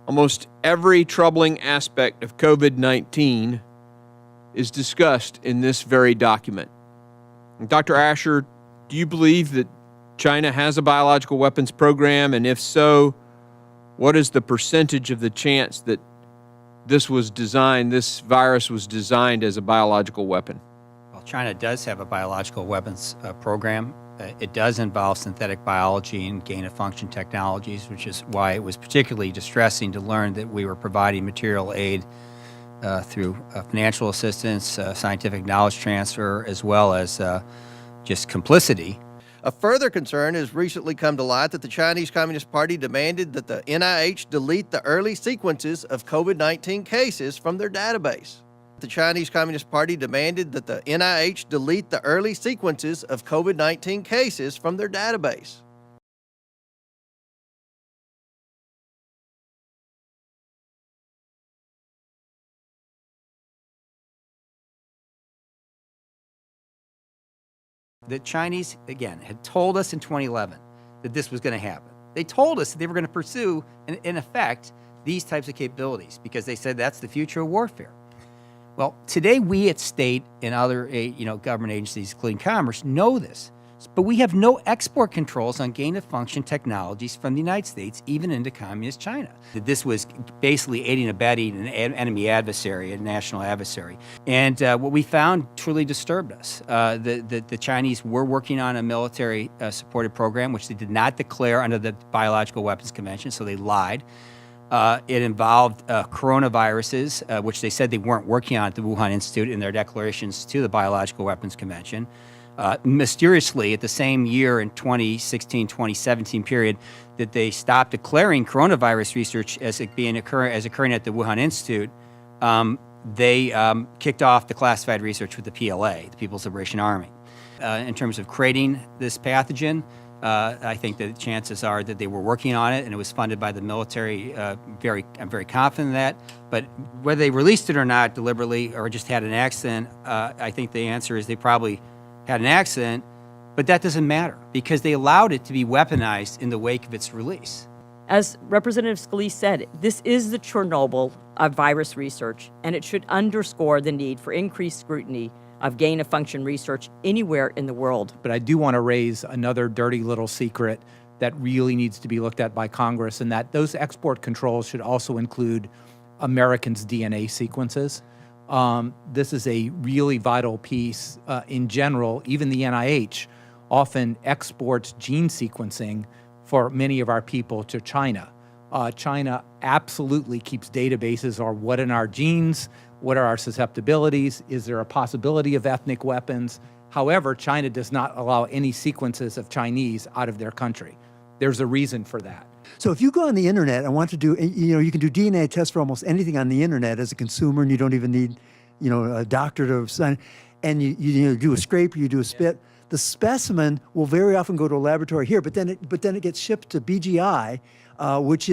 S7: Almost every troubling aspect of COVID-19 is discussed in this very document. Dr. Asher, do you believe that China has a biological weapons program? And if so, what is the percentage of the chance that this virus was designed as a biological weapon?
S1: Well, China does have a biological weapons program. It does involve synthetic biology and gain-of-function technologies, which is why it was particularly distressing to learn that we were providing material aid through financial assistance, scientific knowledge transfer, as well as just complicity.
S9: A further concern has recently come to light that the Chinese Communist Party demanded that the NIH delete the early sequences of COVID-19 cases from their database. The Chinese Communist Party demanded that the NIH delete the early sequences of COVID-19 cases from their database.
S1: The Chinese, again, had told us in 2011 that this was going to happen. They told us that they were going to pursue, in effect, these types of capabilities because they said that's the future of warfare. Well, today we at state and other government agencies, including commerce, know this. But we have no export controls on gain-of-function technologies from the United States, even into communist China. This was basically aiding and abetting an enemy adversary, a national adversary. And what we found truly disturbed us. The Chinese were working on a military-supported program, which they did not declare under the Biological Weapons Convention, so they lied. It involved coronaviruses, which they said they weren't working on at the Wuhan Institute in their declarations to the Biological Weapons Convention. Mysteriously, at the same year in 2016-2017 period, that they stopped declaring coronavirus research as occurring at the Wuhan Institute, they kicked off the classified research with the PLA, the People's Liberation Army. In terms of creating this pathogen, I think that the chances are that they were working on it and it was funded by the military. I'm very confident in that. But whether they released it or not deliberately or just had an accident, I think the answer is they probably had an accident, but that doesn't matter because they allowed it to be weaponized in the wake of its release.
S3: As Representative Scalise said, this is the Chernobyl of virus research, and it should underscore the need for increased scrutiny of gain-of-function research anywhere in the world.
S27: But I do want to raise another dirty little secret that really needs to be looked at by Congress, and that those export controls should also include Americans' DNA sequences. This is a really vital piece. In general, even the NIH often exports gene sequencing for many of our people to China. China absolutely keeps databases on what in our genes, what are our susceptibilities, is there a possibility of ethnic weapons? However, China does not allow any sequences of Chinese out of their country. There's a reason for that.
S2: So if you go on the internet and want to do, you can do DNA tests for almost anything on the internet as a consumer, and you don't even need, a doctor to sign. And you do a scrape, you do a spit. The specimen will very often go to a laboratory here, but then it gets shipped to BGI, which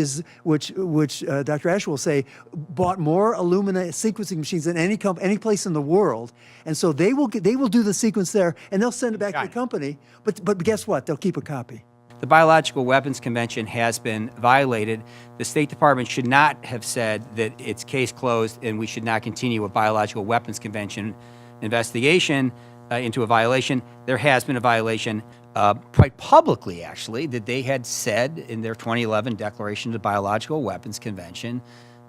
S2: Dr. Asher will say bought more Illumina sequencing machines than any place in the world, and so they will do the sequence there, and they'll send it back to the company. But guess what? They'll keep a copy.
S1: The Biological Weapons Convention has been violated. The State Department should not have said that it's case closed and we should not continue a Biological Weapons Convention investigation into a violation. There has been a violation quite publicly, actually, that they had said in their 2011 Declaration of the Biological Weapons Convention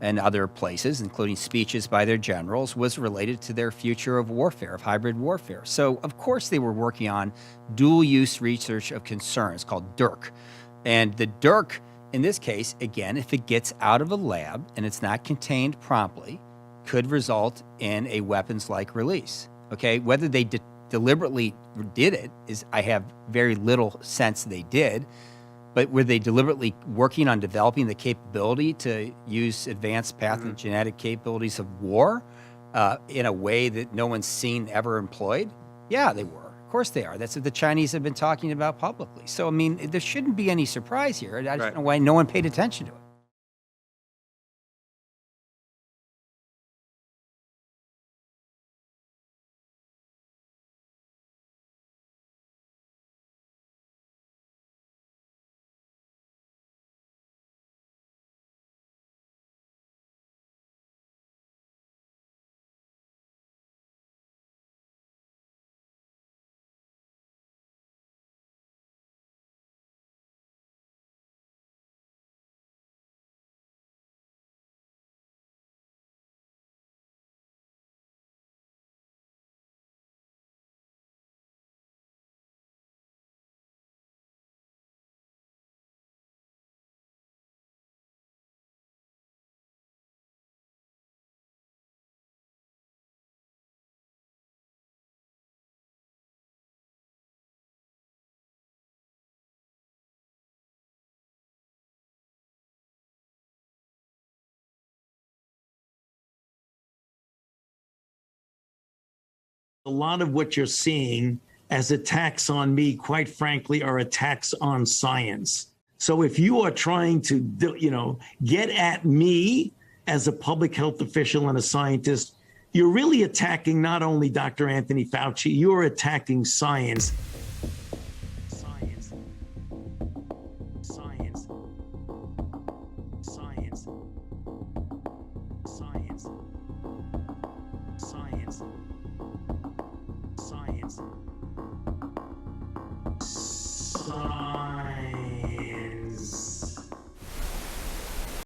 S1: and other places, including speeches by their generals, was related to their future of warfare, of hybrid warfare. So, of course, they were working on dual-use research of concern. It's called DIRC. And the DIRC, in this case, again, if it gets out of a lab and it's not contained promptly, could result in a weapons-like release. Okay, whether they deliberately did it is, I have very little sense they did. But were they deliberately working on developing the capability to use advanced pathogenetic capabilities of war in a way that no one's seen ever employed? Yeah, they were. Of course they are. That's what the Chinese have been talking about publicly. So, I mean, there shouldn't be any surprise here. I just don't know why no one paid attention to it.
S13: A lot of what you're seeing as attacks on me, quite frankly, are attacks on science. So if you are trying to, get at me as a public health official and a scientist, you're really attacking not only Dr. Anthony Fauci, you're attacking science. Science. Science. Science. Science. Science. Science. Science.